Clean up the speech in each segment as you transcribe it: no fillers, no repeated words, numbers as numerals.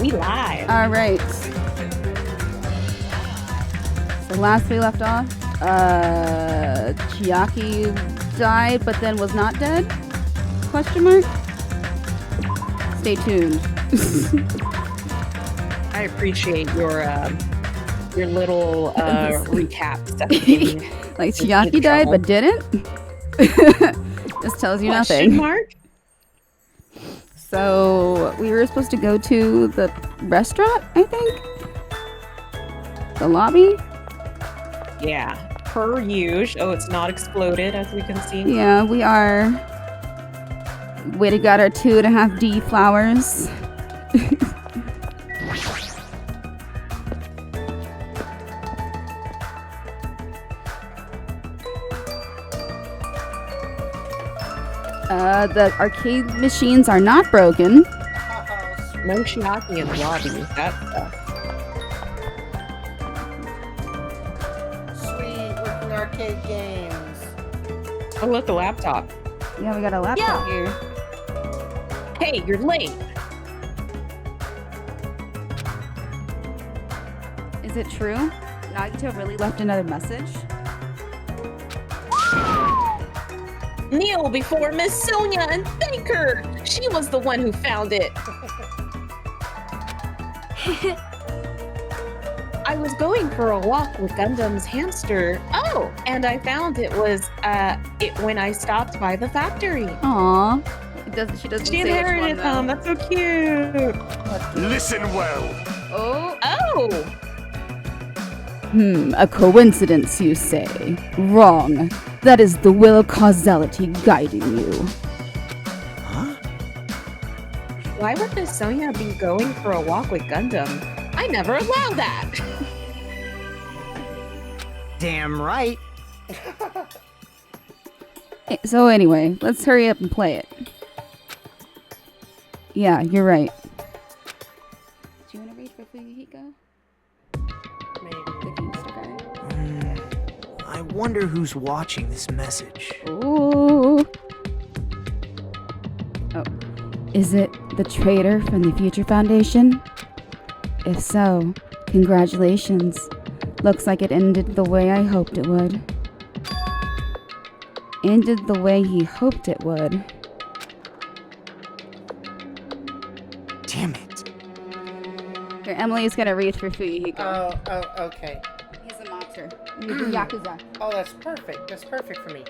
We live. All right. So last we left off, Chiaki died but then was not dead? Question mark? Stay tuned. I appreciate your little recap stuff. Like Chiaki died but didn't? Just tells you Question nothing. mark? So we were supposed to go to the restaurant, I think? The lobby? Yeah. Per usual. Oh, it's not exploded, as we can see. Yeah, we are. We got our 2.5D flowers. The arcade machines are not broken. No Shiaki in the lobby. That's Sweet, working arcade games. Oh, look, a laptop. Yeah, we got a laptop here. Hey, you're late. Is it true? Nagito really left another message? Kneel before Miss Sonia and thank her. She was the one who found it. I was going for a walk with Gundam's hamster. Oh, and I found it was when I stopped by the factory. Aww. She doesn't She say which one, inherited though. them. That's so cute. Listen well. Oh. Oh. A coincidence, you say? Wrong. That is the will of causality guiding you. Huh? Why would Miss Sonia be going for a walk with Gundam? I never allow that. Damn right. So anyway, let's hurry up and play it. Yeah, you're right. Do you want to read for Fuyuhiko? I wonder who's watching this message. Ooh. Oh. Is it the traitor from the Future Foundation? If so, congratulations. Looks like it ended the way I hoped it would. Ended the way he hoped it would. Damn it. Here, Emily's gonna read for Fuyuhiko. Oh, okay. He's a monster. He's a Yakuza. Oh, that's perfect. That's perfect for me.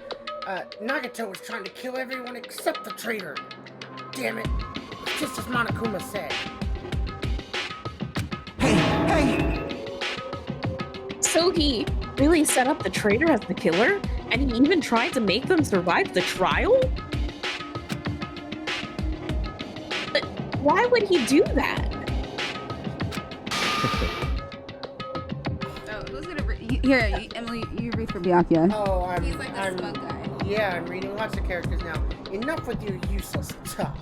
Nagato was trying to kill everyone except the traitor. Damn it. It's just as Monokuma said. Hey! So he really set up the traitor as the killer? And he even tried to make them survive the trial? But why would he do that? Oh, who's gonna read? Here, Emily, you read for Byakuya. Oh, He's like the smug guy. Yeah, I'm reading lots of characters now. Enough with your useless talk.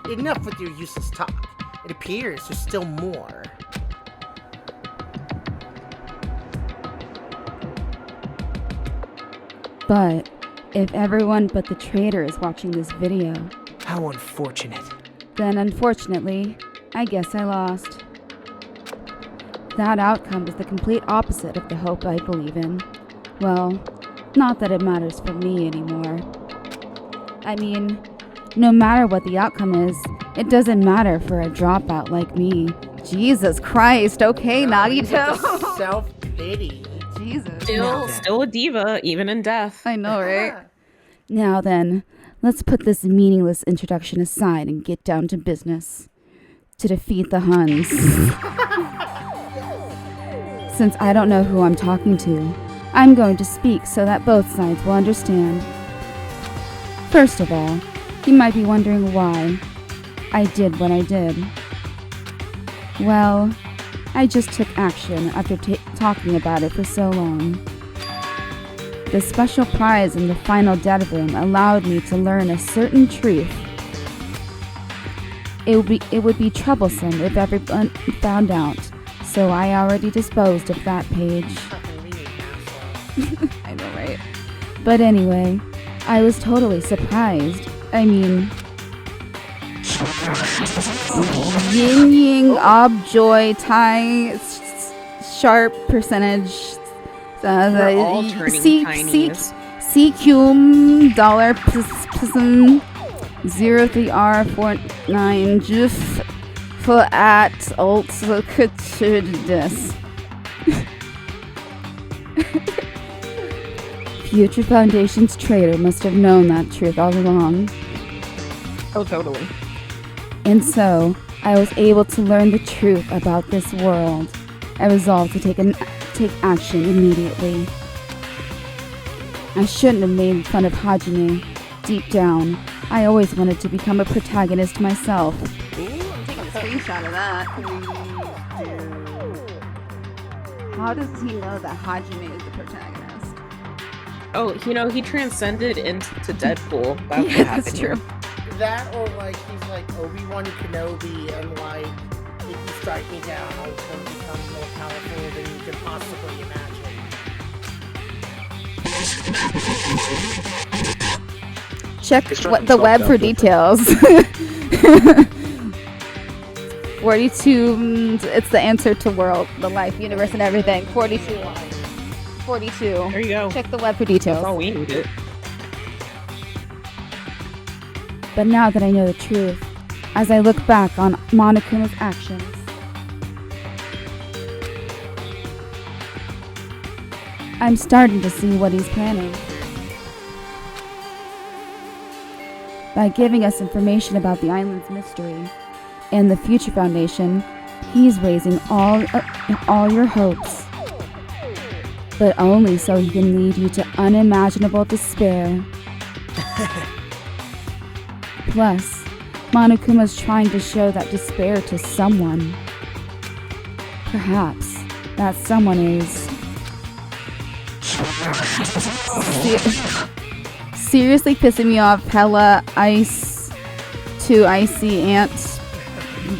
Enough with your useless talk. It appears there's still more. But if everyone but the traitor is watching this video, How unfortunate. then unfortunately, I guess I lost. That outcome is the complete opposite of the hope I believe in. Well, not that it matters for me anymore. I mean, no matter what the outcome is, it doesn't matter for a dropout like me. Jesus Christ, okay, Nagito. Self-pity. Jesus. Still a diva, even in death. I know, right? Now then, let's put this meaningless introduction aside and get down to business. To defeat the Huns. Since I don't know who I'm talking to, I'm going to speak so that both sides will understand. First of all, you might be wondering why I did what I did. Well, I just took action after talking about it for so long. The special prize in the final dead room allowed me to learn a certain truth. It would be troublesome if everyone found out, so I already disposed of that page. I know, right? But anyway, I was totally surprised. I mean... Yin Ying Ob Joy Tai Sharp Percentage. We're all turning Chinese. CQM dollar pism 03R49 Jif for at alt this. Future Foundation's traitor must have known that truth all along. Oh, totally. And so, I was able to learn the truth about this world. I resolved to take action immediately. I shouldn't have made fun of Hajime. Deep down, I always wanted to become a protagonist myself. Ooh, I'm taking a screenshot of that. How does he know that Hajime is the protagonist? Oh, he transcended into Deadpool. That's what That's happened true. here. That or like he's like Obi-Wan Kenobi and like if you strike me down I was going to become more powerful than you can possibly imagine. Check the web for details. 42, it's the answer to world, the life, universe, and everything. 42. 42. There you go. Check the web for details. That's all we needed. But now that I know the truth, as I look back on Monokuma's actions, I'm starting to see what he's planning. By giving us information about the island's mystery and the Future Foundation, he's raising all your hopes. But only so he can lead you to unimaginable despair. Plus, Monokuma's trying to show that despair to someone. Perhaps that someone is seriously pissing me off. Hella ice to icy ants.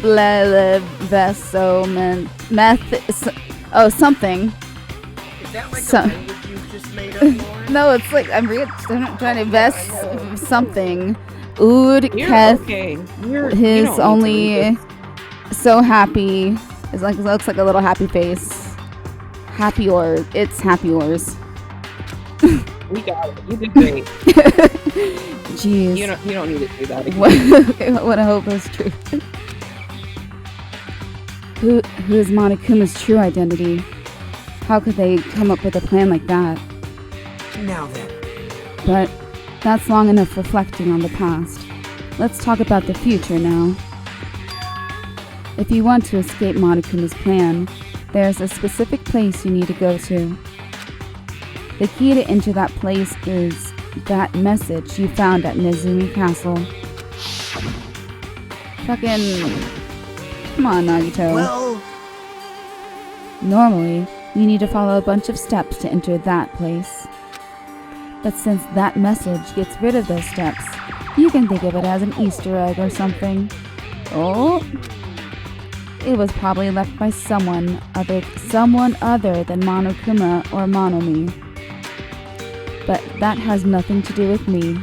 Blah veso meth. Oh, something. Is that like a language you just made up, Lauren? No, it's like I'm trying to vest something. Oud Keth his only so happy. It's like looks like a little happy face. Happy Oars. It's Happy Oars. We got it. You did great. Jeez. You don't need to do that again. What I hope is true. Who is Monokuma's true identity? How could they come up with a plan like that? Now then. But that's long enough reflecting on the past. Let's talk about the future now. If you want to escape Monokuma's plan, there's a specific place you need to go to. The key to enter that place is that message you found at Nezumi Castle. Fucking... Come on, Nagito. Well, Normally, you need to follow a bunch of steps to enter that place. But since that message gets rid of those steps, you can think of it as an Easter egg or something. Oh! It was probably left by someone other than Monokuma or Monomi. But that has nothing to do with me.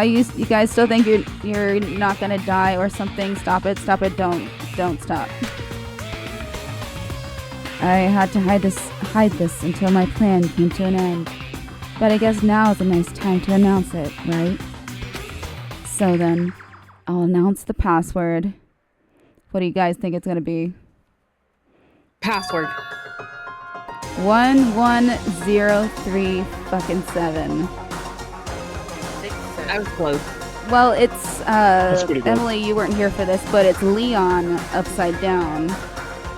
You guys still think you're not gonna die or something? Stop it! Don't stop. I had to hide this until my plan came to an end. But I guess now is a nice time to announce it, right? So then, I'll announce the password. What do you guys think it's gonna be? Password. 1103 fucking 7. I was close. Well, it's pretty good. Emily, you weren't here for this, but it's Leon upside down.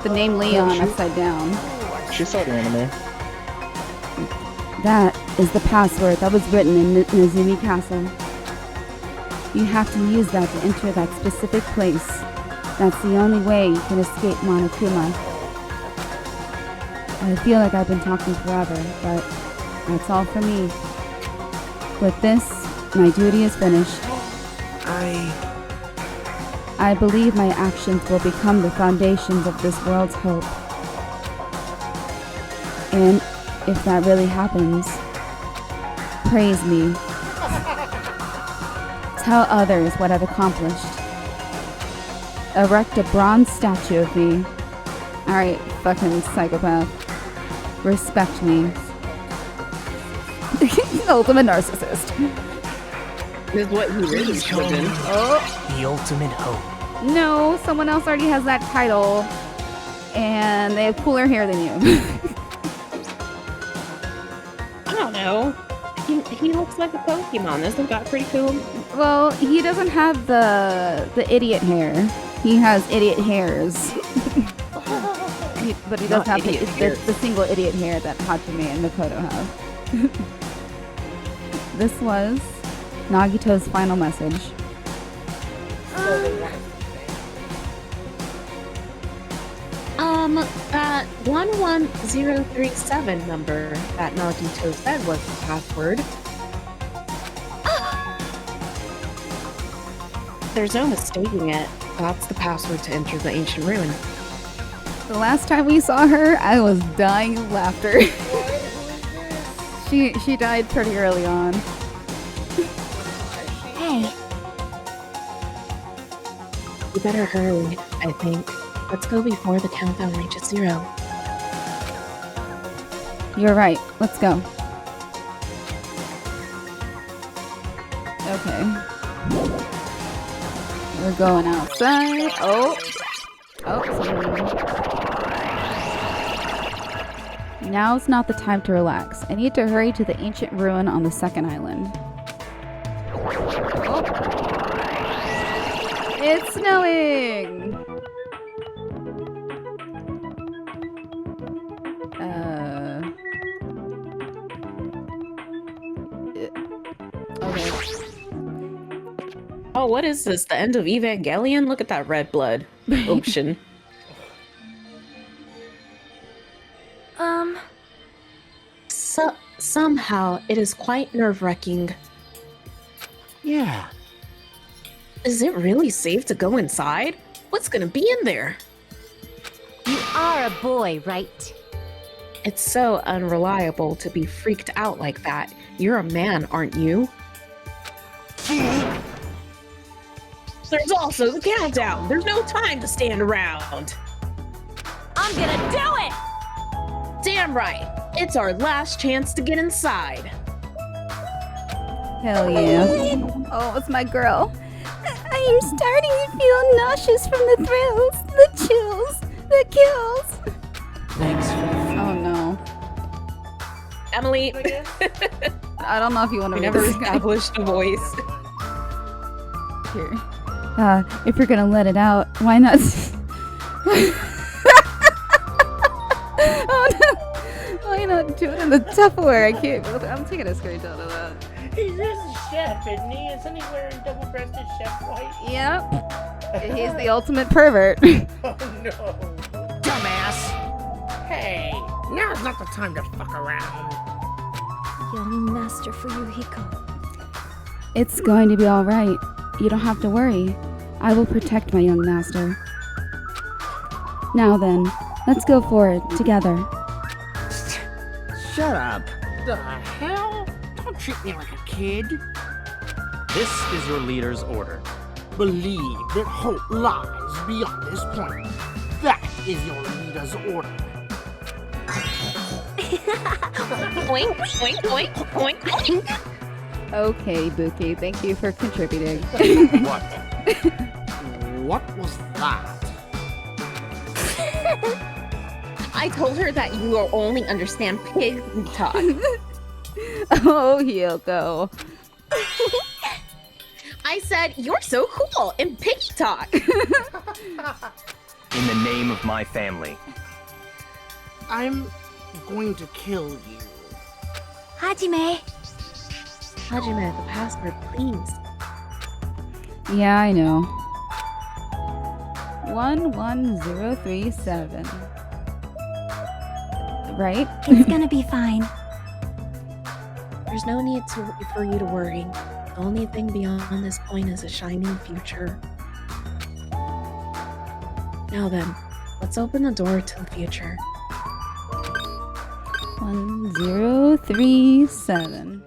The name Leon upside down. She saw the anime. That is the password that was written in Nezumi Castle. You have to use that to enter that specific place. That's the only way you can escape Monokuma. I feel like I've been talking forever, but that's all for me. With this, my duty is finished. I believe my actions will become the foundations of this world's hope. And if that really happens, praise me. how others would have accomplished. Erect a bronze statue of me. Alright, fucking psychopath. Respect me. Ultimate narcissist. Is what he really should have been. Oh. The ultimate hope. No, someone else already has that title. And they have cooler hair than you. I don't know. He looks like a Pokemon. Isn't that pretty cool? Well, he doesn't have the idiot hair. He has idiot hairs. But he does Not have idiot hairs. the single idiot hair that Hajime and Makoto have. This was Nagito's final message. That 11037 number that Nagito said was the password. There's no mistaking it. That's the password to enter the ancient ruin. The last time we saw her, I was dying of laughter. She died pretty early on. Hey, You better hurry, I think. Let's go before the countdown reaches 0. You're right. Let's go. Okay. We're going outside. Oh. Now's not the time to relax. I need to hurry to the ancient ruin on the second island. Oh. It's snowing! Okay. Oh, what is this? The end of Evangelion? Look at that red blood ocean. Somehow, it is quite nerve-wracking. Yeah. Is it really safe to go inside? What's gonna be in there? you are a boy, right? It's so unreliable to be freaked out like that. You're a man, aren't you? There's also the countdown. There's no time to stand around. I'm gonna do it! Damn right. It's our last chance to get inside. Hell yeah. Oh, it's my girl. I am starting to feel nauseous from the thrills, the chills, the kills. Thanks for the Oh no. Emily, I don't know if you want to we read never this guy. established a voice. Here. If you're gonna let it out, why not? Oh no! Why not do it in the Tupperware? I can't. I'm taking a screenshot of that. He's just a chef, isn't he? Isn't he wearing double-breasted chef white? Yep. He's the ultimate pervert. Oh no. dumbass. Hey, now's not the time to fuck around. Young master for Yuhiko. It's going to be all right. You don't have to worry. I will protect my young master. Now then, let's go forward together. Shut up. The hell? Don't treat me like a kid. This is your leader's order. Believe that hope lies beyond this point. That is your leader's order. Oink, oink, oink, oink, oink. Okay, Buki, thank you for contributing. What? What was that? I told her that you will only understand pig talk. Oh, Hyoko. I said, you're so cool in piggy talk. In the name of my family. I'm going to kill you. Hajime. Hajime, the password, please. Yeah, I know. 11037. Right? It's gonna be fine. There's no need for you to worry. The only thing beyond this point is a shining future. Now then, let's open the door to the future. 1037.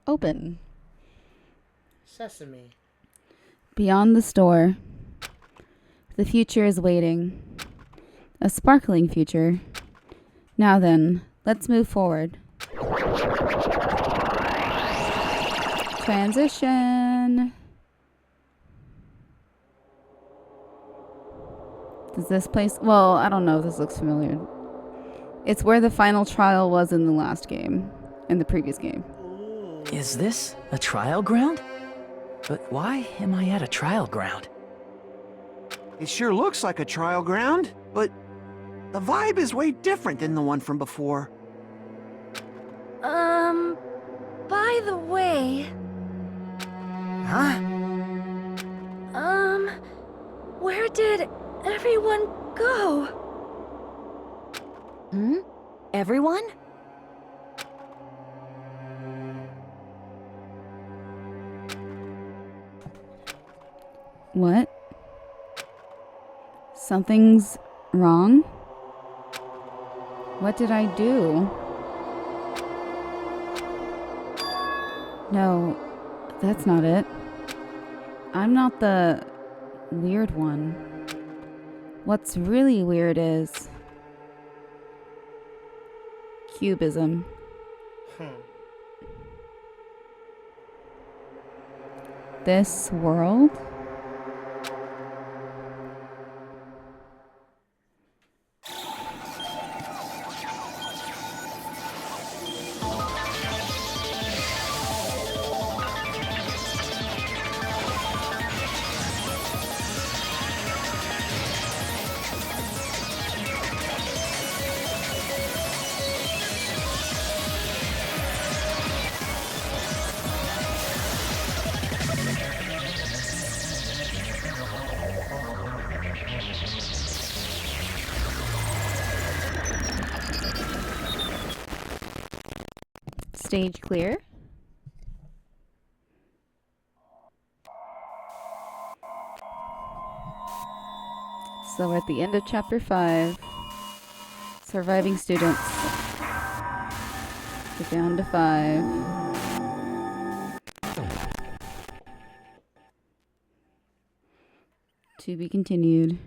Open. Sesame. Beyond the store, the future is waiting. A sparkling future. Now then, let's move forward. Transition. Does this place... Well, I don't know if this looks familiar. It's where the final trial was in the last game. In the previous game. Is this a trial ground? But why am I at a trial ground? It sure looks like a trial ground, but the vibe is way different than the one from before. By the way, Huh? where did everyone go? Everyone? What? Something's wrong? What did I do? No, that's not it. I'm not the weird one. What's really weird is cubism. This world? Stage clear. So we're at the end of chapter 5. Surviving students. We're down to 5. To be continued.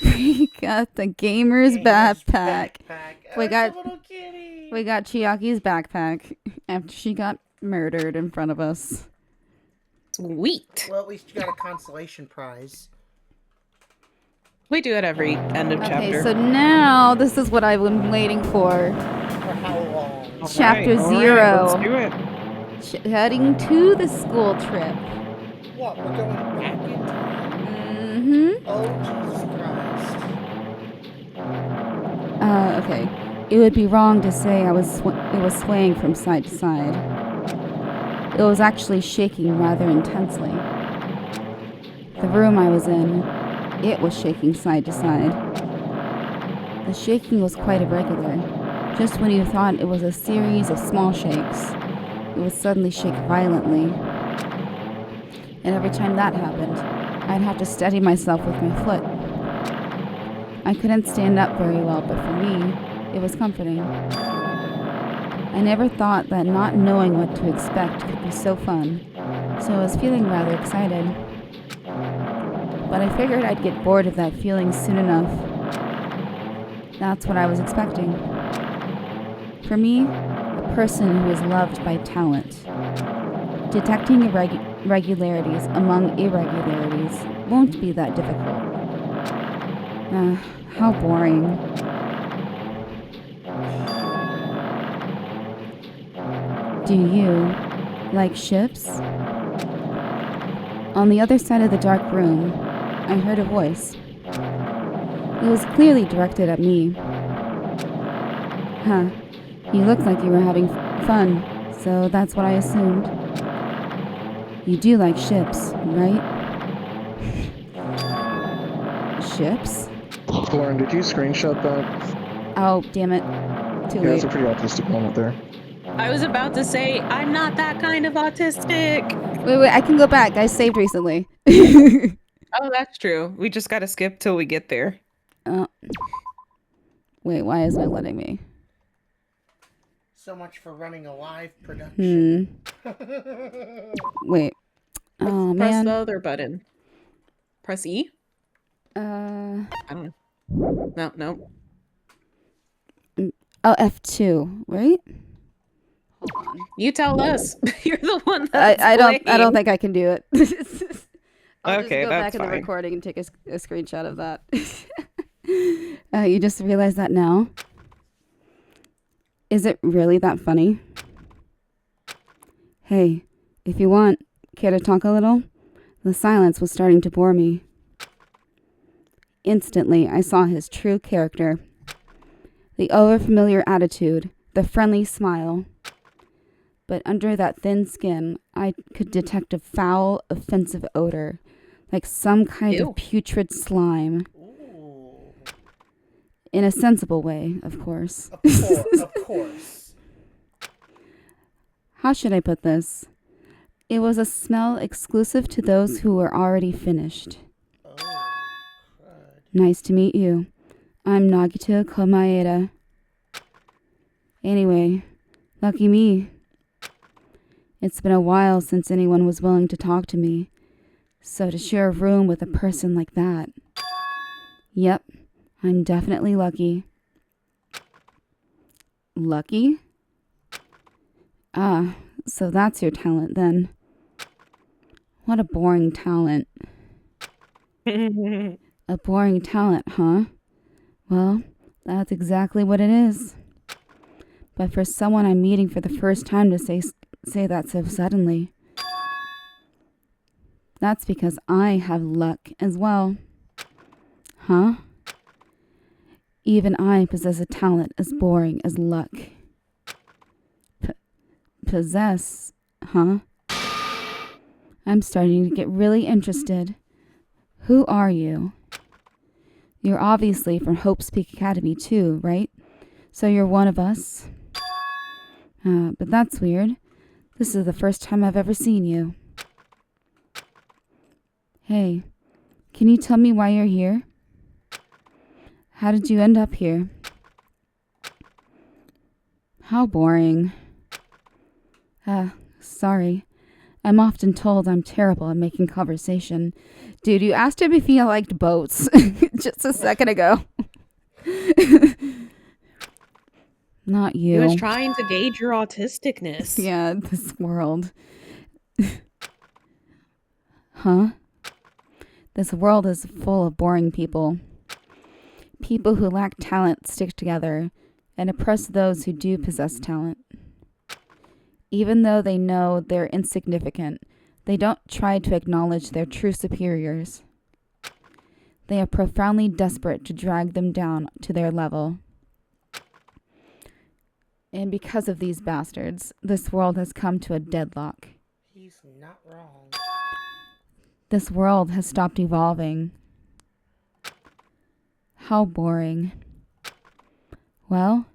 We got the gamer's backpack. We got Chiaki's backpack after she got murdered in front of us. Sweet. Well, at least you got a consolation prize. We do it every end of Okay, chapter. so now this is what I've been waiting for. For how long? Chapter All right, 0. let's do it. Heading to the school trip. What, we're going back in time? Mm-hmm. Oh, Jesus Christ. Okay. It would be wrong to say it was swaying from side to side. It was actually shaking rather intensely. The room I was in, it was shaking side to side. The shaking was quite irregular. Just when you thought it was a series of small shakes, it would suddenly shake violently. And every time that happened, I'd have to steady myself with my foot. I couldn't stand up very well, but for me, it was comforting. I never thought that not knowing what to expect could be so fun, so I was feeling rather excited. But I figured I'd get bored of that feeling soon enough. That's what I was expecting. For me, a person who is loved by talent. Detecting irregularities among irregularities won't be that difficult. How boring. Do you like ships? On the other side of the dark room, I heard a voice. It was clearly directed at me. Huh. You looked like you were having fun, so that's what I assumed. You do like ships, right? Ships? Lauren, did you screenshot that? Oh, damn it. Too Yeah, late. it's a pretty autistic moment there. I was about to say, I'm not that kind of autistic. Wait, I can go back. I saved recently. Oh, that's true. We just gotta skip till we get there. Wait, why isn't it letting me? So much for running a live production. Wait. Oh, Press man. the other button. Press E? Uh, I don't know. No. oh, F2, right? Hold on. You tell us. You're the one that's I don't playing. think I can do it. I'll Okay, just go that's back in the fine. recording and take a screenshot of that. You just realized that now? Is it really that funny? Hey, if you want, care to talk a little? The silence was starting to bore me. Instantly, I saw his true character. The overfamiliar attitude, the friendly smile. But under that thin skin, I could detect a foul, offensive odor, like some kind Ew. of putrid slime. Ooh. In a sensible way, of course. Of course. How should I put this? It was a smell exclusive to those who were already finished. Oh, crud. Nice to meet you. I'm Nagito Komaeda. Anyway, lucky me. It's been a while since anyone was willing to talk to me. So to share a room with a person like that. Yep, I'm definitely lucky. Lucky? Ah, so that's your talent then. What a boring talent. A boring talent, huh? Well, that's exactly what it is. But for someone I'm meeting for the first time to say that so suddenly, that's because I have luck as well. Huh? Even I possess a talent as boring as luck. Possess, huh? I'm starting to get really interested. Who are you? You're obviously from Hope's Peak Academy too, right? So you're one of us? But that's weird. This is the first time I've ever seen you. Hey, can you tell me why you're here? How did you end up here? How boring. Sorry. I'm often told I'm terrible at making conversation. Dude, you asked him if he liked boats just a second ago. Not He you. was trying to gauge your autisticness. Yeah, this world. Huh? This world is full of boring people. People who lack talent stick together and oppress those who do possess talent. Even though they know they're insignificant, they don't try to acknowledge their true superiors. They are profoundly desperate to drag them down to their level. And because of these bastards, this world has come to a deadlock. He's not wrong. This world has stopped evolving. How boring. Well,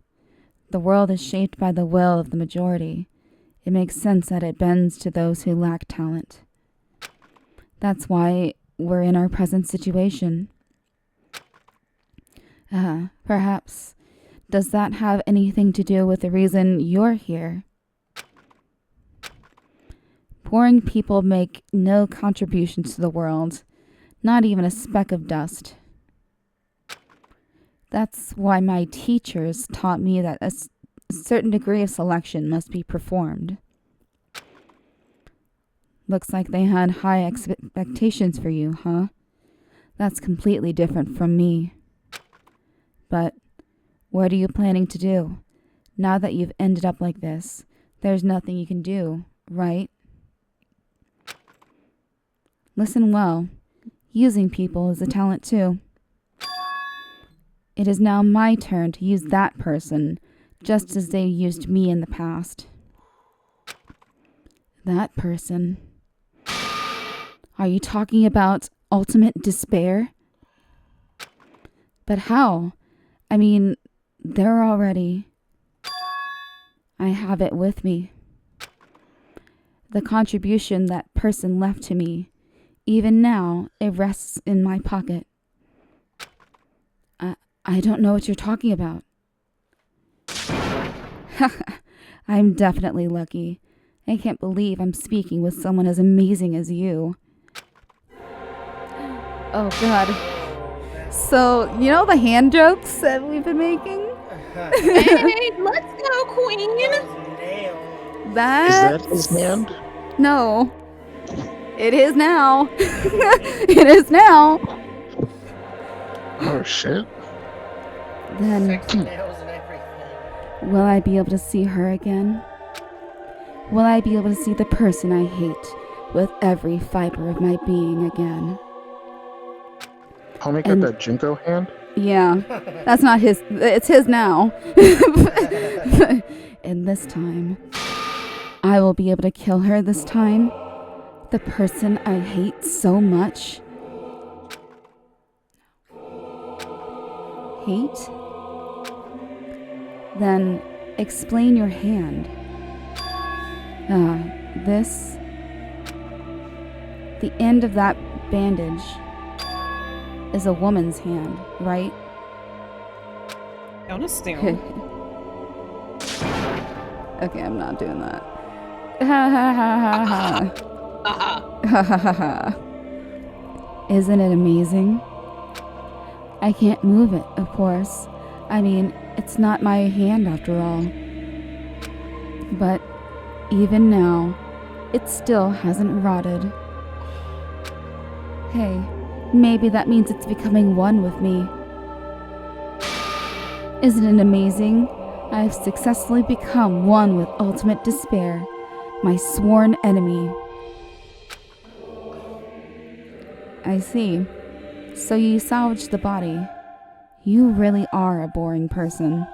the world is shaped by the will of the majority. It makes sense that it bends to those who lack talent. That's why we're in our present situation. Perhaps. Does that have anything to do with the reason you're here? Boring people make no contributions to the world, not even a speck of dust. That's why my teachers taught me that a certain degree of selection must be performed. Looks like they had high expectations for you, huh? That's completely different from me. But what are you planning to do? Now that you've ended up like this, there's nothing you can do, right? Listen well. Using people is a talent too. It is now my turn to use that person, just as they used me in the past. That person. Are you talking about ultimate despair? But how? I mean, they're already... I have it with me. The contribution that person left to me, even now, it rests in my pocket. I don't know what you're talking about. I'm definitely lucky. I can't believe I'm speaking with someone as amazing as you. Oh, God. So, you know the hand jokes that we've been making? Hey, let's go, Queen. Those nails. Is that his hand? No. It is now. It is now. Oh shit. Then, Sexy nails and everything. will I be able to see her again? Will I be able to see the person I hate with every fiber of my being again? Homie got And- that Junko hand? Yeah, that's not his. It's his now. And this time, I will be able to kill her this time. The person I hate so much. Hate? Then explain your hand. This. The end of that bandage is a woman's hand, right? Don't assume. Okay, I'm not doing that. Ha ha ha ha ha. Ha ha ha ha. Isn't it amazing? I can't move it, of course. I mean, it's not my hand after all. But even now, it still hasn't rotted. Hey, maybe that means it's becoming one with me. Isn't it amazing? I've successfully become one with ultimate despair, my sworn enemy. I see. So you salvaged the body. You really are a boring person.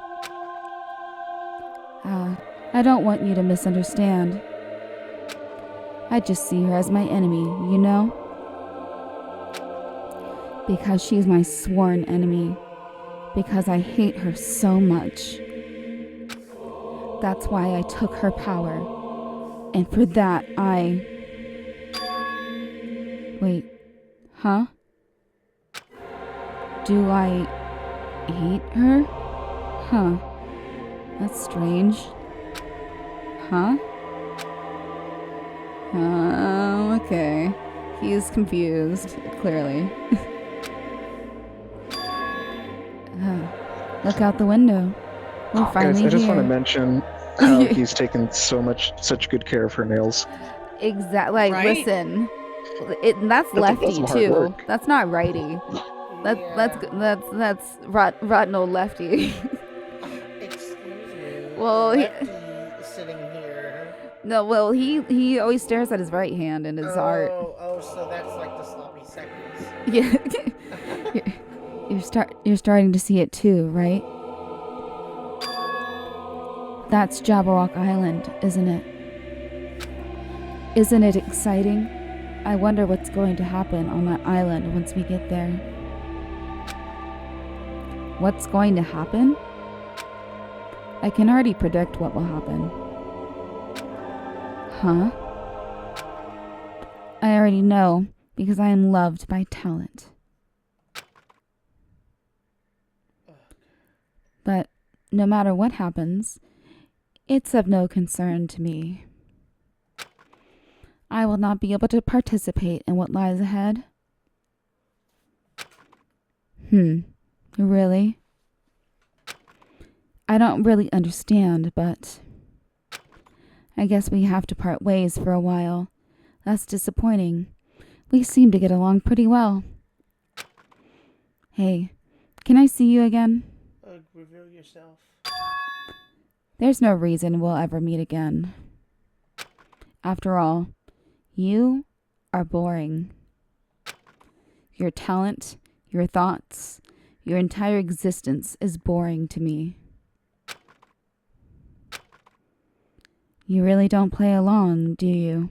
I don't want you to misunderstand. I just see her as my enemy, you know? Because she's my sworn enemy. Because I hate her so much. That's why I took her power. And for that, Wait. Huh? Do I hate her? Huh. That's strange. Huh? Okay. He's confused, clearly. Look out the window. We're finally Guys, I just here. want to mention how he's taken such good care of her nails. Exactly. Like, Right? listen. That's That's lefty some hard too. work. That's not righty. That's rotten old lefty. Excuse me. Well, Lefty sitting here. No, well, he always stares at his right hand in his art. Oh, so that's like the sloppy seconds. Yeah. You're starting to see it too, right? That's Jabberwock Island, isn't it? Isn't it exciting? I wonder what's going to happen on that island once we get there. What's going to happen? I can already predict what will happen. Huh? I already know, because I am loved by talent. But no matter what happens, it's of no concern to me. I will not be able to participate in what lies ahead. Really? I don't really understand, but I guess we have to part ways for a while. That's disappointing. We seem to get along pretty well. Hey, can I see you again? Reveal yourself. There's no reason we'll ever meet again. After all, you are boring. Your talent, your thoughts, your entire existence is boring to me. You really don't play along, do you?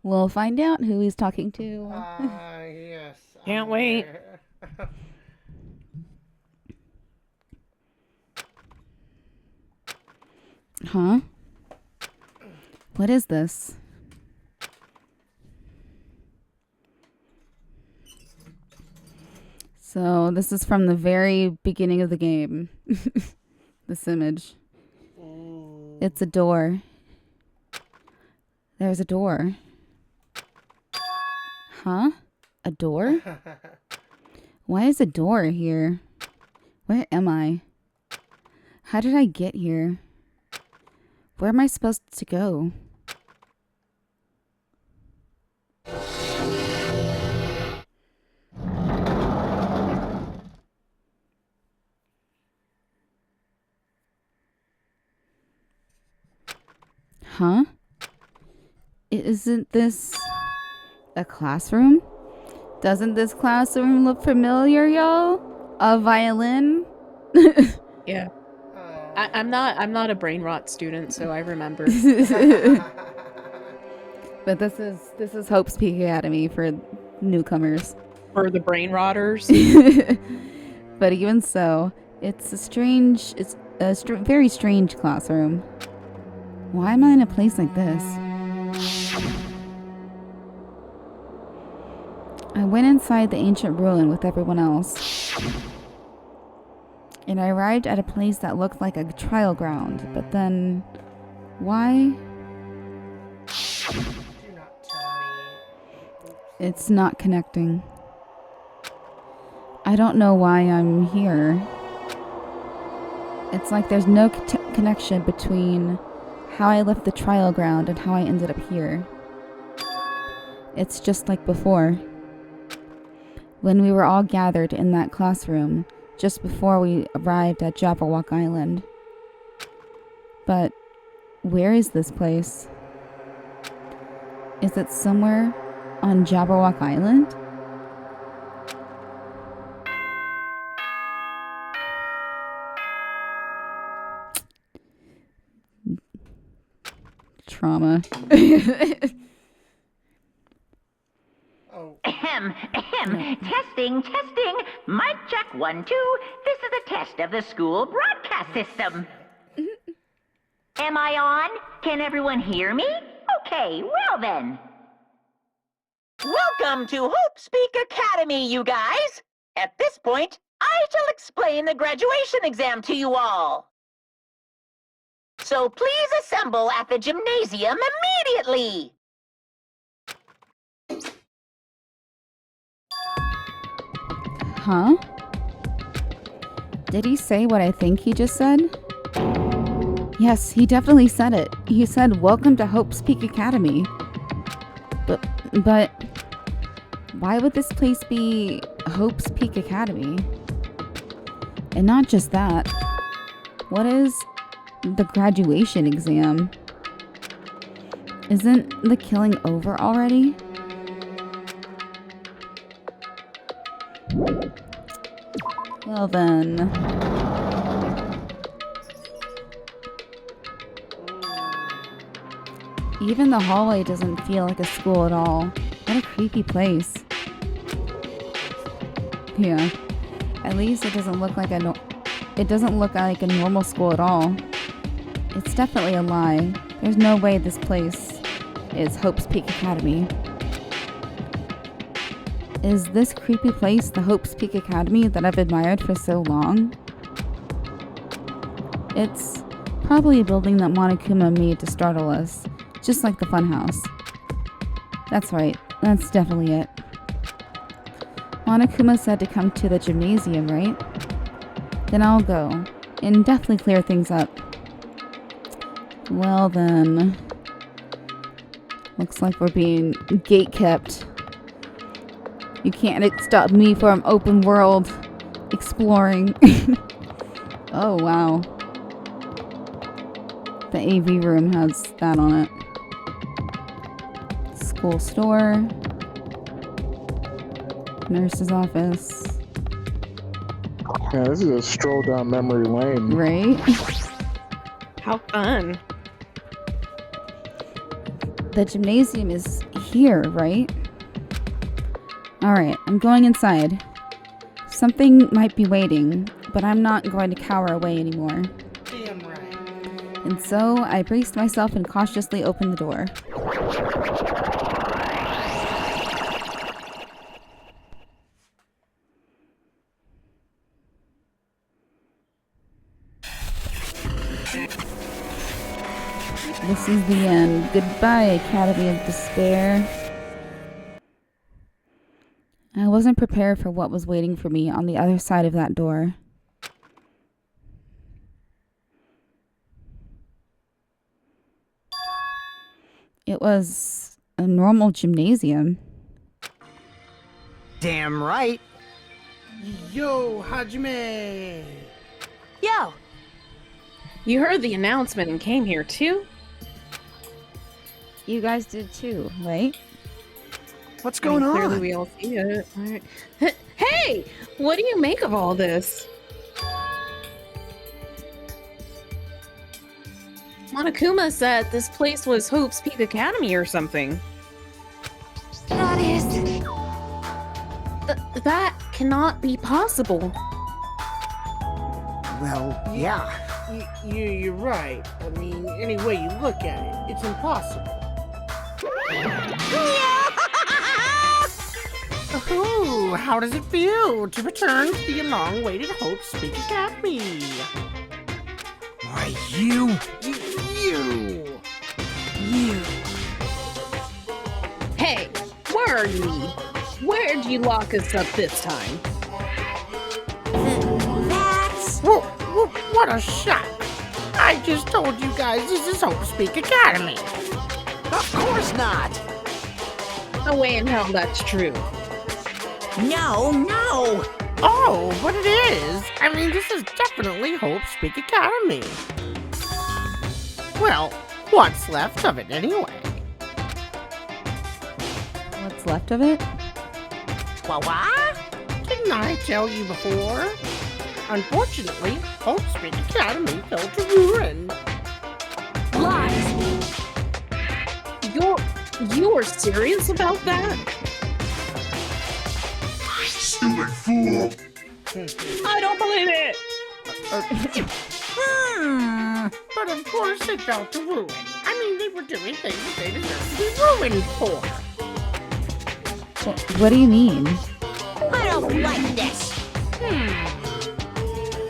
We'll find out who he's talking to. Yes. Can't wait. Huh? What is this? So this is from the very beginning of the game. This image. It's a door. There's a door. Huh? A door? Why is a door here? Where am I? How did I get here? Where am I supposed to go? Huh? Isn't this a classroom? Doesn't this classroom look familiar, y'all? A violin? Yeah. I'm not a brain rot student, so I remember. But this is Hope's Peak Academy for newcomers. For the brain rotters. But even so, it's a very strange classroom. Why am I in a place like this? I went inside the ancient ruin with everyone else. And I arrived at a place that looked like a trial ground. But then, why? Do not tell me. It's not connecting. I don't know why I'm here. It's like there's no connection between how I left the trial ground and how I ended up here. It's just like before. When we were all gathered in that classroom, just before we arrived at Jabberwock Island. But where is this place? Is it somewhere on Jabberwock Island? Trauma. Oh. Ahem, ahem. Testing, testing. Mic check 1, 2. This is a test of the school broadcast system. Am I on? Can everyone hear me? Okay, well then. Welcome to Hope Speak Academy, you guys. At this point, I shall explain the graduation exam to you all. So please assemble at the gymnasium immediately. Huh? Did he say what I think he just said? Yes, he definitely said it. He said, "Welcome to Hope's Peak Academy." But why would this place be Hope's Peak Academy? And not just that. What is the graduation exam? Isn't the killing over already? Well then. Even the hallway doesn't feel like a school at all. What a creepy place. Yeah. At least it doesn't look like a normal school at all. It's definitely a lie. There's no way this place is Hope's Peak Academy. Is this creepy place the Hope's Peak Academy that I've admired for so long? It's probably a building that Monokuma made to startle us, just like the funhouse. That's right, that's definitely it. Monokuma said to come to the gymnasium, right? Then I'll go, and definitely clear things up. Well then. Looks like we're being gatekept. You can't stop me from open world exploring. Oh, wow. The AV room has that on it. School store. Nurse's office. Yeah, this is a stroll down memory lane. Right? How fun. The gymnasium is here, right? Alright, I'm going inside. Something might be waiting, but I'm not going to cower away anymore. Damn right. And so I braced myself and cautiously opened the door. This is the end. Goodbye, Academy of Despair. I wasn't prepared for what was waiting for me on the other side of that door. It was a normal gymnasium. Damn right. Yo, Hajime! Yo, You heard the announcement and came here too? You guys did too, right? What's I mean, going clearly on? we all see it. All right. Hey! What do you make of all this? Monokuma said this place was Hope's Peak Academy or something. that is... That cannot be possible. Well, yeah. You're right. I mean, any way you look at it, it's impossible. Oh, how does it feel to return to the long-awaited Hope's Peak Academy? Why, you. Hey, where are you? Where'd you lock us up this time? That's... What a shock! I just told you guys this is Hope's Peak Academy. Of course not. No way in hell that's true. No. Oh, but it is. I mean, this is definitely Hope's Peak Academy. Well, what's left of it anyway? What's left of it? What? Didn't I tell you before? Unfortunately, Hope's Peak Academy fell to ruin. Lies. You were serious about that? Stupid fool! I don't believe it! But of course it fell to ruin. I mean, they were doing things that they deserved to be ruined for. What do you mean? I don't like this.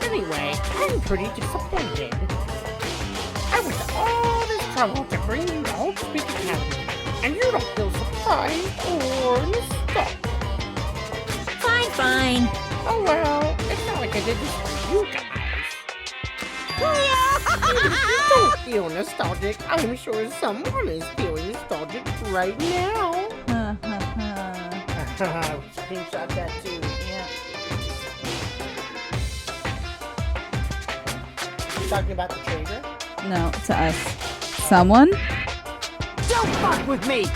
Anyway, I'm pretty disappointed. I went to all this trouble to bring you to Hope's Peak Academy, and you don't feel surprised or nostalgic. Fine. Oh well, it's not like I did this for you guys. Even if you don't feel nostalgic, I'm sure someone is feeling nostalgic right now. Screenshot that too. You talking about the trader? No, to us. Someone? Don't fuck with me!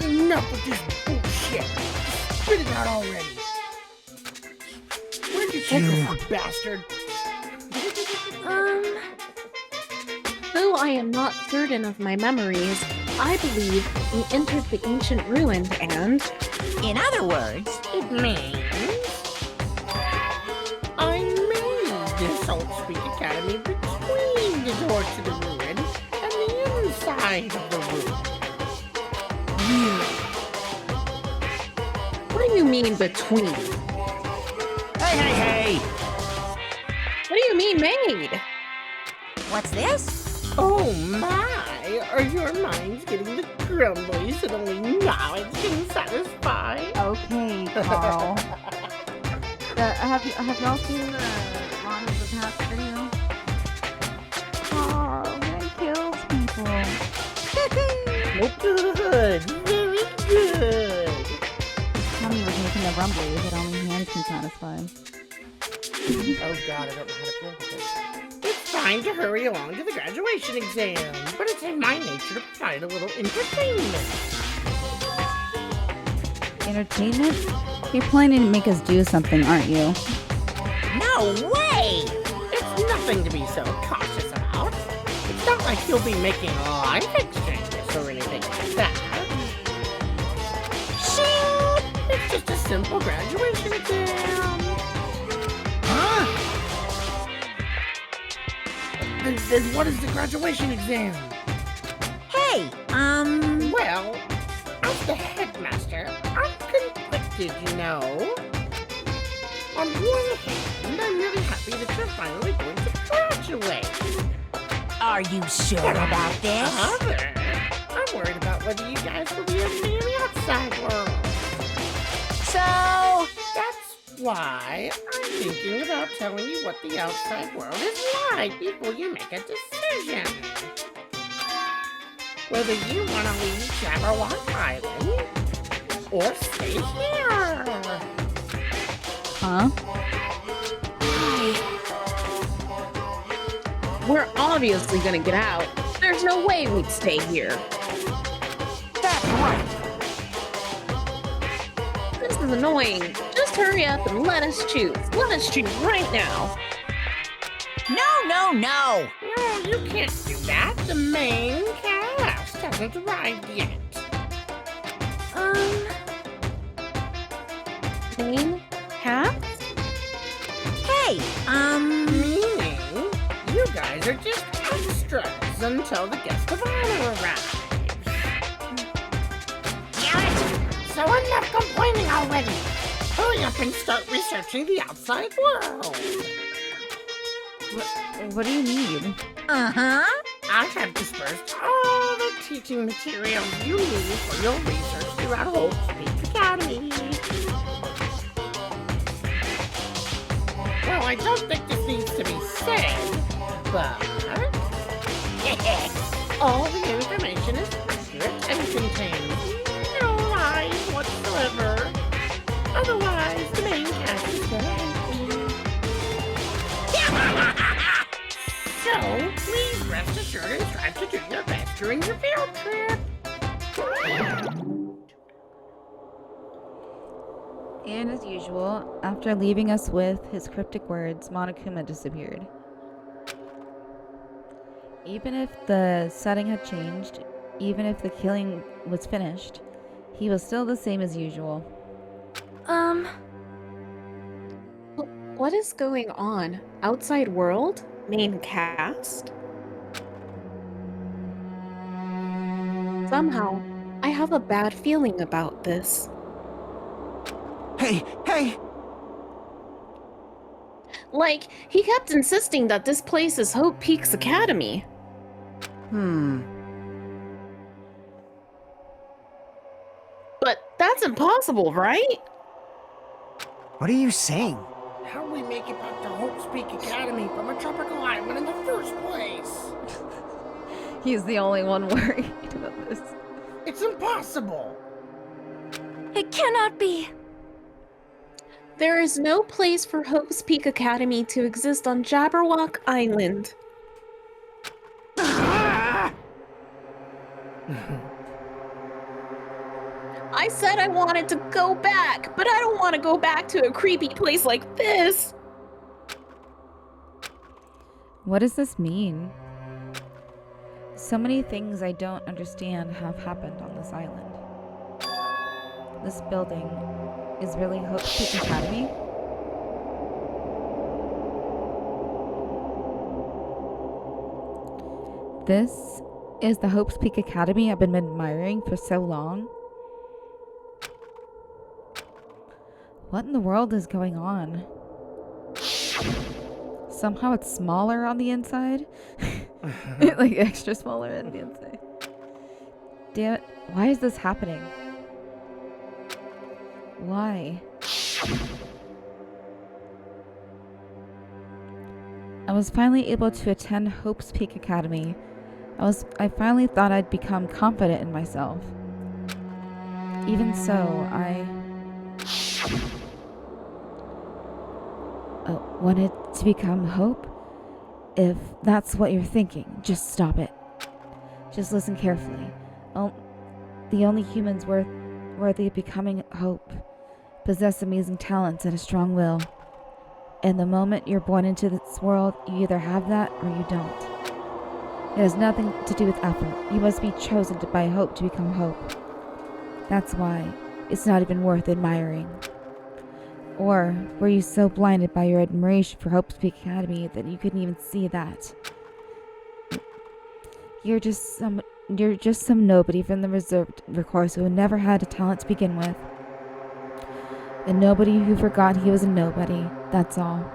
Enough with this bullshit. Spit it out already. Where'd you take her, you bastard? Though I am not certain of my memories, I believe we entered the ancient ruins and... In other words, It means I made this Hope's Peak Academy between the door to the ruin and the inside of the ruin. What do you mean between? Hey! What do you mean made? what's this? Oh my! Are your minds getting the grumblies that only knowledge can satisfy? Okay, Carl. Have y'all seen the Ron of the Past video? Carl, that kills people. Good, very good. Mommy was making the rumblies that only hands can satisfy. Oh god, I don't know how to feel with this. It's fine to hurry along to the graduation exam, but it's in my nature to provide a little entertainment. Entertainment? You're planning to make us do something, aren't you? No way! It's nothing to be so cautious about. It's not like you'll be making life exchanges or anything like that. Shing! It's just a simple graduation exam. Huh? Then what is the graduation exam? Hey, Well, as the headmaster, I'm conflicted, you know. On one hand, I'm really happy that you're finally going to graduate. Are you sure about this? I'm worried about whether you guys will be able to be in the outside world. So, That's why I'm thinking about telling you what the outside world is like before you make a decision. Whether you want to leave Jabberwock Island or stay here. Huh? We're obviously gonna get out. There's no way we'd stay here. That's right. This is annoying. Just hurry up and let us choose. Let us choose right now. no. No, you can't do that. The main cast hasn't arrived yet. Main cast? Hey, Meaning, you guys are just extras until the guest of honor arrives. damn it! So enough complaining already. Hurry up and start researching the outside world. What do you need? Uh-huh. I have dispersed all the teaching materials you need for your research throughout Hope's Peak Academy. Well, I don't think this needs to be said, but all the information is accurate and contains no lies whatsoever. Otherwise, the main cast is dead. So, please rest assured and strive to do your best during your field trip. And as usual, after leaving us with his cryptic words, Monokuma disappeared. Even if the setting had changed, even if the killing was finished, he was still the same as usual. What is going on? Outside world? Main cast? Somehow, I have a bad feeling about this. Hey! Like, he kept insisting that this place is Hope Peaks Academy. But that's impossible, right? What are you saying? How do we make it back to Hope's Peak Academy from a tropical island in the first place? He's the only one worried about this. It's impossible. It cannot be. There is no place for Hope's Peak Academy to exist on Jabberwock Island. I said I wanted to go back, but I don't want to go back to a creepy place like this. What does this mean? So many things I don't understand have happened on this island. This building is really Hope Peak Academy? This is the Hope's Peak Academy I've been admiring for so long? What in the world is going on? Somehow it's smaller on the inside? Like extra smaller on the inside. Damn it. Why is this happening? Why? I was finally able to attend Hope's Peak Academy. I finally thought I'd become confident in myself. Even so, I wanted to become Hope? If that's what you're thinking, just stop it. Just listen carefully. The only humans worthy of becoming Hope possess amazing talents and a strong will. And the moment you're born into this world, you either have that or you don't. It has nothing to do with effort. You must be chosen by Hope to become Hope. That's why it's not even worth admiring. Or were you so blinded by your admiration for Hope's Peak Academy that you couldn't even see that? You're just some nobody from the reserved course who never had a talent to begin with. A nobody who forgot he was a nobody, that's all.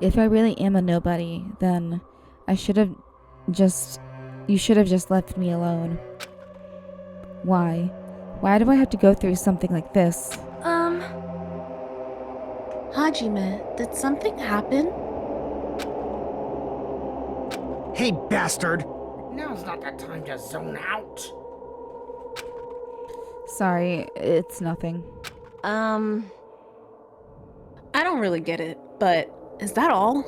If I really am a nobody, then you should have just left me alone. Why? Why do I have to go through something like this? Hajime, did something happen? Hey, bastard! Now's not the time to zone out. Sorry, it's nothing. I don't really get it, but is that all?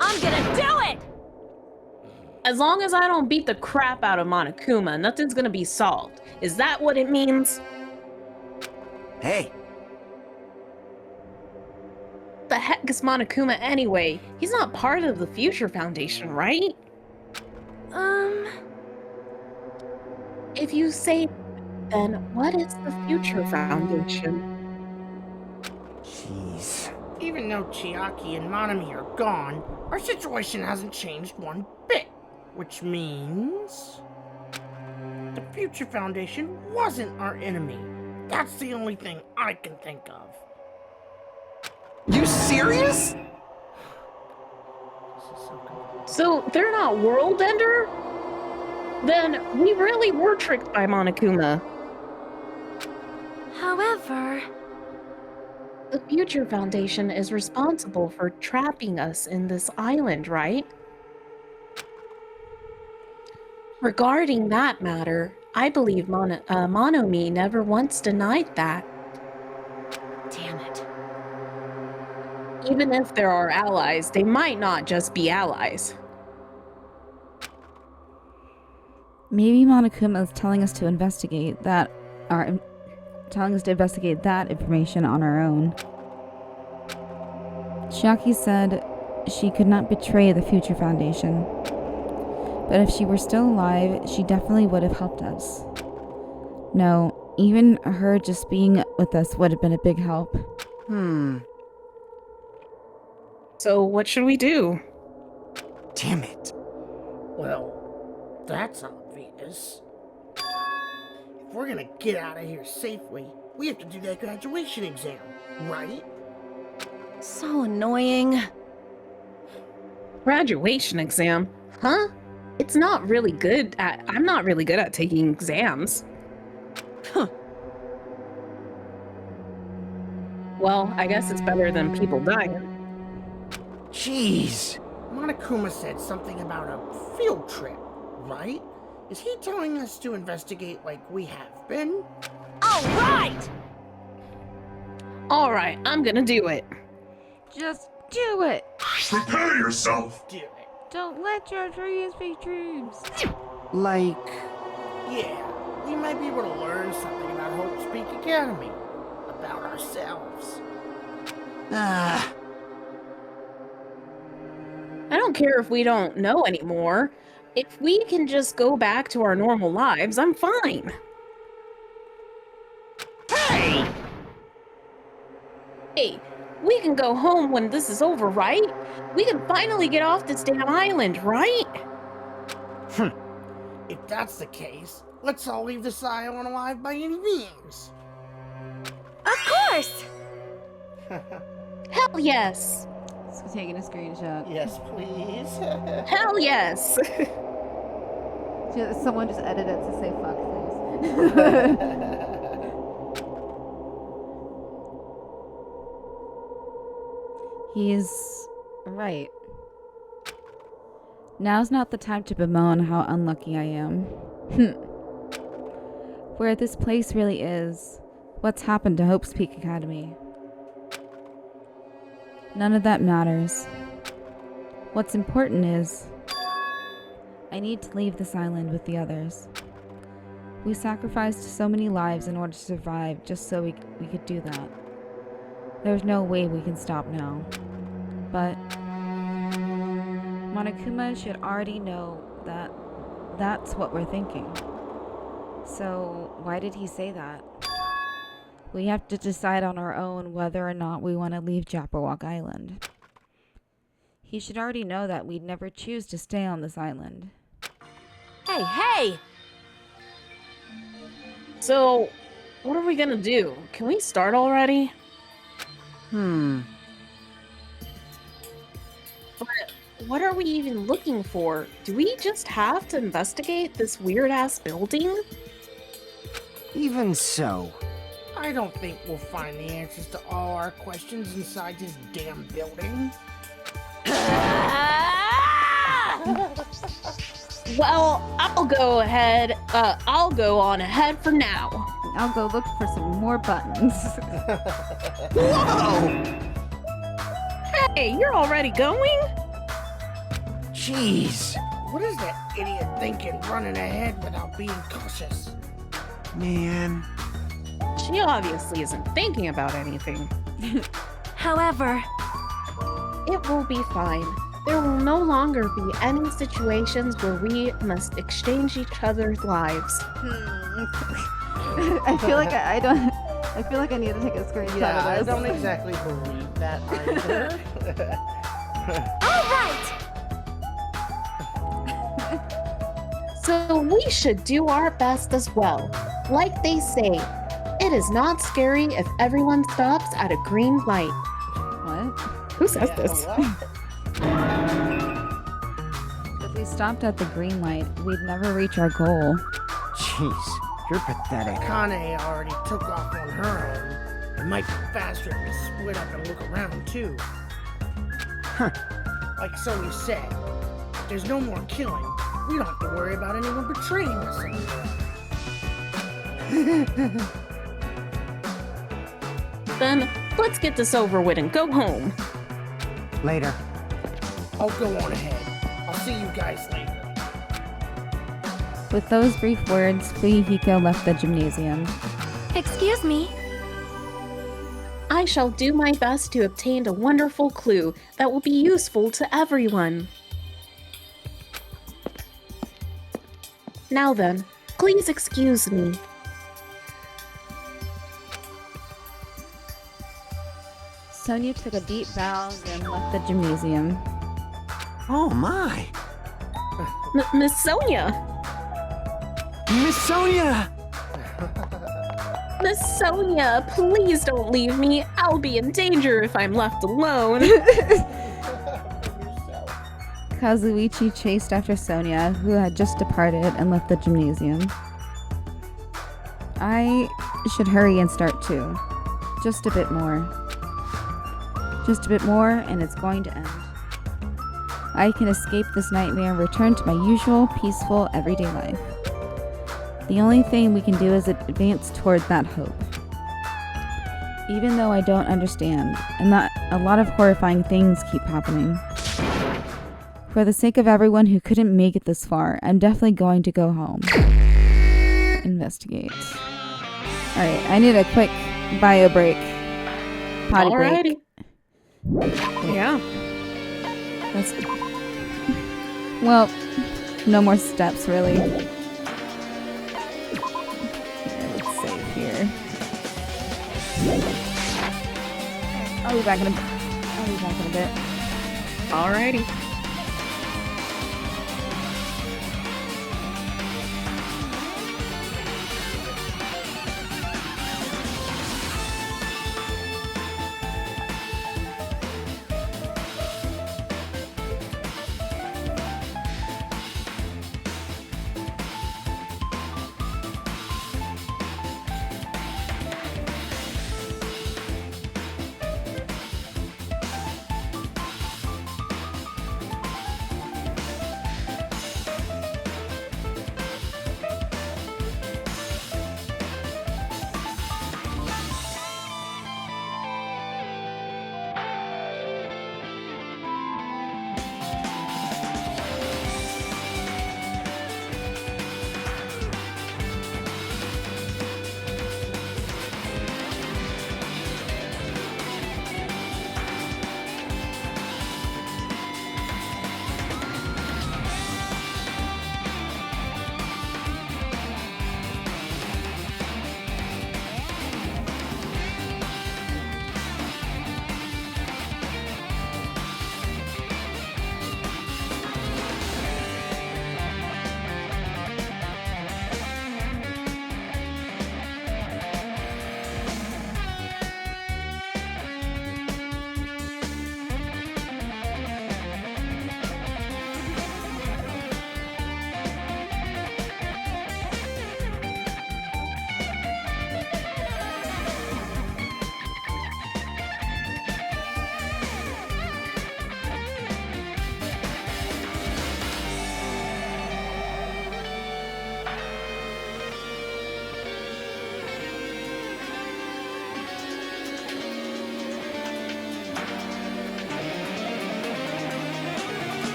I'm gonna do it! As long as I don't beat the crap out of Monokuma, nothing's gonna be solved. Is that what it means? Hey, The heck is Monokuma anyway? He's not part of the Future Foundation, right? If you say, then what is the Future Foundation? jeez. Even though Chiaki and Monami are gone, our situation hasn't changed one bit. Which means... the Future Foundation wasn't our enemy. That's the only thing I can think of. You serious? This is so confusing. So they're not World Ender? Then we really were tricked by Monokuma. However... The Future Foundation is responsible for trapping us in this island, right? Regarding that matter, I believe Monomi never once denied that. Damn it. Even if there are allies, they might not just be allies. Maybe Monokuma is telling us to investigate that, information on our own. Chiaki said she could not betray the Future Foundation. But if she were still alive, she definitely would have helped us. No, even her just being with us would have been a big help. So what should we do? Damn it. Well, that's obvious. If we're gonna get out of here safely, we have to do that graduation exam, right? So annoying. Graduation exam? Huh? I'm not really good at taking exams. Well, I guess it's better than people dying. Jeez. Monokuma said something about a field trip, right? Is he telling us to investigate like we have been? Alright! Alright, I'm gonna do it. Just do it! Prepare yourself. Do it. Don't let your dreams be dreams! Like, Yeah, we might be able to learn something about Hope Speak Academy. About ourselves. I don't care if we don't know anymore. If we can just go back to our normal lives, I'm fine. hey! Hey, we can go home when this is over, right? We can finally get off this damn island, right? If that's the case, let's all leave this island alive by any means. Of course! Hell yes! So taking a screenshot. Yes, please. Hell yes! Someone just edited it to say fuck face. He's right. Now's not the time to bemoan how unlucky I am. Where this place really is. What's happened to Hope's Peak Academy? None of that matters. What's important is I need to leave this island with the others. We sacrificed so many lives in order to survive just so we could do that. There's no way we can stop now. But Monokuma should already know that that's what we're thinking. So why did he say that? We have to decide on our own whether or not we want to leave Jabberwock Island. He should already know that we'd never choose to stay on this island. Hey, hey! So, what are we gonna do? Can we start already? what are we even looking for? Do we just have to investigate this weird-ass building? Even so. I don't think we'll find the answers to all our questions inside this damn building. Well, I'll go ahead. I'll go on ahead for now. I'll go look for some more buttons. Whoa! Hey, you're already going? Jeez. What is that idiot thinking running ahead without being cautious? Man. She obviously isn't thinking about anything. However, It will be fine. There will no longer be any situations where we must exchange each other's lives. I feel like I don't. I feel like I need to take a screenshot Yeah, I of this. don't exactly believe that either. all right. So we should do our best as well. Like they say, it is not scary if everyone stops at a green light. What? Who says Yeah, this? what? If we stopped at the green light, we'd never reach our goal. Jeez, you're pathetic. Kane already took off on her own. It might be faster if we split up and look around too. Huh. Like Sony said, if there's no more killing, we don't have to worry about anyone betraying us anymore. Then let's get this over with and go home. Later. I'll go on ahead. I'll see you guys later. With those brief words, Fuyuhiko left the gymnasium. Excuse me. I shall do my best to obtain a wonderful clue that will be useful to everyone. Now then, please excuse me. Sonia took a deep bow and left the gymnasium. Oh my. Miss Sonia! Miss Sonia! Miss Sonia, please don't leave me. I'll be in danger if I'm left alone. Kazuichi chased after Sonia, who had just departed and left the gymnasium. I should hurry and start too. Just a bit more. Just a bit more, and it's going to end. I can escape this nightmare and return to my usual, peaceful, everyday life. The only thing we can do is advance toward that hope. Even though I don't understand, and that a lot of horrifying things keep happening. For the sake of everyone who couldn't make it this far, I'm definitely going to go home. Investigate. Alright, I need a quick bio break. Potty break. Yeah. That's... Well, no more steps, really. Here, let's save here. I'll be back in a bit. Alrighty.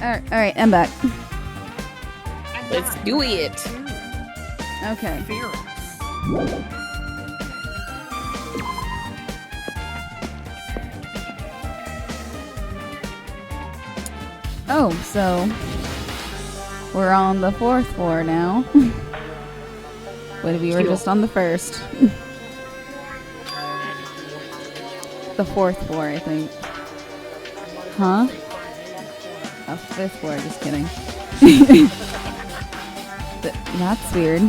Alright, I'm back. Let's do it. Okay. Fear us. Oh, so we're on the 4th floor now. But we were Cute. just on the 1st. The 4th floor, I think. Huh? Oh, 5th floor, just kidding. That's weird.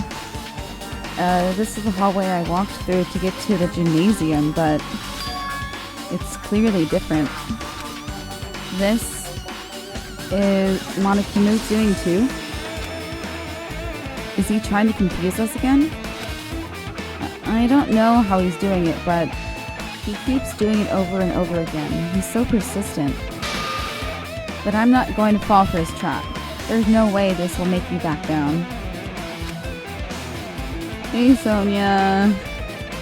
This is the hallway I walked through to get to the gymnasium, but it's clearly different. This is Monokuma's doing too. Is he trying to confuse us again? I don't know how he's doing it, but he keeps doing it over and over again. He's so persistent. But I'm not going to fall for his trap. There's no way this will make me back down. Hey Sonia,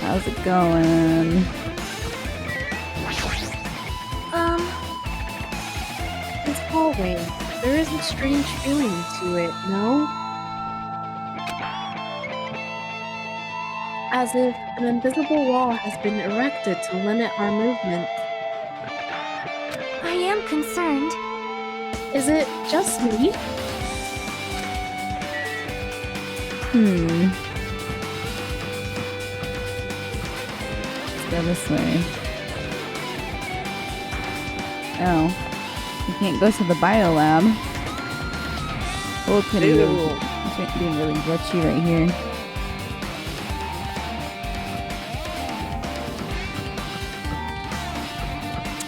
how's it going? This hallway, there is a strange feeling to it, no? As if an invisible wall has been erected to limit our movement. I am concerned. Is it just me? Let's go this way. Oh. You can't go to the bio lab. Okay, it's being really glitchy right here.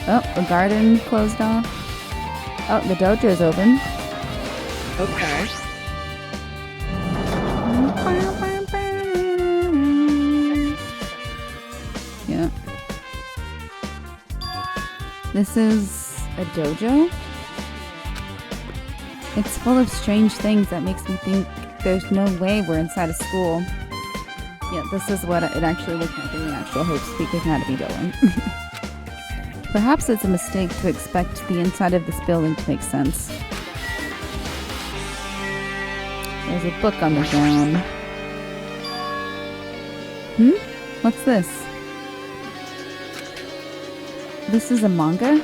Oh, the garden closed off. Oh, the dojo's open. Okay. Yeah. This is a dojo? It's full of strange things that makes me think there's no way we're inside a school. Yeah, this is what it actually looks like in the actual Hope's Peak Academy building. Perhaps it's a mistake to expect the inside of this building to make sense. There's a book on the ground. What's this? This is a manga?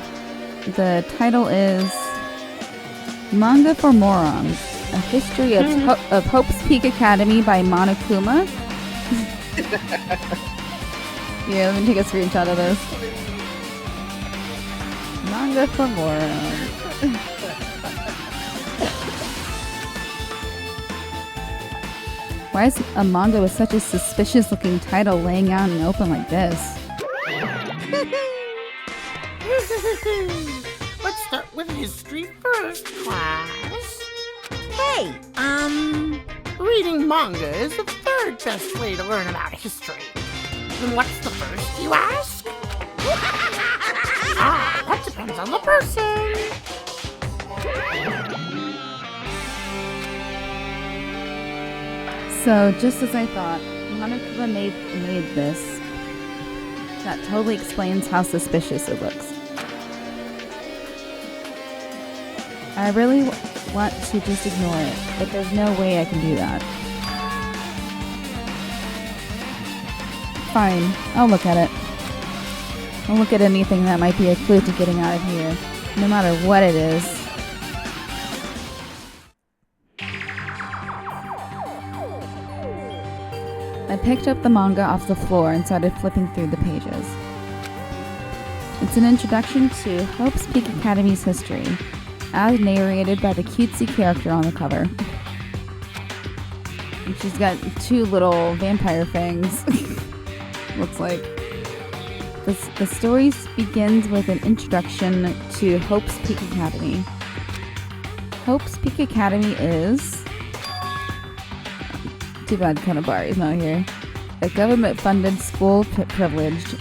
The title is Manga for Morons, A History of, of Hope's Peak Academy by Monokuma. Yeah, let me take a screenshot of this. Manga for Morons. Why is a manga with such a suspicious looking title laying out in the open like this? Let's start with history first, class. Hey, Reading manga is the third best way to learn about history. Then what's the first, you ask? That depends on the person. So, just as I thought, Monokuma made this. That totally explains how suspicious it looks. I really want to just ignore it, but there's no way I can do that. Fine, I'll look at it. I'll look at anything that might be a clue to getting out of here, no matter what it is. I picked up the manga off the floor and started flipping through the pages. It's an introduction to Hope's Peak Academy's history, as narrated by the cutesy character on the cover. And she's got two little vampire fangs. Looks like. The story begins with an introduction to Hope's Peak Academy. Hope's Peak Academy is... Too bad Konobari's not here. A government-funded school privileged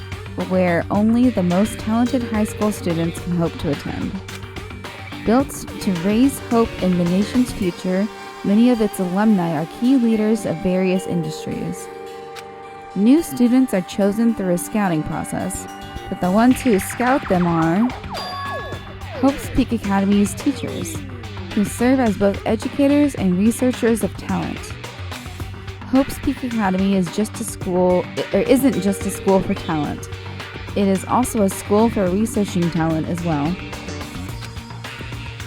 where only the most talented high school students can hope to attend. Built to raise hope in the nation's future, many of its alumni are key leaders of various industries. New students are chosen through a scouting process, but the ones who scout them are Hope's Peak Academy's teachers, who serve as both educators and researchers of talent. Hope's Peak Academy isn't just a school for talent. It is also a school for researching talent as well.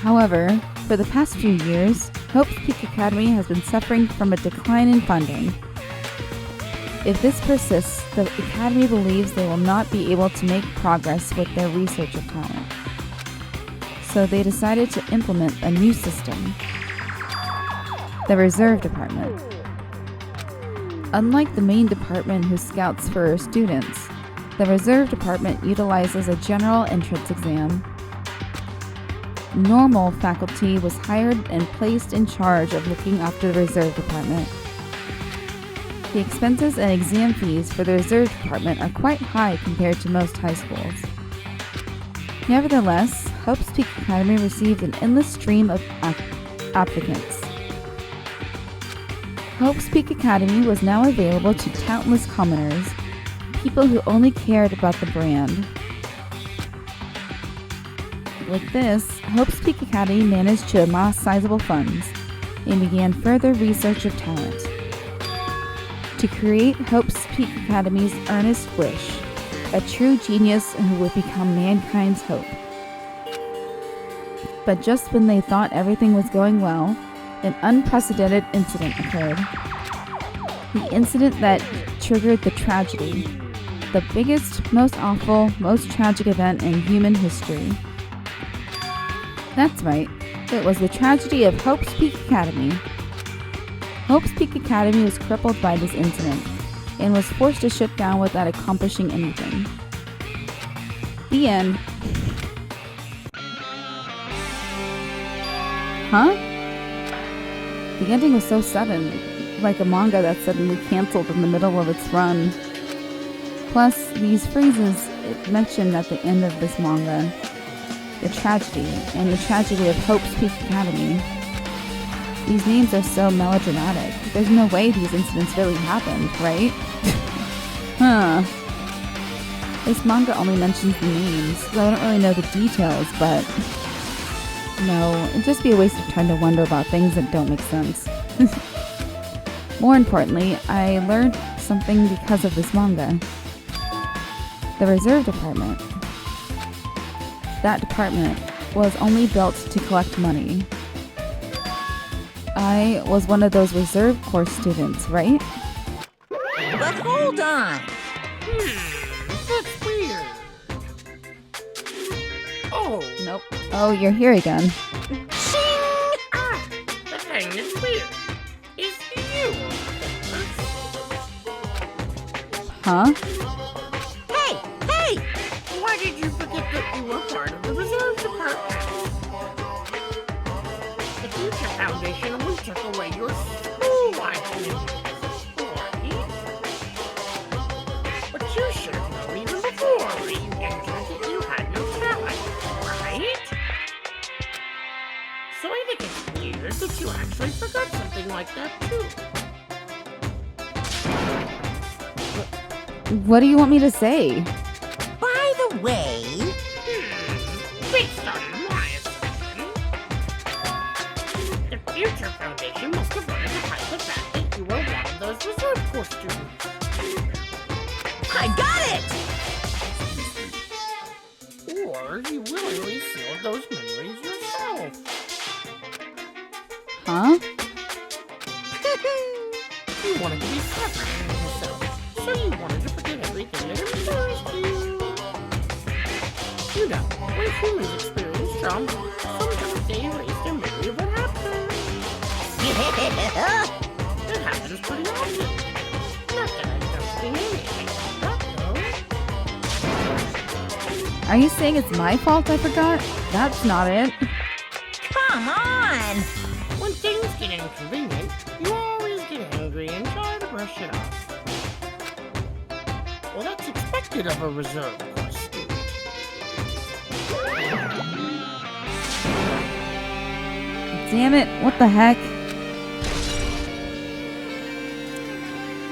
However, for the past few years, Hope's Peak Academy has been suffering from a decline in funding. If this persists, the Academy believes they will not be able to make progress with their research of talent. So they decided to implement a new system, the Reserve Department. Unlike the main department who scouts for students, the Reserve Department utilizes a general entrance exam. Normal faculty was hired and placed in charge of looking after the Reserve Department. The expenses and exam fees for the Reserve Department are quite high compared to most high schools. Nevertheless, Hope's Peak Academy received an endless stream of applicants. Hope's Peak Academy was now available to talentless commoners, people who only cared about the brand. With this, Hope's Peak Academy managed to amass sizable funds and began further research of talent. To create Hope's Peak Academy's earnest wish, a true genius who would become mankind's hope. But just when they thought everything was going well, an unprecedented incident occurred. The incident that triggered the tragedy. The biggest, most awful, most tragic event in human history. That's right, it was the tragedy of Hope's Peak Academy. Hope's Peak Academy was crippled by this incident and was forced to shut down without accomplishing anything. The end. Huh? The ending was so sudden, like a manga that suddenly canceled in the middle of its run. Plus, these phrases it mentioned at the end of this manga, the tragedy, and the tragedy of Hope's Peak Academy. These names are so melodramatic. There's no way these incidents really happened, right? Huh. This manga only mentions the names, so I don't really know the details, but no, it'd just be a waste of time to wonder about things that don't make sense. More importantly, I learned something because of this manga. The Reserve Department. That department was only built to collect money. I was one of those reserve course students, right? But hold on. That's weird. Oh. Nope. Oh, you're here again. Shing! Ah, the thing that's weird is you. Huh? Hey! Why did you forget that you were part of the Reserve Department? The Future Foundation only took away your school life. But you should have known even before you entered that you had no talent, right? So I think it's weird that you actually forgot something like that too. What do you want me to say? By the way... Based on my assumption, the Future Foundation must have wanted to hide the fact that you were one of those reserve corps students. I got it! Or you willingly sealed those memories yourself. Huh? You wanted to be separate from yourself, so you wanted to forget everything that embarrassed you. You know, when humans experience trauma, sometimes they erase their memory of what happened. It happens pretty often. Not that I don't think anything like that, Are you saying it's my fault I forgot? That's not it. Come on! When things get inconvenient, you always get angry and try to brush it off. Well, that's expected of a reserve course student. Damn it, what the heck?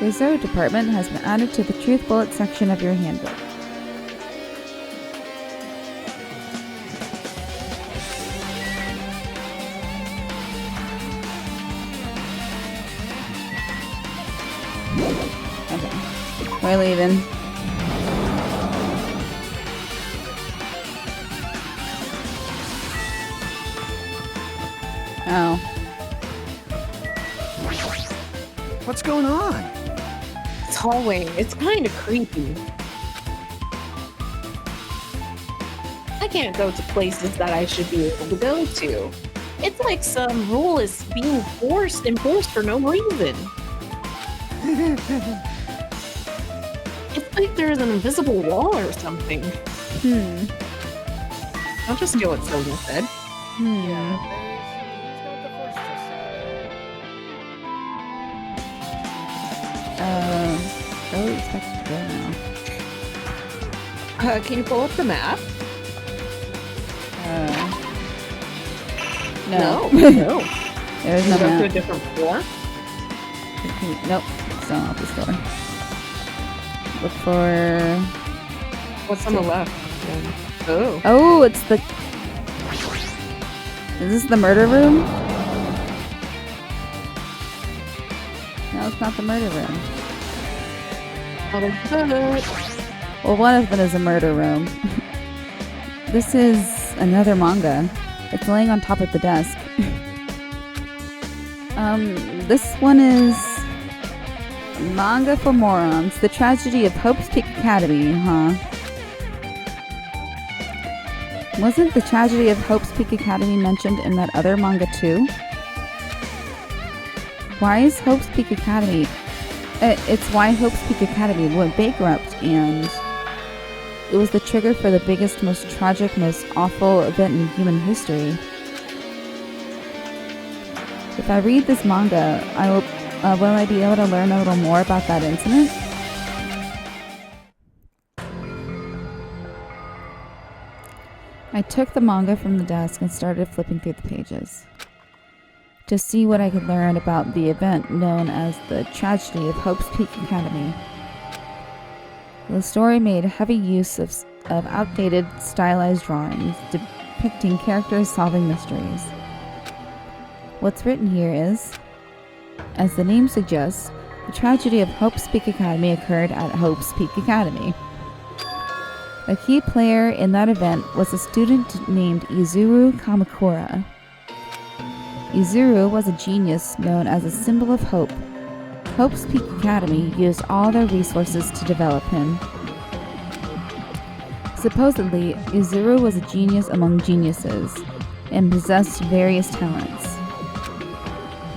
Reserve Department has been added to the Truth Bullet section of your handbook. Okay. We're leaving. Oh. What's going on? This hallway, it's kind of creepy. I can't go to places that I should be able to go to. It's like some rule is being enforced for no reason. It's like there's an invisible wall or something. I'll just do what Sylvia said. Where are we expected to go now? Can you pull up the map? No. No. There's Can no you go to a map. different floor? Nope. Still not this door. Look for... What's on the left? Oh. Oh, it's the... Is this the murder room? No, it's not the murder room. Well, one of them is a murder room. This is another manga. It's laying on top of the desk. This one is Manga for Morons, The Tragedy of Hope's Peak Academy, huh? Wasn't The Tragedy of Hope's Peak Academy mentioned in that other manga too? Why is Hope's Peak Academy... It's why Hope's Peak Academy went bankrupt, and it was the trigger for the biggest, most tragic, most awful event in human history. If I read this manga, will I be able to learn a little more about that incident? I took the manga from the desk and started flipping through the pages to see what I could learn about the event known as the Tragedy of Hope's Peak Academy. The story made heavy use of outdated stylized drawings depicting characters solving mysteries. What's written here is, as the name suggests, the tragedy of Hope's Peak Academy occurred at Hope's Peak Academy. A key player in that event was a student named Izuru Kamakura. Izuru was a genius known as a symbol of hope. Hope's Peak Academy used all their resources to develop him. Supposedly, Izuru was a genius among geniuses and possessed various talents.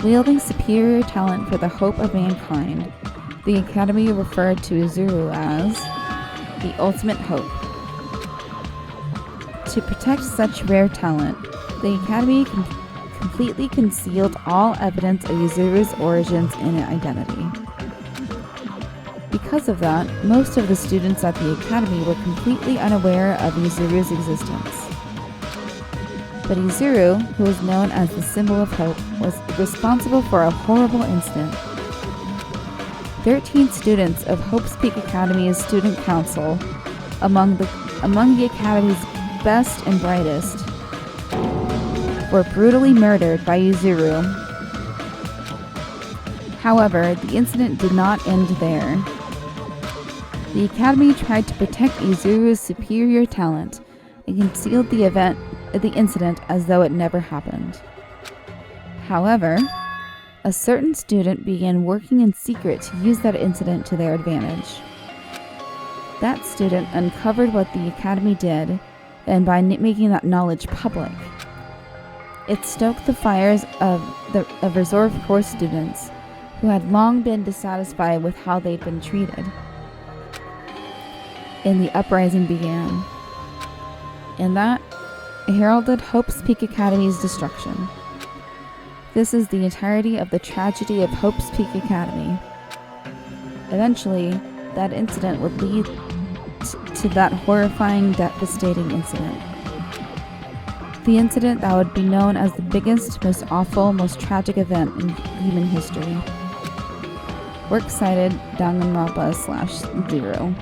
Wielding superior talent for the hope of mankind, the Academy referred to Izuru as the ultimate hope. To protect such rare talent, the Academy completely concealed all evidence of Izuru's origins and identity. Because of that, most of the students at the Academy were completely unaware of Izuru's existence. But Izuru, who is known as the symbol of hope, was responsible for a horrible incident. 13 students of Hope's Peak Academy's student council, among the Academy's best and brightest, were brutally murdered by Izuru. However, the incident did not end there. The Academy tried to protect Izuru's superior talent and concealed the incident as though it never happened. However, a certain student began working in secret to use that incident to their advantage. That student uncovered what the Academy did, and by making that knowledge public, it stoked the fires of reserve corps students who had long been dissatisfied with how they'd been treated. And the uprising began. And that heralded Hope's Peak Academy's destruction. This is the entirety of the tragedy of Hope's Peak Academy. Eventually, that incident would lead to that horrifying, devastating incident. The incident that would be known as the biggest, most awful, most tragic event in human history. Works cited Danganronpa /0.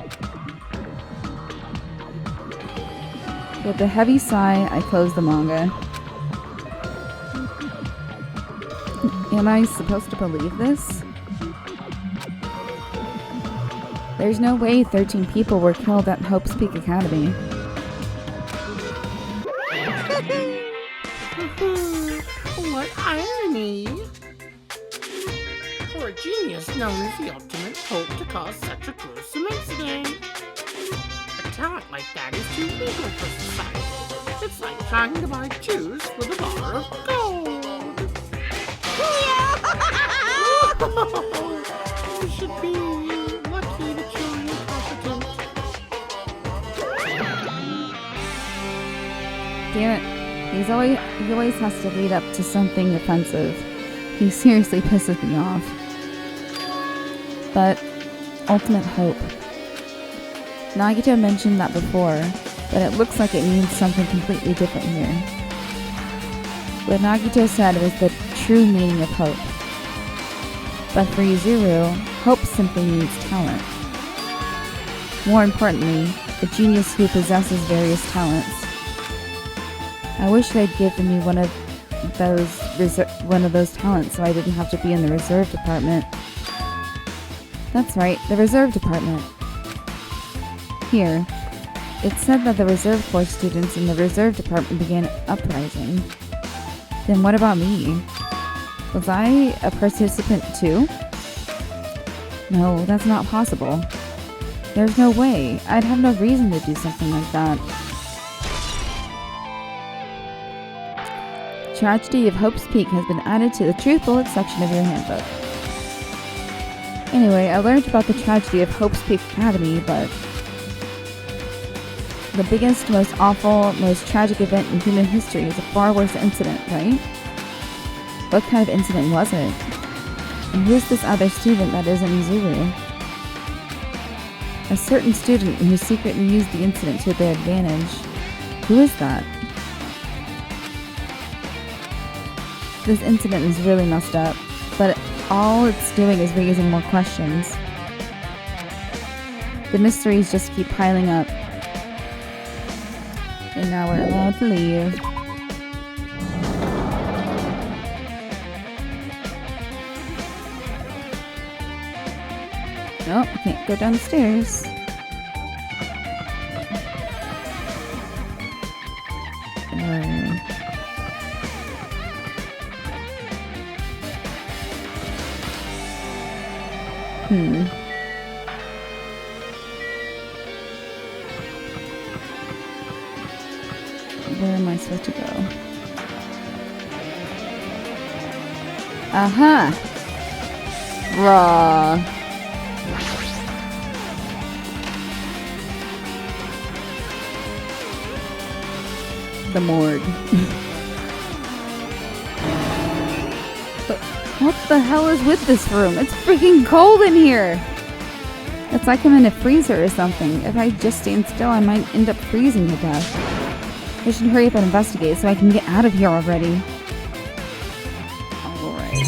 With a heavy sigh, I closed the manga. Am I supposed to believe this? There's no way 13 people were killed at Hope's Peak Academy. What irony! For a genius known as the ultimate hope to cause such a gruesome incident. A talent like that is too legal for society. It's like trying to buy juice with a bar of gold. You should be lucky that you're incompetent. Damn it. He always has to lead up to something offensive. He seriously pisses me off. But, ultimate hope. Nagito mentioned that before, but it looks like it means something completely different here. What Nagito said was the true meaning of hope. But for Yuzuru, hope simply means talent. More importantly, a genius who possesses various talents. I wish they'd given me one of those talents so I didn't have to be in the reserve department. That's right, the reserve department. Here, it said that the reserve corps students in the reserve department began an uprising. Then what about me? Was I a participant too? No, that's not possible. There's no way. I'd have no reason to do something like that. Tragedy of Hope's Peak has been added to the Truth Bullet section of your handbook. Anyway, I learned about the tragedy of Hope's Peak Academy, but the biggest, most awful, most tragic event in human history is a far worse incident, right? What kind of incident was it? And who's this other student that isn't Yuzuru? A certain student who secretly used the incident to their advantage. Who is that? This incident is really messed up, but all it's doing is raising more questions. The mysteries just keep piling up. And now we're allowed to leave. Nope, can't go down the stairs. Where am I supposed to go? Aha! Raw. The morgue. But what the hell is with this room? It's freaking cold in here! It's like I'm in a freezer or something. If I just stand still, I might end up freezing to death. I should hurry up and investigate so I can get out of here already. Alright.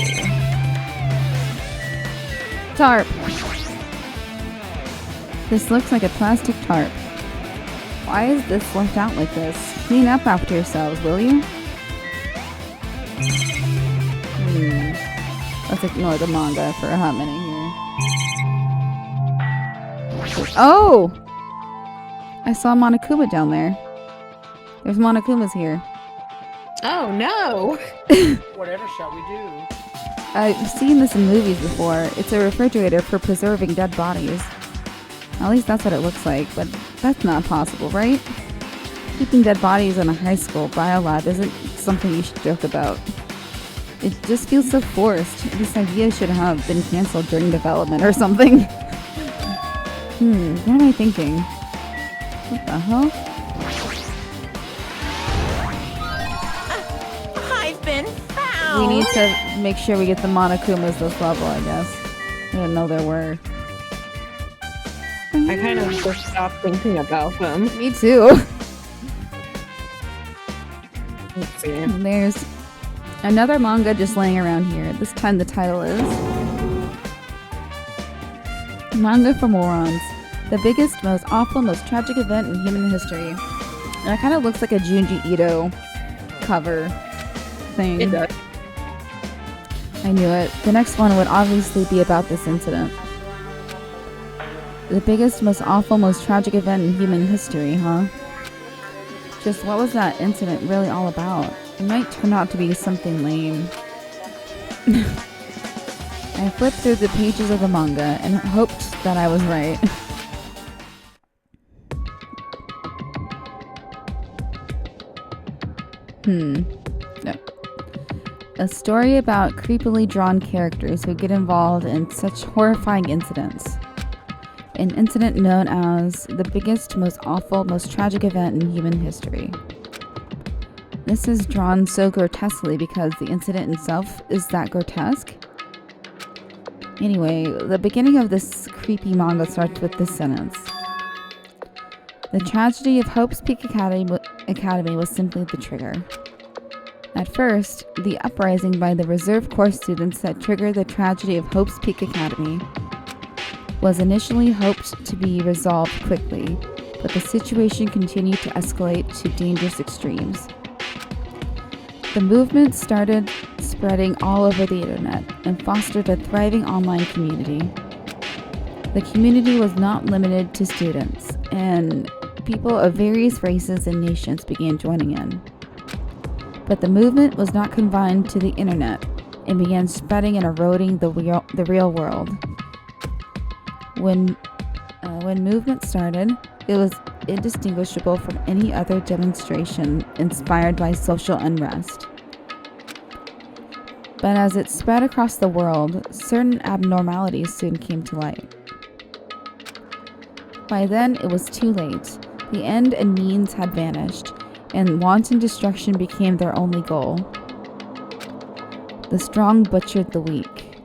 Tarp! This looks like a plastic tarp. Why is this left out like this? Clean up after yourselves, will you? Let's ignore the manga for a hot minute here. Oh! I saw Monokuma down there. There's Monokumas here. Oh no! Whatever shall we do? I've seen this in movies before. It's a refrigerator for preserving dead bodies. At least that's what it looks like, but that's not possible, right? Keeping dead bodies in a high school biolab isn't something you should joke about. It just feels so forced. This idea should have been cancelled during development or something. What am I thinking? What the hell? I've been found! We need to make sure we get the Monokumas this level, I guess. I didn't know there were. I kind of just stopped thinking about them. Me too. Let's see. There's another manga just laying around here. This time the title is Manga for Morons. The biggest, most awful, most tragic event in human history. And it kind of looks like a Junji Ito cover thing. It does. I knew it. The next one would obviously be about this incident. The biggest, most awful, most tragic event in human history, huh? Just what was that incident really all about? It might turn out to be something lame. I flipped through the pages of the manga and hoped that I was right. No. A story about creepily drawn characters who get involved in such horrifying incidents. An incident known as the biggest, most awful, most tragic event in human history. This is drawn so grotesquely because the incident itself is that grotesque. Anyway, the beginning of this creepy manga starts with this sentence. The tragedy of Hope's Peak Academy was simply the trigger. At first, the uprising by the reserve corps students that triggered the tragedy of Hope's Peak Academy was initially hoped to be resolved quickly, but the situation continued to escalate to dangerous extremes. The movement started spreading all over the internet and fostered a thriving online community. The community was not limited to students, and people of various races and nations began joining in. But the movement was not confined to the internet and began spreading and eroding the real world. When movement started, it was indistinguishable from any other demonstration inspired by social unrest. But as it spread across the world, certain abnormalities soon came to light. By then, it was too late. The end and means had vanished, and wanton destruction became their only goal. The strong butchered the weak.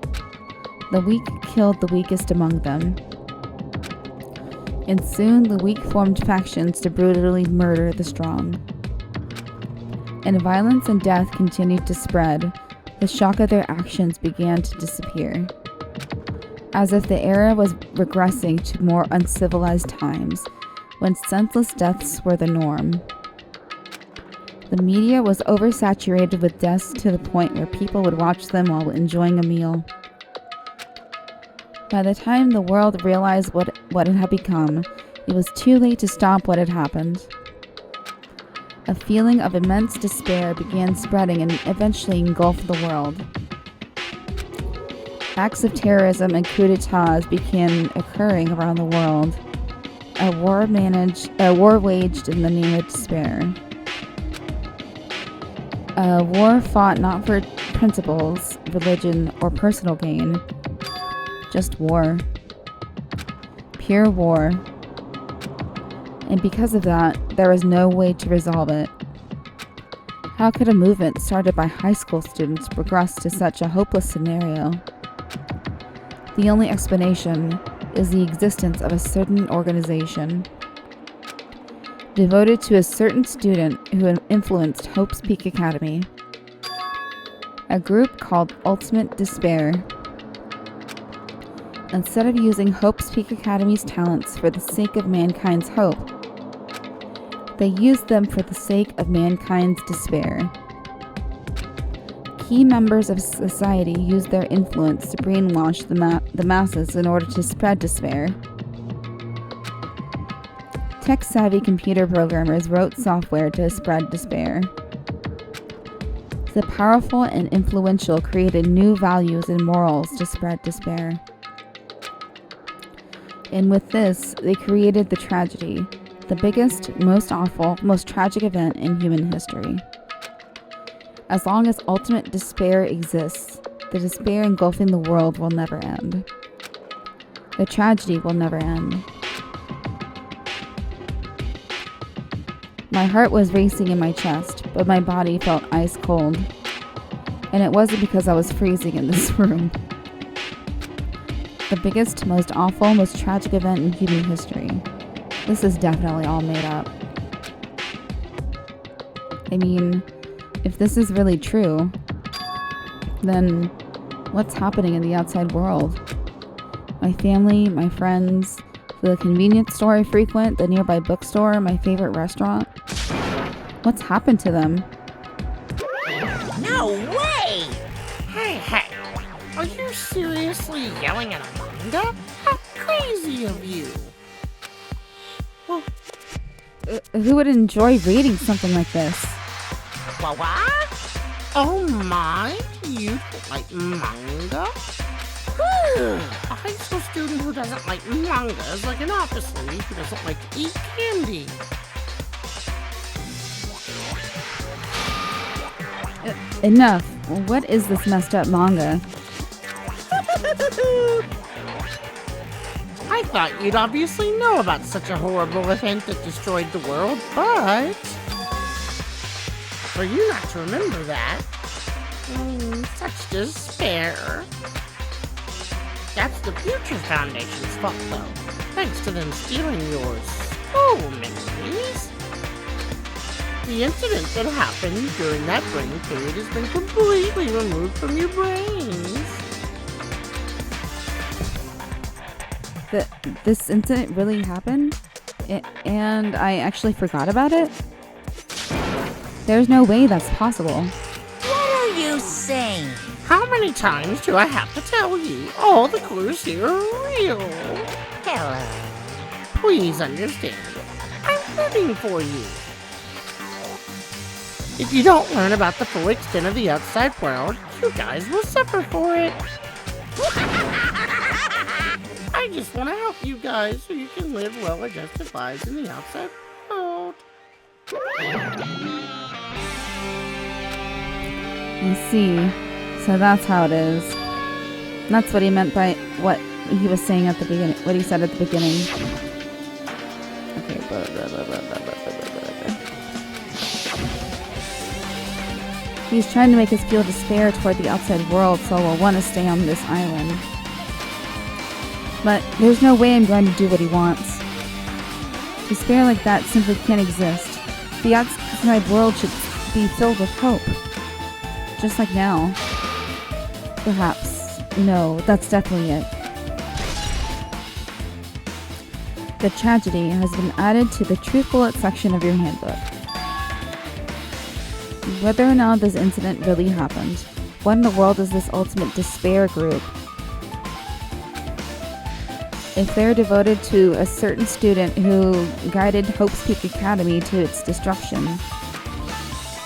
The weak killed the weakest among them. And soon the weak formed factions to brutally murder the strong. And violence and death continued to spread. The shock of their actions began to disappear, as if the era was regressing to more uncivilized times, when senseless deaths were the norm. The media was oversaturated with deaths to the point where people would watch them while enjoying a meal. By the time the world realized what it had become, it was too late to stop what had happened. A feeling of immense despair began spreading and eventually engulfed the world. Acts of terrorism and coups d'etats began occurring around the world. A war waged in the name of despair. A war fought not for principles, religion, or personal gain. Just war. Pure war. And because of that, there was no way to resolve it. How could a movement started by high school students progress to such a hopeless scenario? The only explanation is the existence of a certain organization devoted to a certain student who influenced Hope's Peak Academy. A group called Ultimate Despair. Instead of using Hope's Peak Academy's talents for the sake of mankind's hope, they used them for the sake of mankind's despair. Key members of society used their influence to brainwash the masses in order to spread despair. Tech-savvy computer programmers wrote software to spread despair. The powerful and influential created new values and morals to spread despair. And with this, they created the tragedy, the biggest, most awful, most tragic event in human history. As long as ultimate despair exists, the despair engulfing the world will never end. The tragedy will never end. My heart was racing in my chest, but my body felt ice cold. And it wasn't because I was freezing in this room. The biggest, most awful, most tragic event in human history. This is definitely all made up. I mean, if this is really true, then what's happening in the outside world? My family, my friends, the convenience store I frequent, the nearby bookstore, my favorite restaurant. What's happened to them? No way! Hey, are you seriously yelling at a manga? How crazy of you! Well, who would enjoy reading something like this? What? Oh my, you don't like manga? A high school student who doesn't like manga is like an office lady who doesn't like to eat candy. Enough. What is this messed up manga? I thought you'd obviously know about such a horrible event that destroyed the world, but for you not to remember that, such despair. That's the Future Foundation's fault, though, thanks to them stealing your school memories. The incident that happened during that brain period has been completely removed from your brains. This incident really happened? And I actually forgot about it? There's no way that's possible. What are you saying? How many times do I have to tell you? All the clues here are real. Hello. Please understand. I'm rooting for you. If you don't learn about the full extent of the outside world, you guys will suffer for it. I just want to help you guys so you can live well-adjusted lives in the outside world. I see. So that's how it is. That's what he meant by what he was saying at the beginning. What he said at the beginning. Okay. Blah, blah, blah, blah, blah, blah, blah, blah. He's trying to make us feel despair toward the outside world, so we'll want to stay on this island. But there's no way I'm going to do what he wants. Despair like that simply can't exist. The outside world should be filled with hope. Just like now. Perhaps. No, that's definitely it. The tragedy has been added to the truth bullet section of your handbook. Whether or not this incident really happened, what in the world is this ultimate despair group? If they're devoted to a certain student who guided Hope's Peak Academy to its destruction,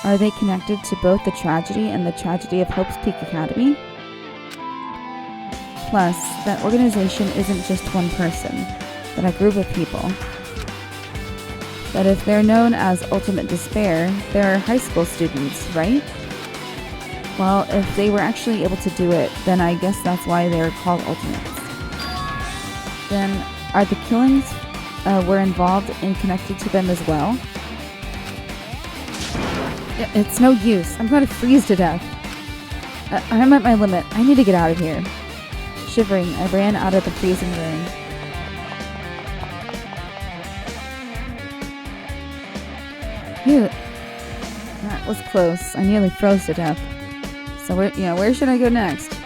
are they connected to both the tragedy and the tragedy of Hope's Peak Academy? Plus, that organization isn't just one person, but a group of people. But if they're known as Ultimate Despair, they're high school students, right? Well, if they were actually able to do it, then I guess that's why they're called Ultimates. Then, are the killings were involved and connected to them as well? It's no use. I'm going to freeze to death. I'm at my limit. I need to get out of here. Shivering, I ran out of the freezing room. Phew. That was close. I nearly froze to death. So where should I go next?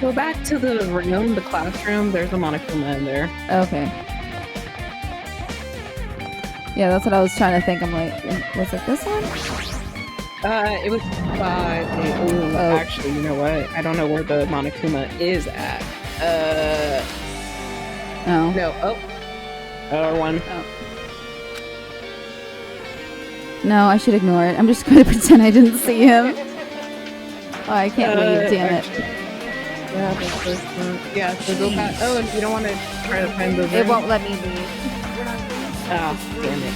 Go back to the room, the classroom. There's a Monokuma in there. Okay. Yeah, that's what I was trying to think. I'm like, was it this one? It was by the... Actually, you know what? I don't know where the Monokuma is at. No. No. Oh. Other one. Oh. No, I should ignore it. I'm just going to pretend I didn't see him. Oh, I can't leave, damn it. Yeah, that's this one. Yeah, so go back. Oh, and you don't want to try to find the room? It won't let me leave. Oh, damn it.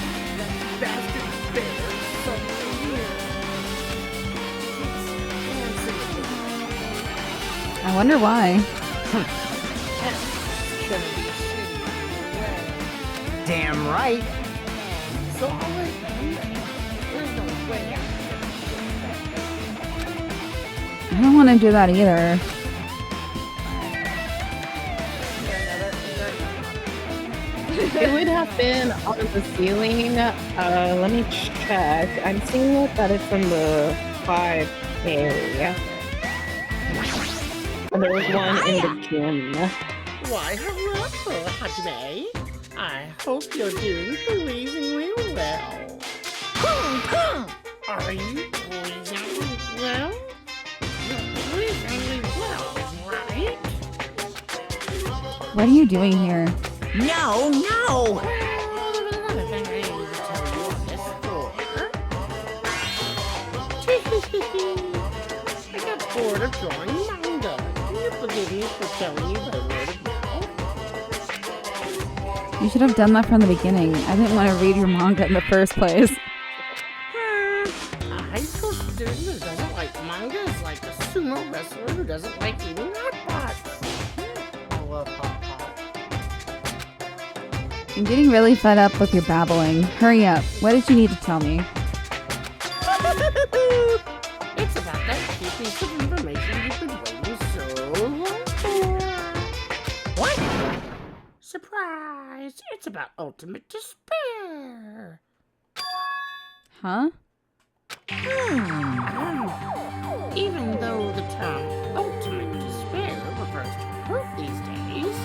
I wonder why. Damn right. So I'll let you. There's no way out. I don't want to do that either. It would have been on the ceiling. Let me check. I'm seeing that it's in the 5 area. And there was one in the gym. Why, hello, Hajime. I hope you're doing amazingly well. Are you doing well? You're amazingly well, right? What are you doing here? No, no! Another thing I need to tell you on this floor. I got bored of drawing manga. Can you forgive me for telling you by word of mouth? You should have done that from the beginning. I didn't want to read your manga in the first place. A high school student who doesn't like manga is like a sumo wrestler who doesn't like eating hot pots. I love hot pots. I'm getting really fed up with your babbling. Hurry up. What did you need to tell me? It's about that key piece of information you've been waiting so long for. What? Surprise! It's about ultimate despair. Huh? Even though the term ultimate despair refers to hurt these days,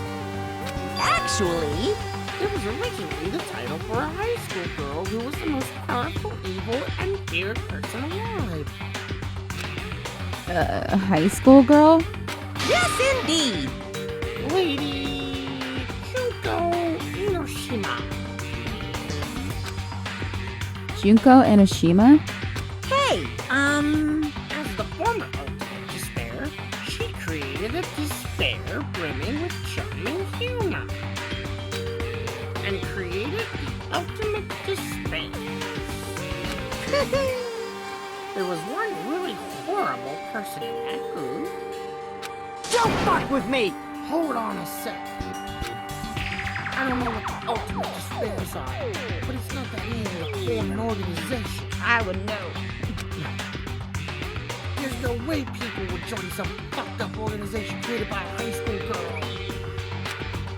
Actually, it was originally the title for a high school girl who was the most powerful, evil, and feared person alive. A high school girl? yes indeed! Lady Junko Inoshima. Junko Enoshima? Hey, As the former ultimate despair, she created a despair brimming with charm and humor. And created the ultimate despair. There was one really horrible person in that group. don't fuck with me! Hold on a sec. I don't know what the ultimate despairs are, but it's not that easy to form an organization. I would know. There's no way people would join some fucked up organization created by a high school girl.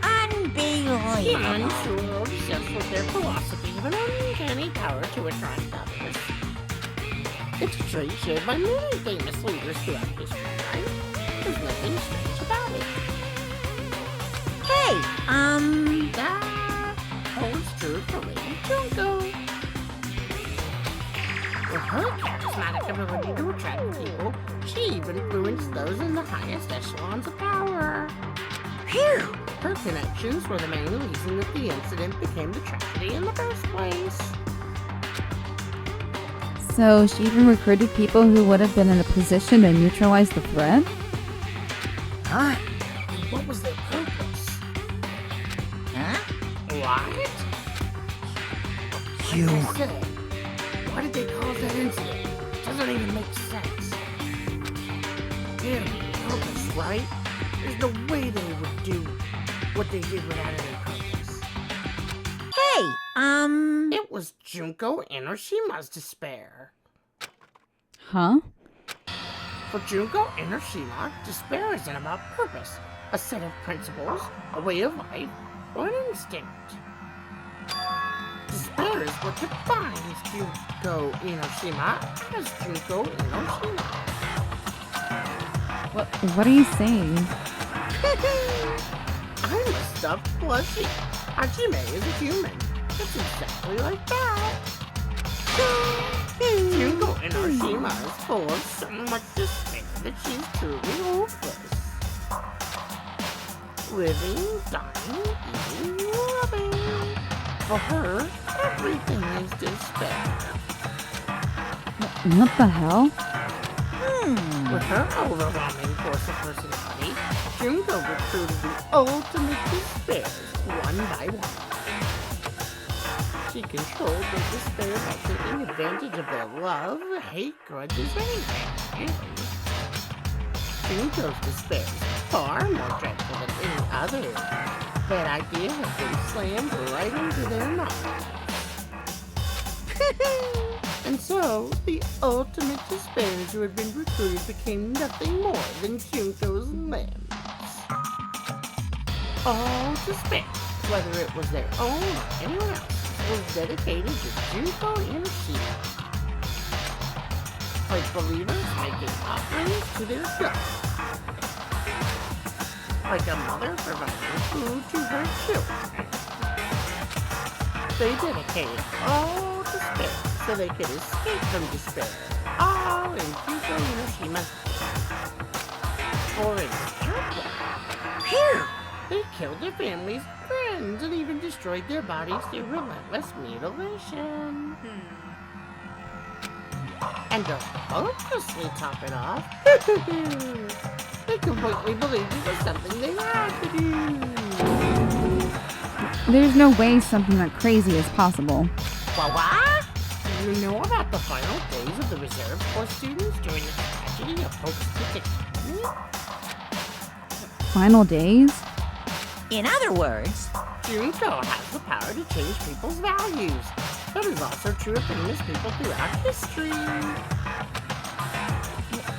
Unbelievable. Unsure, obsessed with their philosophy of an uncanny power to attract others. It's a trait shared by many famous leaders throughout history, right? There's nothing strange about it. Hey, That holds true for Lady Junko. With her charismatic ability to attract people, she even influenced those in the highest echelons of power. phew! Her connections were the main reason that the incident became the tragedy in the first place. So she even recruited people who would have been in a position to neutralize the threat? Huh? What was their purpose? Huh? What? You. Like I said, why did they cause that incident? Doesn't even make sense. They had a purpose, right? There's no way they would do what they did without any purpose. Hey, It was Junko Enoshima's despair. Huh? For Junko Enoshima, despair isn't about purpose, a set of principles, a way of life, or an instinct. Despair is what defines Junko Enoshima as Junko Enoshima. What are you saying? I'm a stuffed plushie. Hajime is a human. It's exactly like that. Junko Enoshima is full of so much despair that she's truly hopeless. Living, dying, eating, loving. For her, everything is despair. What the hell? With her overwhelming force of personality, Junko recruited the ultimate despairs one by one. She controlled their despair by taking advantage of their love, hate, grudges, and revenge. Junko's despair is far more dreadful than any other. That idea has been slammed right into their minds. And so, the ultimate despairs who had been recruited became nothing more than Junko's limbs. All despair, whether it was their own or anyone else's, was dedicated to Junko Enoshima. Like believers making offerings to their gods. Like a mother providing food to her children. They dedicated all despair so they could escape from despair, all in Junko Enoshima's name. For example, Phew! They killed their families, friends, and even destroyed their bodies through relentless mutilation. And to hopelessly top it off, they completely believed it was something they had to do. There's no way something that crazy is possible. What? Do you know about the final days of the reserve corps students during the tragedy of Hope's Peak Academy? Final days? In other words, Junko has the power to change people's values. That is also true of famous people throughout history.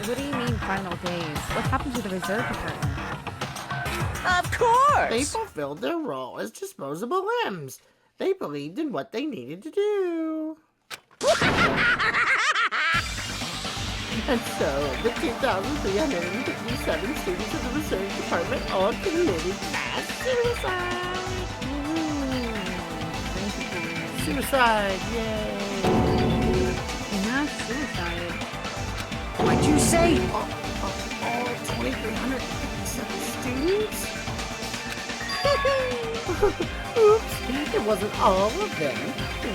What do you mean final days? What happened to the reserve department? of course! They fulfilled their role as disposable limbs. They believed in what they needed to do. And so, the 2,357 students of the research department all committed mass suicide. Suicide, yay! Mass suicide. What'd you say? All 2,357 students? Oops, it wasn't all of them.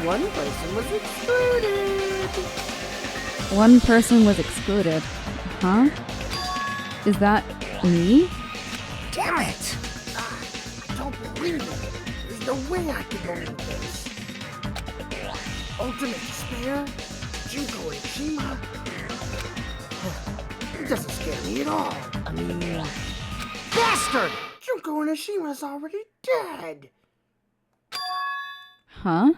One person was excluded. One person was excluded. Huh? Is that me? Damn it! I don't believe it. There's no way I can believe this. Ultimate despair? Junko and Shima? It doesn't scare me at all. I mean, bastard! Junko and Ashima's already dead. Huh?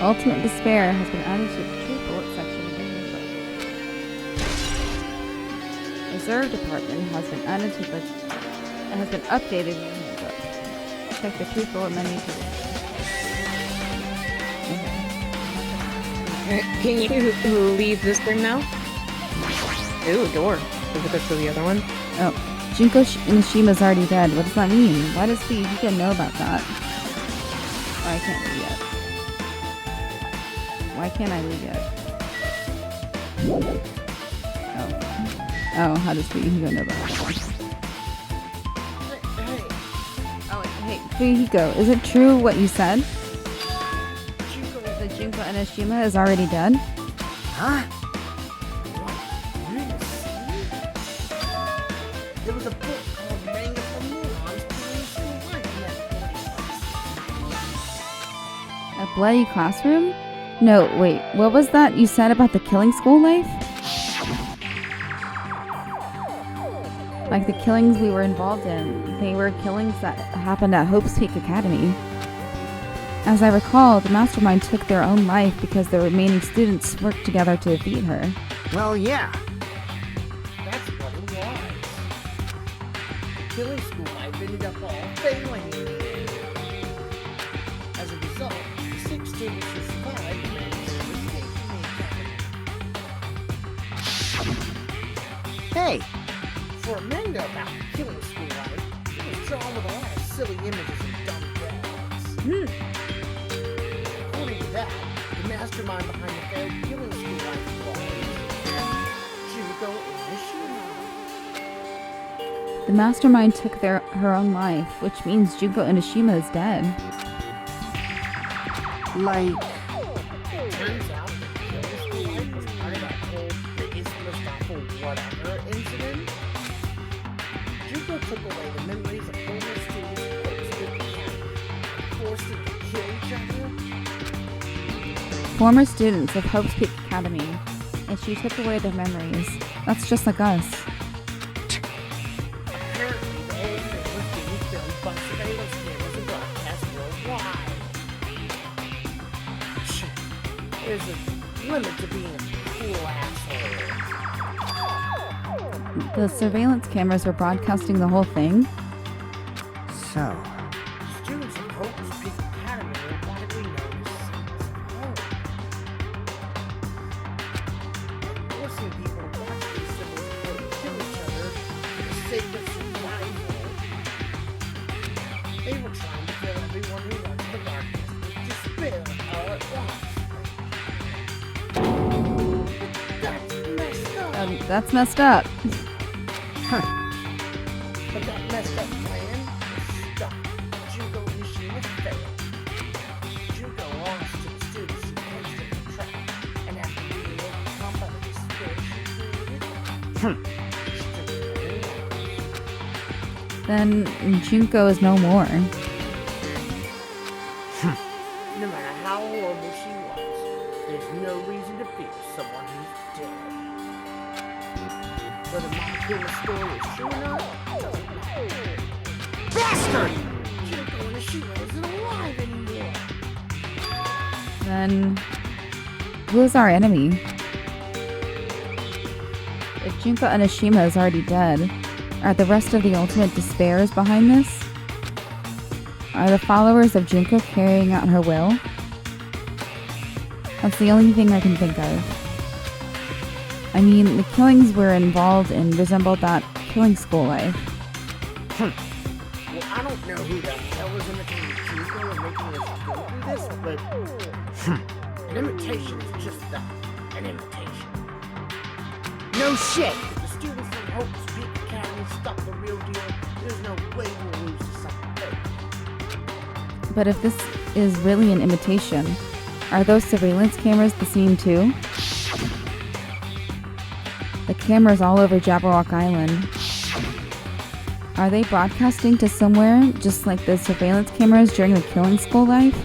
Ultimate despair has been added to the true bullet section of the handbook. Reserve department has been added to the and has been updated in the handbook. Check the true bullet menu to Can you leave this room now? Ooh, door. Is it for the other one? Oh, Junko Nishima's already dead. What does that mean? Why does he didn't know about that? Oh, I can't leave yet. Why can't I leave yet? Oh, how does Fuyuhiko know about that? Oh, hey, Fuyuhiko, is it true what you said? That Junko Enoshima is already dead? Huh? There was a book called Manga for Morons Killing School Life. A bloody classroom? No, wait, what was that you said about the killing school life? Like the killings we were involved in, they were killings that happened at Hope's Peak Academy. As I recall, the mastermind took their own life because the remaining students worked together to defeat her. Well, yeah. That's what it was. The killing school life ended up all failing. As a result, the 6 students who survived managed to escape from the academy. Hey, For a manga about the killing school life, it was drawn with a lot of silly images and dumb gags. According to that, the mastermind behind the failed killing school life was Junko Enoshima. The mastermind took her own life, which means Junko Enoshima is dead. like, Turns out the killing school life was part of that whole biggest Mustafa whatever incident. Junko took away the memories of former students who stood behind, forced them to kill each other. Former students of Hope's Peak Academy, and she took away their memories. That's just like us. Apparently, the whole thing was being filmed by surveillance cameras and broadcast worldwide. There's a limit to being a cool asshole. The surveillance cameras were broadcasting the whole thing? so. Students of Hope's Peak Academy are widely known as Sons of Hope. Forcing people to watch these siblings kill each other for the sake of survival. They were trying to kill everyone who watched the broadcast with despair all at once. That's messed up. That's messed up. But that messed up plan was stuck. Junko Nishima failed. Junko lost to the students she placed in the trap, and after being overcome by the despair she created, she took her own life. Then Junko is no more. No matter how horrible she was, there's no reason to fear someone who's dead. Whether Monokuma's story is true or not, doesn't matter. Bastard! Junko Nishima isn't alive anymore. Then who's our enemy? If Junko Onishima is already dead, are the rest of the Ultimate Despairs behind this? Are the followers of Junko carrying out her will? That's the only thing I can think of. I mean, the killings we're involved in resembled that killing school life. Well, I don't know who the hell is imitating Junko and making us go through this, but an imitation is just that, an imitation. No shit! If the students from Hope's Peak Academy stop the real deal, there's no way we'll lose to something fake. But if this is really an imitation, are those surveillance cameras the same too? The cameras all over Jabberwock Island. Are they broadcasting to somewhere, just like the surveillance cameras during the killing school life?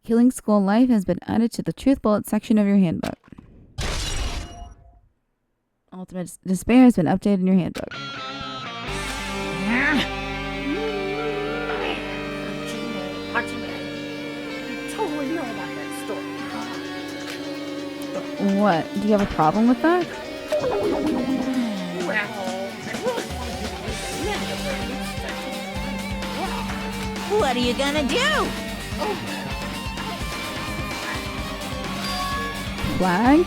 Killing school life has been added to the Truth Bullet section of your handbook. Ultimate Despair has been updated in your handbook. Hachime, you totally know about that story. What? Do you have a problem with that? Well, I really want to give you the negative What are you gonna do? Flag?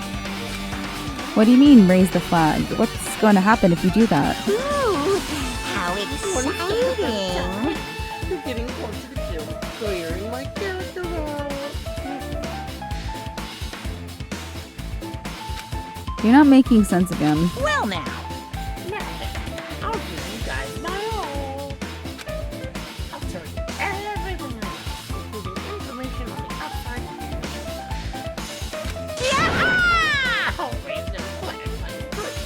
What do you mean, raise the flag? What's going to happen if you do that? Ooh, how exciting! You're getting closer to clearing my character out. You're not making sense again. Well now, I'll give you guys my all. I'll tell you everything else, including information on the outside. Yeah! I'll raise them flag like this.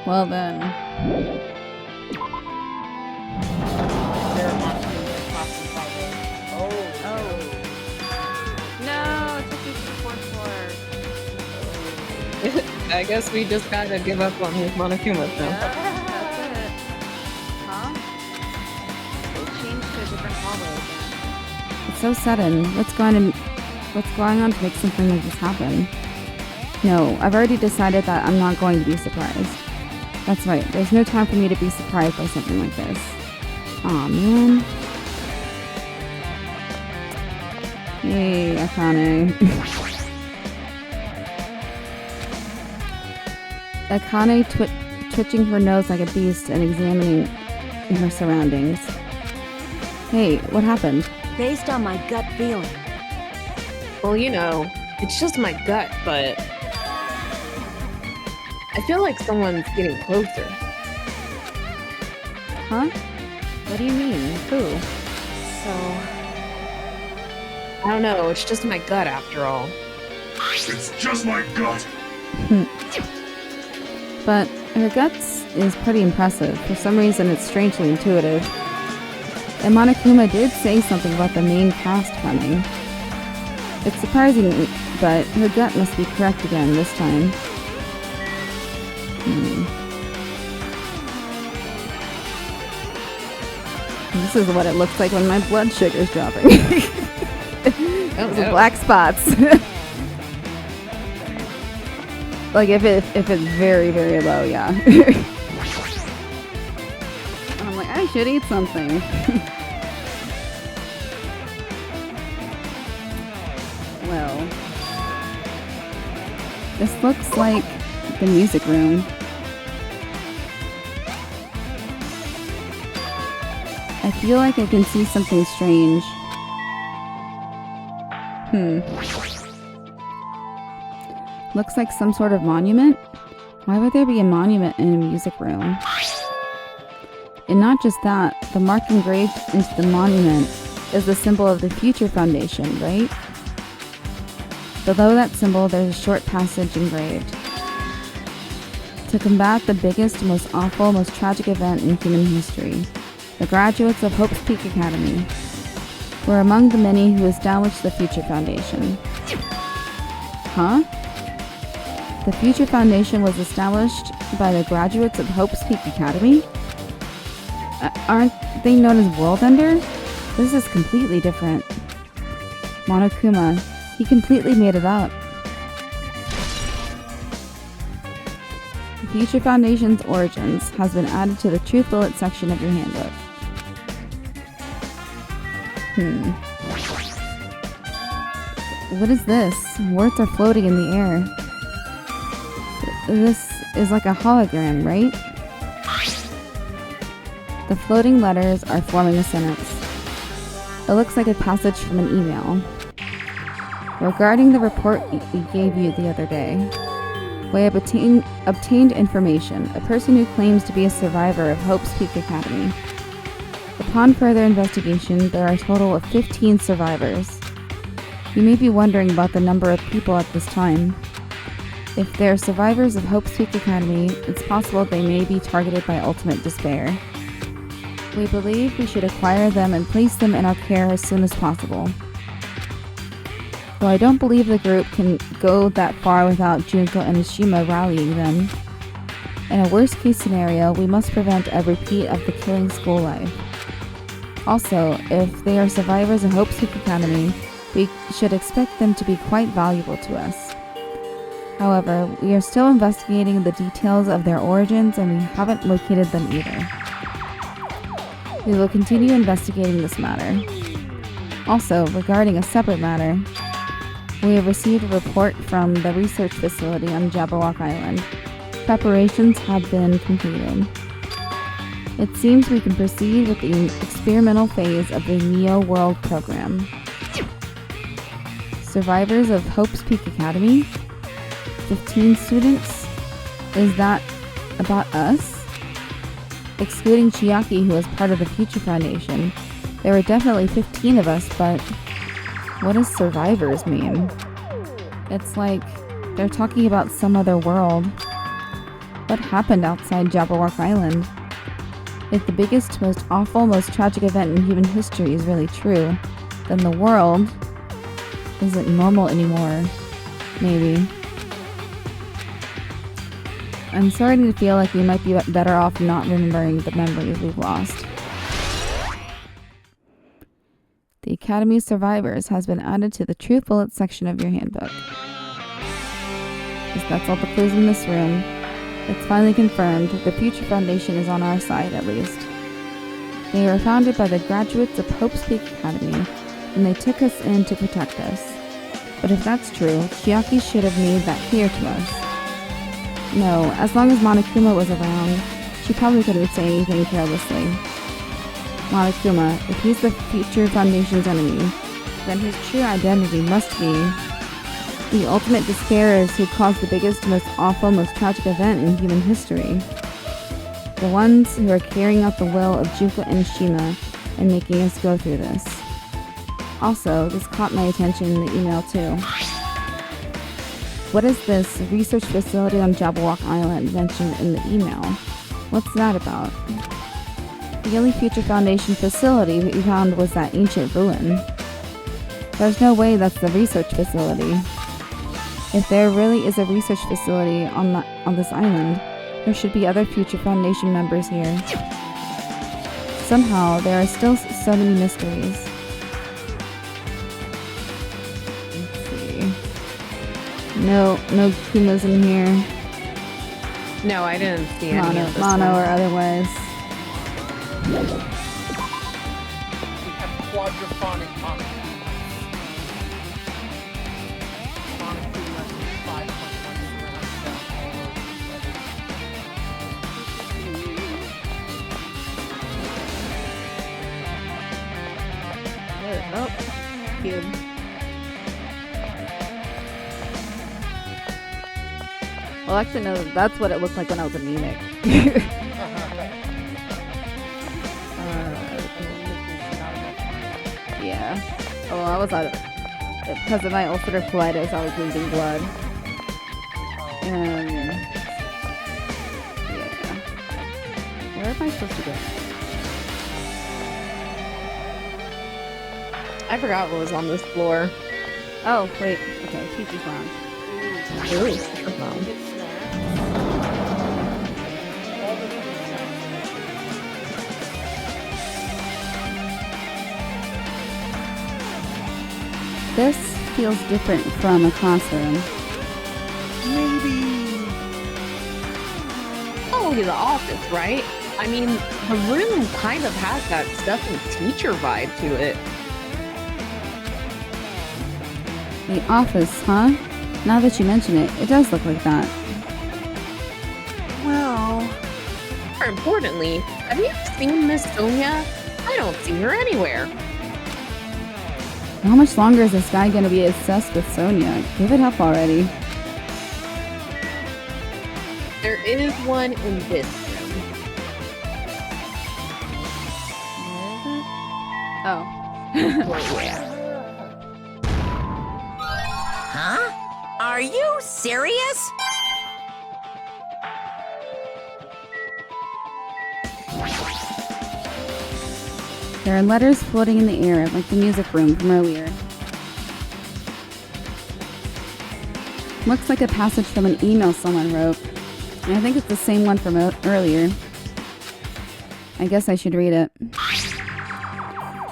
Well then. No, it took me to the fourth floor. I guess we just gotta give up on his Monokumas now. That's it. Huh? They changed to a different hallway again. It's so sudden. What's going on to make something like this happen? No, I've already decided that I'm not going to be surprised. That's right, there's no time for me to be surprised by something like this. Aw, man. Yay, Akane. Akane twitching her nose like a beast and examining her surroundings. Hey, what happened? Based on my gut feeling. Well, you know, it's just my gut, but I feel like someone's getting closer. Huh? What do you mean? Who? So, I don't know, it's just my gut after all. It's just my gut. But her guts is pretty impressive. For some reason, it's strangely intuitive. And Monokuma did say something about the main cast coming. It's surprising, but her gut must be correct again this time. This is what it looks like when my blood sugar's dropping. Those are black spots. Like if it's very, very low, yeah. I'm like, I should eat something. Well, this looks like the music room. I feel like I can see something strange. Looks like some sort of monument. Why would there be a monument in a music room? And not just that, the mark engraved into the monument is the symbol of the Future Foundation, right? Below that symbol, there's a short passage engraved. To combat the biggest, most awful, most tragic event in human history, the graduates of Hope's Peak Academy were among the many who established the Future Foundation. Huh? The Future Foundation was established by the graduates of Hope's Peak Academy? Aren't they known as World Ender? This is completely different. Monokuma, he completely made it up. The Future Foundation's origins has been added to the Truth Bullet section of your handbook. What is this? Words are floating in the air. This is like a hologram, right? The floating letters are forming a sentence. It looks like a passage from an email. Regarding the report we gave you the other day, we have obtained information. A person who claims to be a survivor of Hope's Peak Academy. Upon further investigation, there are a total of 15 survivors. You may be wondering about the number of people at this time. If they're survivors of Hope's Peak Academy, it's possible they may be targeted by ultimate despair. We believe we should acquire them and place them in our care as soon as possible. Though I don't believe the group can go that far without Junko and Ishima rallying them. In a worst-case scenario, we must prevent a repeat of the killing school life. Also, if they are survivors of Hope's Peak Academy, we should expect them to be quite valuable to us. However, we are still investigating the details of their origins and we haven't located them either. We will continue investigating this matter. Also, regarding a separate matter, we have received a report from the research facility on Jabberwock Island. Preparations have been completed. It seems we can proceed with the experimental phase of the Neo World program. Survivors of Hope's Peak Academy? 15 students? Is that about us? Excluding Chiaki, who was part of the Future Foundation, there were definitely 15 of us, but what does survivors mean? It's like they're talking about some other world. What happened outside Jabberwock Island? If the biggest, most awful, most tragic event in human history is really true, then the world isn't normal anymore. Maybe. I'm starting to feel like we might be better off not remembering the memories we've lost. The Academy Survivors has been added to the Truth Bullet section of your handbook. That's all the clues in this room. It's finally confirmed. The Future Foundation is on our side, at least. They were founded by the graduates of Hope's Peak Academy, and they took us in to protect us. But if that's true, Chiaki should have made that clear to us. No, as long as Monokuma was around, she probably couldn't say anything carelessly. Monokuma, if he's the Future Foundation's enemy, then his true identity must be the ultimate despairers who caused the biggest, most awful, most tragic event in human history. The ones who are carrying out the will of Junko and Ishima and making us go through this. Also, this caught my attention in the email too. What is this research facility on Jabberwock Island mentioned in the email? What's that about? The only Future Foundation facility we found was that ancient ruin. There's no way that's the research facility. If there really is a research facility on this island, there should be other Future Foundation members here. Somehow, there are still so many mysteries. No Kumas in here. No, I didn't see any of this Mono one. or otherwise. We have quadraphonic mono. Monokuma is 5.1 Oh, cube. Well, actually, no, that's what it looked like when I was anemic. Yeah. Oh, I was out of it. Because of my ulcerative colitis, I was losing blood. And yeah. Where am I supposed to go? I forgot what was on this floor. Oh, wait. Okay, teacher's lounge. Ooh, teacher's lounge. This feels different from a classroom. Maybe. Probably the office, right? I mean, the room kind of has that stuffy teacher vibe to it. The office, huh? Now that you mention it, it does look like that. Well, More importantly, have you seen Miss Sonia? I don't see her anywhere. How much longer is this guy gonna be obsessed with Sonia? Give it up already. There is one in this room. Oh. Huh? Are you serious? There are letters floating in the air, like the music room from earlier. Looks like a passage from an email someone wrote. And I think it's the same one from earlier. I guess I should read it.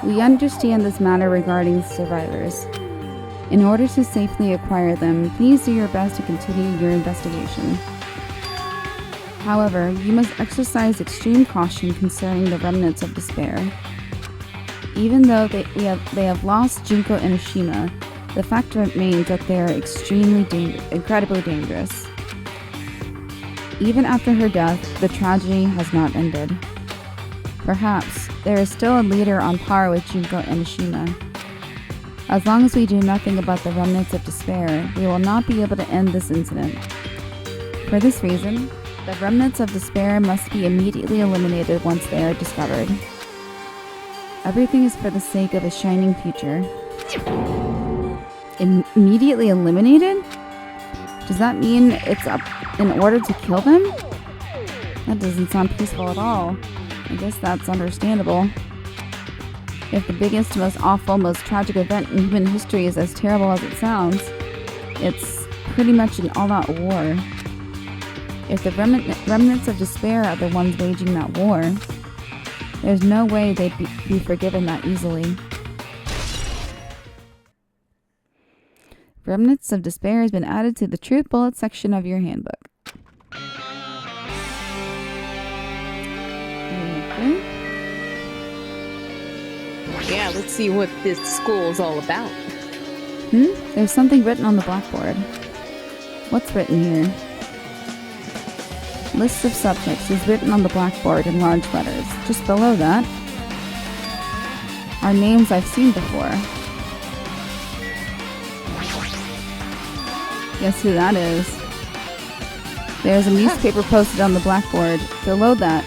We understand this matter regarding the survivors. In order to safely acquire them, please do your best to continue your investigation. However, you must exercise extreme caution concerning the remnants of despair. Even though they have lost Junko Enoshima, the fact remains that they are incredibly dangerous. Even after her death, the tragedy has not ended. Perhaps there is still a leader on par with Junko Enoshima. As long as we do nothing about the remnants of despair, we will not be able to end this incident. For this reason, the remnants of despair must be immediately eliminated once they are discovered. Everything is for the sake of a shining future. Immediately eliminated? Does that mean it's up in order to kill them? That doesn't sound peaceful at all. I guess that's understandable. If the biggest, most awful, most tragic event in human history is as terrible as it sounds, it's pretty much an all-out war. If the remnants of despair are the ones waging that war, there's no way they'd be forgiven that easily. Remnants of Despair has been added to the Truth Bullet section of your handbook. Okay. Yeah, let's see what this school is all about. There's something written on the blackboard. What's written here? List of subjects is written on the blackboard in large letters. Just below that are names I've seen before. Guess who that is? There's a newspaper posted on the blackboard. Below that,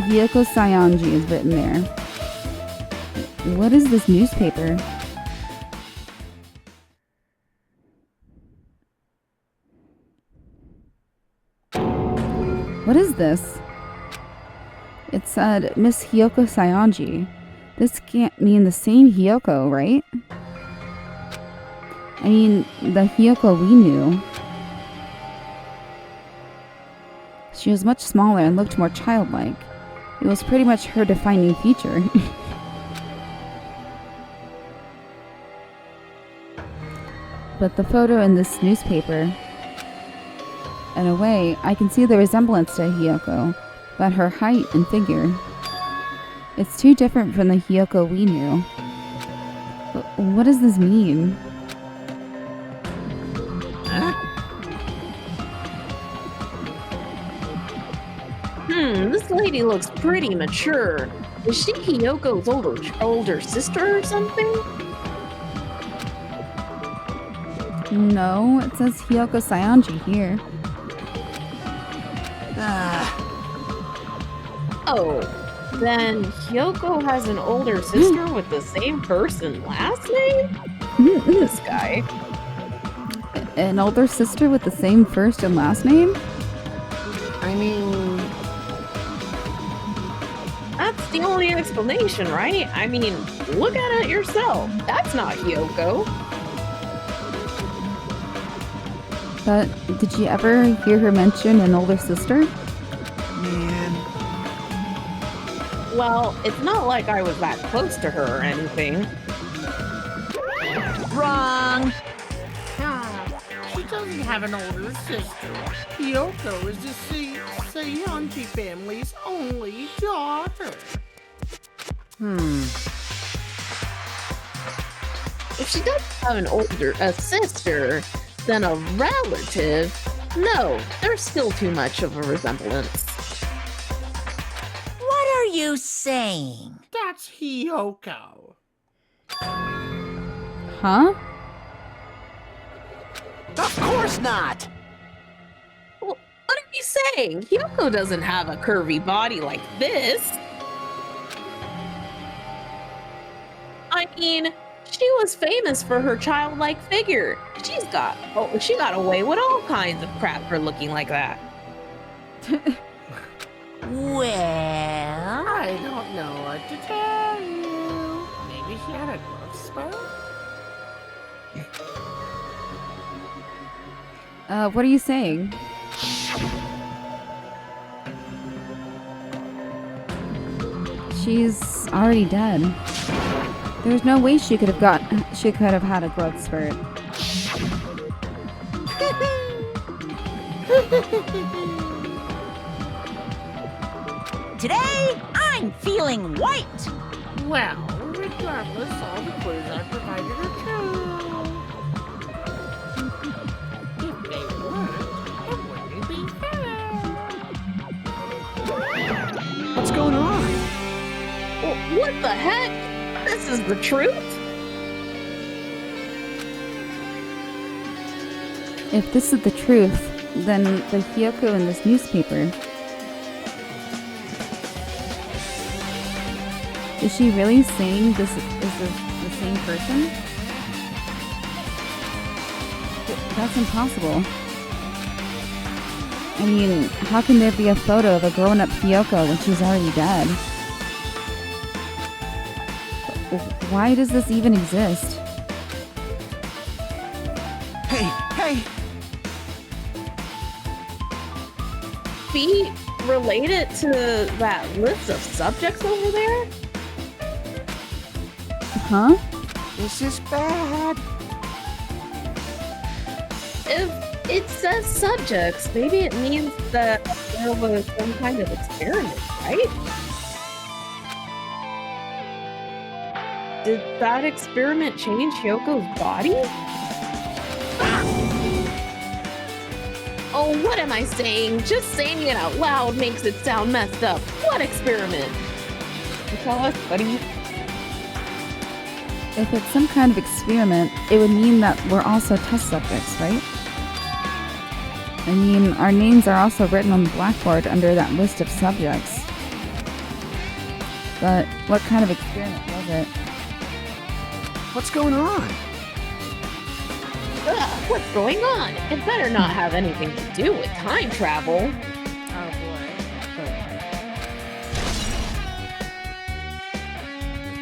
Hiyoko Saionji is written there. What is this newspaper? What is this? It said Miss Hiyoko Saionji. This can't mean the same Hiyoko, right? I mean, the Hiyoko we knew. She was much smaller and looked more childlike. It was pretty much her defining feature. But the photo in this newspaper, in a way, I can see the resemblance to Hiyoko, but her height and figure. It's too different from the Hiyoko we knew. What does this mean? This lady looks pretty mature. Is she Hiyoko's older sister or something? No, it says Hiyoko Saionji here. Oh, then Hyoko has an older sister with the same first and last name? This guy. An older sister with the same first and last name? I mean, That's the only explanation, right? I mean, look at it yourself. That's not Hyoko. But did you ever hear her mention an older sister? man. Well, it's not like I was that close to her or anything. Wrong. She doesn't have an older sister. Hyoko is the Seiyonji family's only daughter. If she doesn't have a sister, then a relative, no, there's still too much of a resemblance. What are you saying? That's Hyoko. Huh? Of course not! Well, what are you saying? Hyoko doesn't have a curvy body like this. I mean, she was famous for her childlike figure. She got away with all kinds of crap for looking like that. Well, I don't know what to tell you. Maybe she had a growth spurt? What are you saying? She's already dead. There's no way she could have had a growth spurt. today I'm feeling white. Well, regardless, all the clues I provided are true. If they weren't, it wouldn't be fair. What's going on? What the heck? This is the truth? If this is the truth, then the Hyoko in this newspaper. Is she really saying this is the same person? That's impossible. I mean, how can there be a photo of a grown-up Hyoko when she's already dead? Why does this even exist? Hey! Be related to that list of subjects over there? Huh? This is bad. If it says subjects, maybe it means that there was some kind of experiment, right? Did that experiment change Hyoko's body? Oh, what am I saying? Just saying it out loud makes it sound messed up. What experiment? You tell us, buddy. If it's some kind of experiment, it would mean that we're also test subjects, right? I mean, our names are also written on the blackboard under that list of subjects. But what kind of experiment was it? What's going on? What's going on? It better not have anything to do with time travel. Oh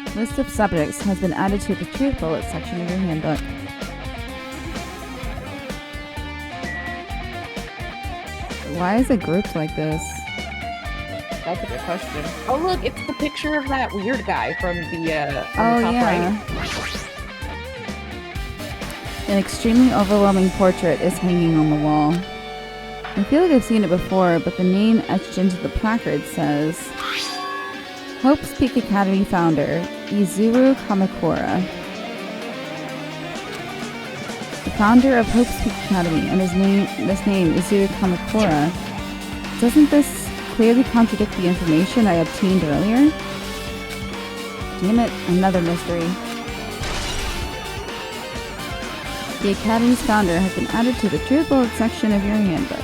boy. List of subjects has been added to the truth bullet section of your handbook. Why is it grouped like this? That's a good question. Oh look, it's the picture of that weird guy from the Oh top yeah. right. An extremely overwhelming portrait is hanging on the wall. I feel like I've seen it before, but the name etched into the placard says Hope's Peak Academy founder, Izuru Kamakura. The founder of Hope's Peak Academy, and this name, Izuru Kamakura. Doesn't this clearly contradict the information I obtained earlier? Damn it, another mystery. The Academy's founder has been added to the True Bullet section of your handbook.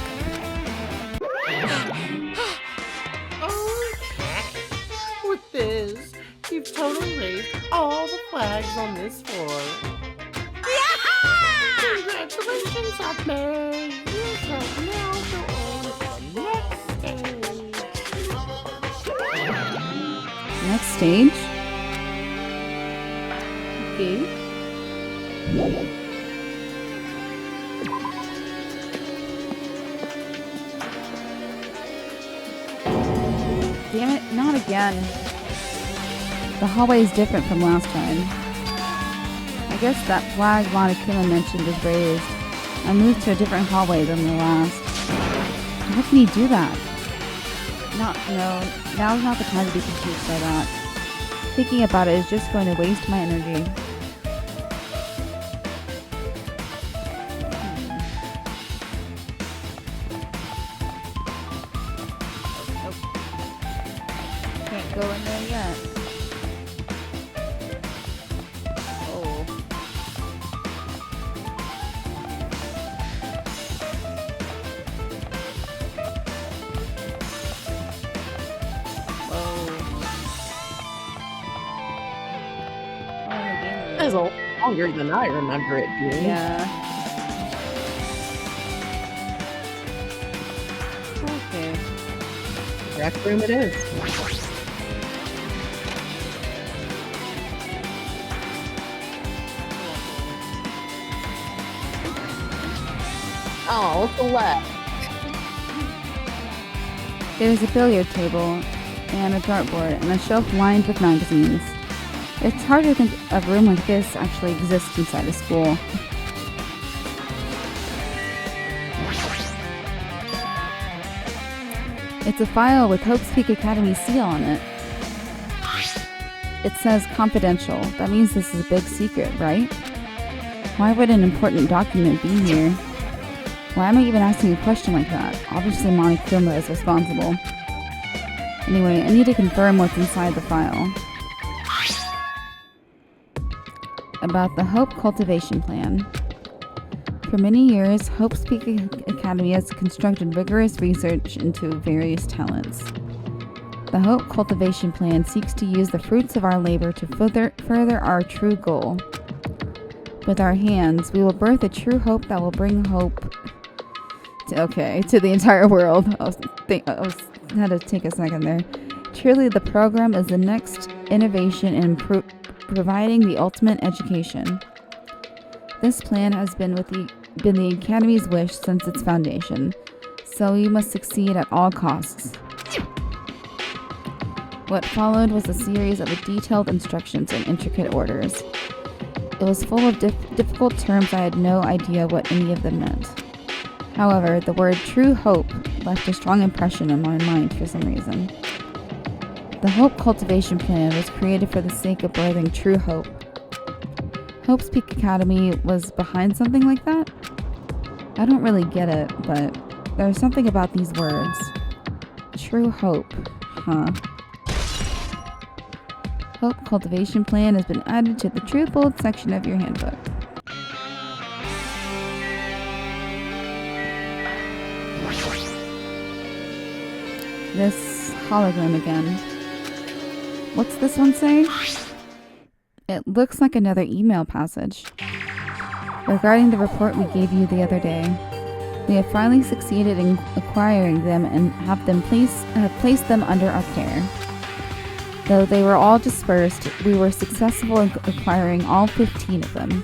flags on this floor. Yeah! Congratulations, Acme! You shall now go on to the next Next stage. stage? Okay. Damn it, not again. The hallway is different from last time. I guess that flag Monokuma mentioned is raised. I moved to a different hallway than the last. How can he do that? No, now's not the time to be confused by that. Thinking about it is just going to waste my energy. Can't go in there yet. Oh. That was a lot longer than I remember it being. Yeah. Okay. Rec room it is. Oh, what's the left? There's a billiard table and a dartboard and a shelf lined with magazines. It's hard to think a room like this actually exists inside a school. It's a file with Hope's Peak Academy seal on it. It says confidential. That means this is a big secret, right? Why would an important document be here? Why am I even asking a question like that? Obviously Monokuma is responsible. Anyway, I need to confirm what's inside the file. About the Hope Cultivation Plan. For many years, Hope's Peak Academy has constructed rigorous research into various talents. The Hope Cultivation Plan seeks to use the fruits of our labor to further our true goal. With our hands, we will birth a true hope that will bring hope to the entire world. I had to take a second there. Truly, the program is the next innovation in providing the ultimate education. This plan has been the Academy's wish since its foundation, so we must succeed at all costs. What followed was a series of detailed instructions and intricate orders. It was full of difficult terms. I had no idea what any of them meant. However, the word true hope left a strong impression on my mind for some reason. The Hope Cultivation Plan was created for the sake of birthing true hope. Hope's Peak Academy was behind something like that? I don't really get it, but there's something about these words. True hope, huh? Hope Cultivation Plan has been added to the True Bold section of your handbook. This hologram again. What's this one say? It looks like another email passage. Regarding the report we gave you the other day, we have finally succeeded in acquiring them and have placed them under our care. Though they were all dispersed, we were successful in acquiring all 15 of them.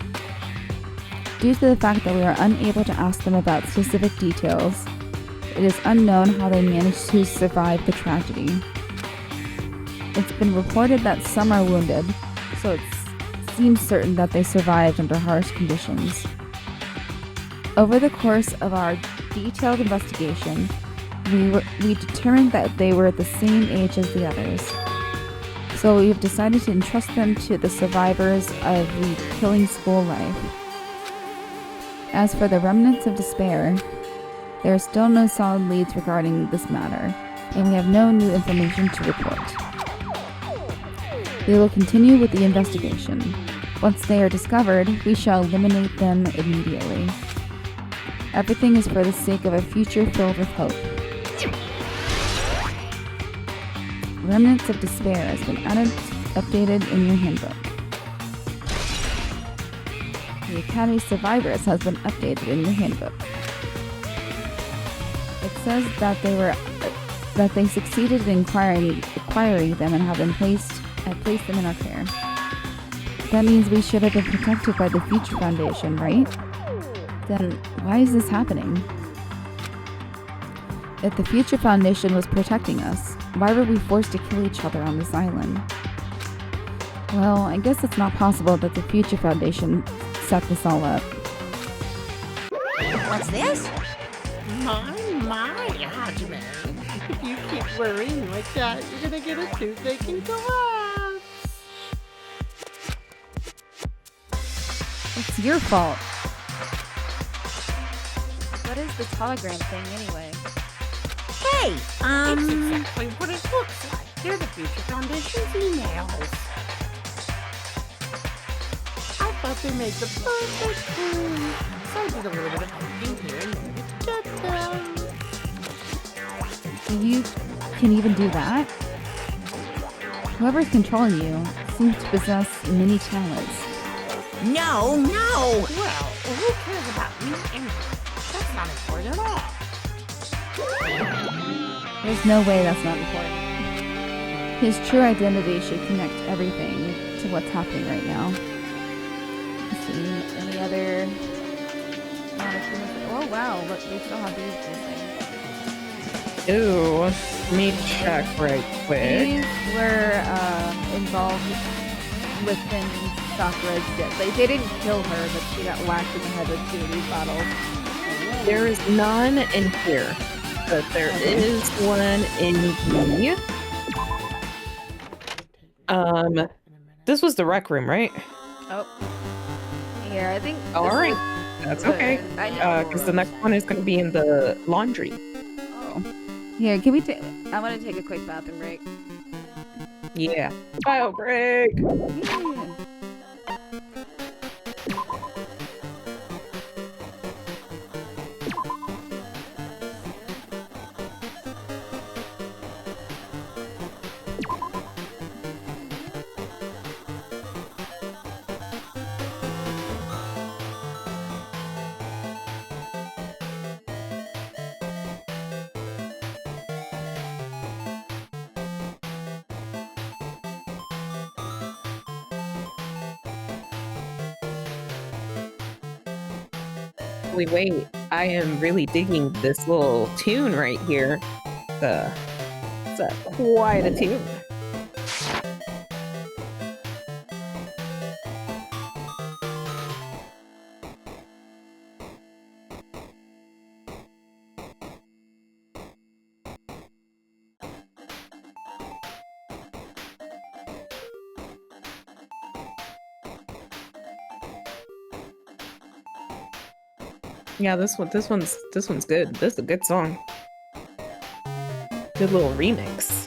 Due to the fact that we are unable to ask them about specific details, it is unknown how they managed to survive the tragedy. It's been reported that some are wounded, so it seems certain that they survived under harsh conditions. Over the course of our detailed investigation, we determined that they were the same age as the others. So we've decided to entrust them to the survivors of the killing school life. As for the remnants of despair, there are still no solid leads regarding this matter, and we have no new information to report. We will continue with the investigation. Once they are discovered, we shall eliminate them immediately. Everything is for the sake of a future filled with hope. Remnants of Despair has been updated in your handbook. The Academy Survivors has been updated in your handbook. It says that they succeeded in acquiring them and have placed them in our care. That means we should have been protected by the Future Foundation, right? Then why is this happening? If the Future Foundation was protecting us, why were we forced to kill each other on this island? Well, I guess it's not possible that the Future Foundation set this all up. What's this? My, Hajime. If you keep worrying like that, you're gonna get a toothache and collapse. It's your fault. What is this hologram thing anyway? Hey, It's exactly what it looks like. They're the Future Foundation's emails. I thought they made the perfect clue. So I did a little bit of hunting here and there to get them. You can even do that? Whoever's controlling you seems to possess many talents. no. Well, who cares about me anyway? That's not important at all. There's no way that's not important. His true identity should connect everything to what's happening right now. Let's see, any other... Oh wow, look, they still have these things. Ooh, let me check right quick. These were involved with Sakura's death. Like, they didn't kill her, but she got whacked in the head with 2 of these bottles. There is none in here, but there is one in the... This was the rec room, right? Oh. Here, I think... All right. That's okay. Because the next one is going to be in the laundry. Oh. Here, can we take... I want to take a quick bathroom break. Yeah. Bio break! Yeah. Wait, I am really digging this little tune right here. It's quite a tune. Yeah, this one's good. This is a good song. Good little remix.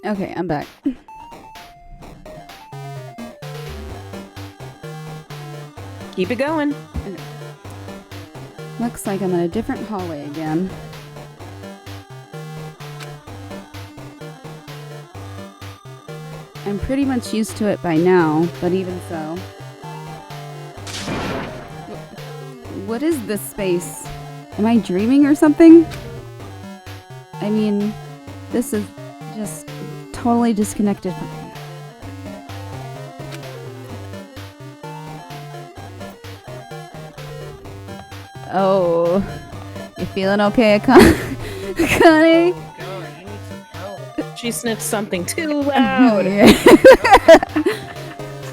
Okay, I'm back. Keep it going. Okay. Looks like I'm in a different hallway again. I'm pretty much used to it by now, but even so. What is this space? Am I dreaming or something? I mean, this is just totally disconnected from... Oh, you feeling okay, Akane? She sniffed something too loud.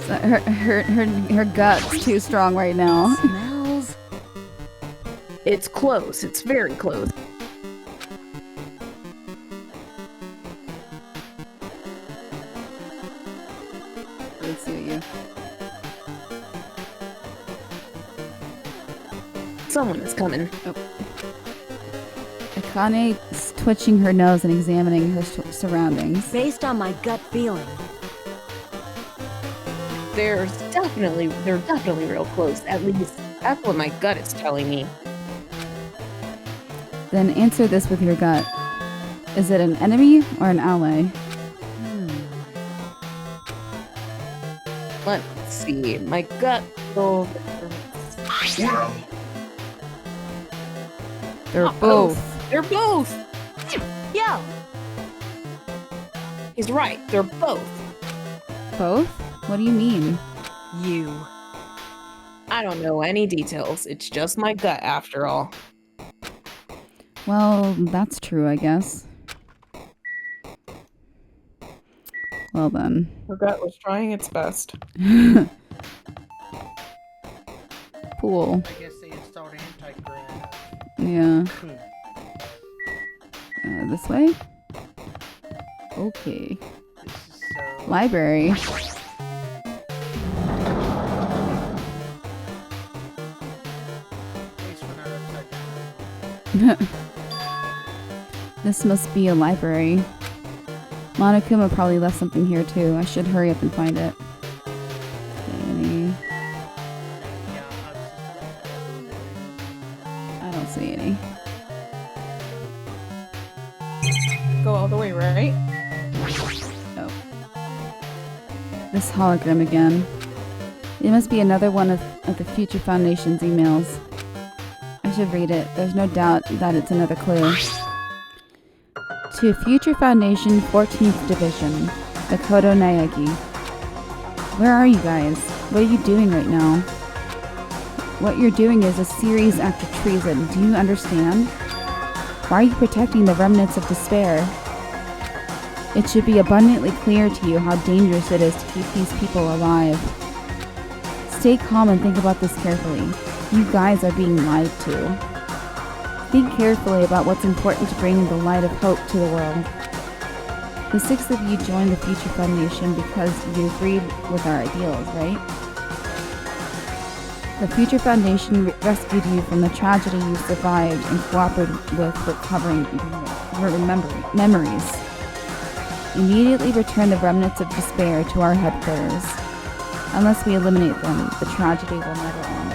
So her gut's too strong right now. Smells. It's close. It's very close. Let's see you. Someone is coming. Oh. Akane is twitching her nose and examining her surroundings. Based on my gut feeling. They're definitely real close. At least that's what my gut is telling me. Then answer this with your gut. Is it an enemy or an ally? Let's see. My gut feels... Well, They're both. They're both. Yo! He's right. They're both. Both? What do you mean? You. I don't know any details. It's just my gut after all. Well, that's true, I guess. Well then. Her gut was trying its best. Pool. I guess they installed anti-grav. Yeah. This way? Okay. This is so... Library. This must be a library. Monokuma probably left something here too. I should hurry up and find it. Okay, I don't see any. Go all the way, right? Oh. This hologram again. It must be another one of the Future Foundation's emails. I should read it. There's no doubt that it's another clue. To Future Foundation 14th Division, Makoto Naegi. Where are you guys? What are you doing right now? What you're doing is a serious act of treason. Do you understand? Why are you protecting the remnants of despair? It should be abundantly clear to you how dangerous it is to keep these people alive. Stay calm and think about this carefully. You guys are being lied to. Think carefully about what's important to bring the light of hope to the world. The 6 of you joined the Future Foundation because you agreed with our ideals, right? The Future Foundation rescued you from the tragedy you survived and cooperated with recovering memories. Immediately return the remnants of despair to our headquarters. Unless we eliminate them, the tragedy will never end.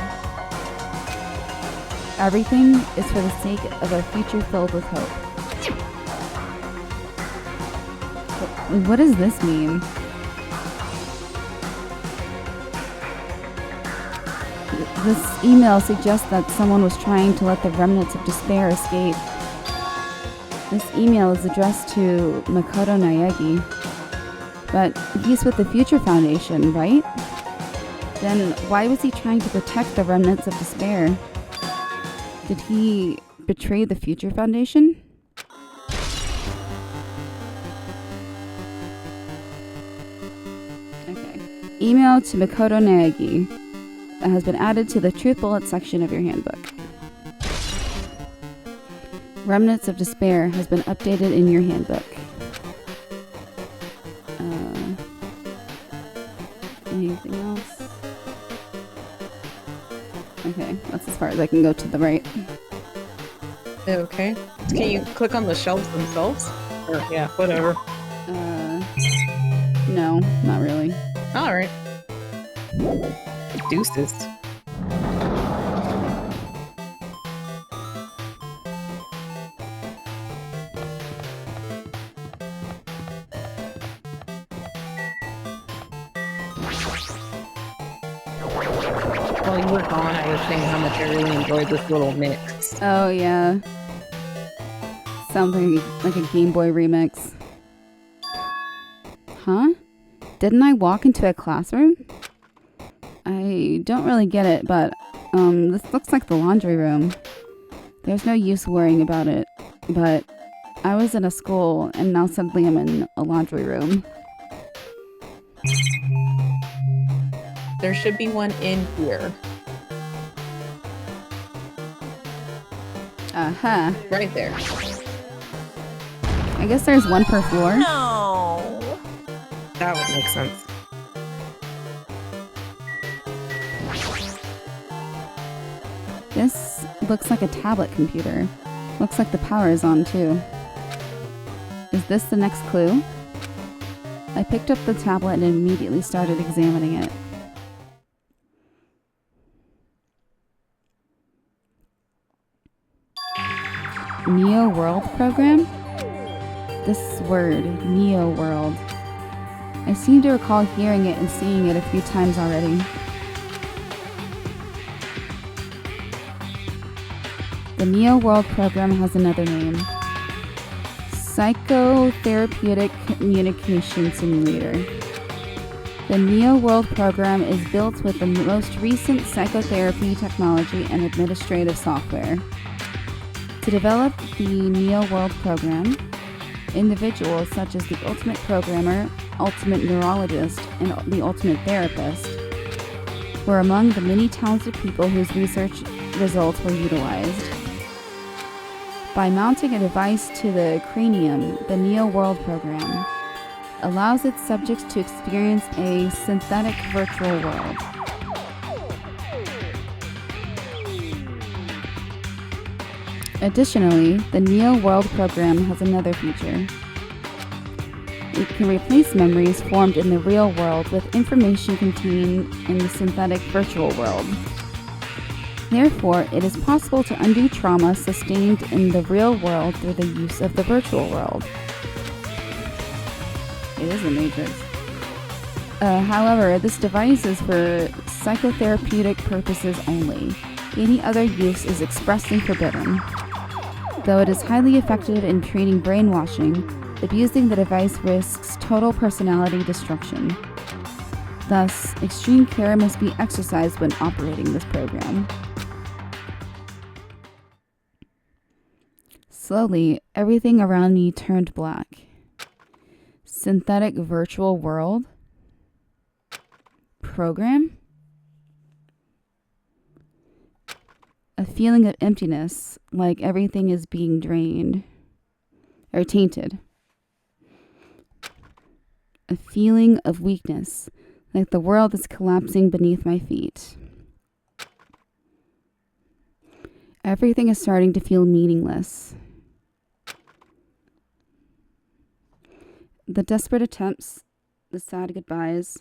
Everything is for the sake of a future filled with hope. What does this mean? This email suggests that someone was trying to let the remnants of despair escape. This email is addressed to Makoto Naegi. But he's with the Future Foundation, right? Then why was he trying to protect the remnants of despair? Did he betray the Future Foundation? Okay. Email to Makoto Naegi that has been added to the Truth Bullet section of your handbook. Remnants of Despair has been updated in your handbook. Anything else? Okay, that's as far as I can go to the right. Okay. Can you click on the shelves themselves? Or, yeah, whatever. No, not really. All right. Deuces. While you were gone, I was saying how much I really enjoyed this little mix. Oh, yeah. Sounds like a Game Boy remix. Huh? Didn't I walk into a classroom? I don't really get it, but, this looks like the laundry room. There's no use worrying about it, but I was in a school, and now suddenly I'm in a laundry room. There should be one in here. Uh-huh. Right there. I guess there's one per floor. No. That would make sense. This looks like a tablet computer. Looks like the power is on too. Is this the next clue? I picked up the tablet and immediately started examining it. Neo World program? This word, Neo World. I seem to recall hearing it and seeing it a few times already. The Neo World program has another name. Psychotherapeutic Communication Simulator. The Neo World program is built with the most recent psychotherapy technology and administrative software. To develop the Neo World program, individuals such as the ultimate programmer, ultimate neurologist, and the ultimate therapist were among the many talented people whose research results were utilized. By mounting a device to the cranium, the Neo World program allows its subjects to experience a synthetic virtual world. Additionally, the Neo World program has another feature. It can replace memories formed in the real world with information contained in the synthetic virtual world. Therefore, it is possible to undo trauma sustained in the real world through the use of the virtual world. It is the Matrix. However, this device is for psychotherapeutic purposes only. Any other use is expressly forbidden. Though it is highly effective in treating brainwashing, abusing the device risks total personality destruction. Thus, extreme care must be exercised when operating this program. Slowly, everything around me turned black. Synthetic virtual world? Program? A feeling of emptiness, like everything is being drained. Or tainted. A feeling of weakness, like the world is collapsing beneath my feet. Everything is starting to feel meaningless. The desperate attempts, the sad goodbyes,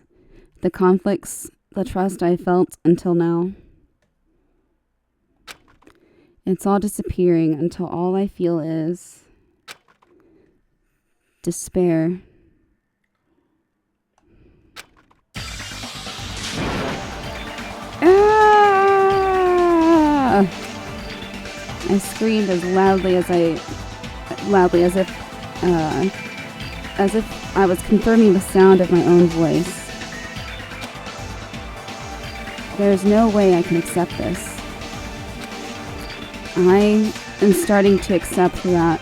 the conflicts, the trust I felt until now. It's all disappearing until all I feel is despair. Ah! I screamed as loudly as if I was confirming the sound of my own voice. There's no way I can accept this. I am starting to accept that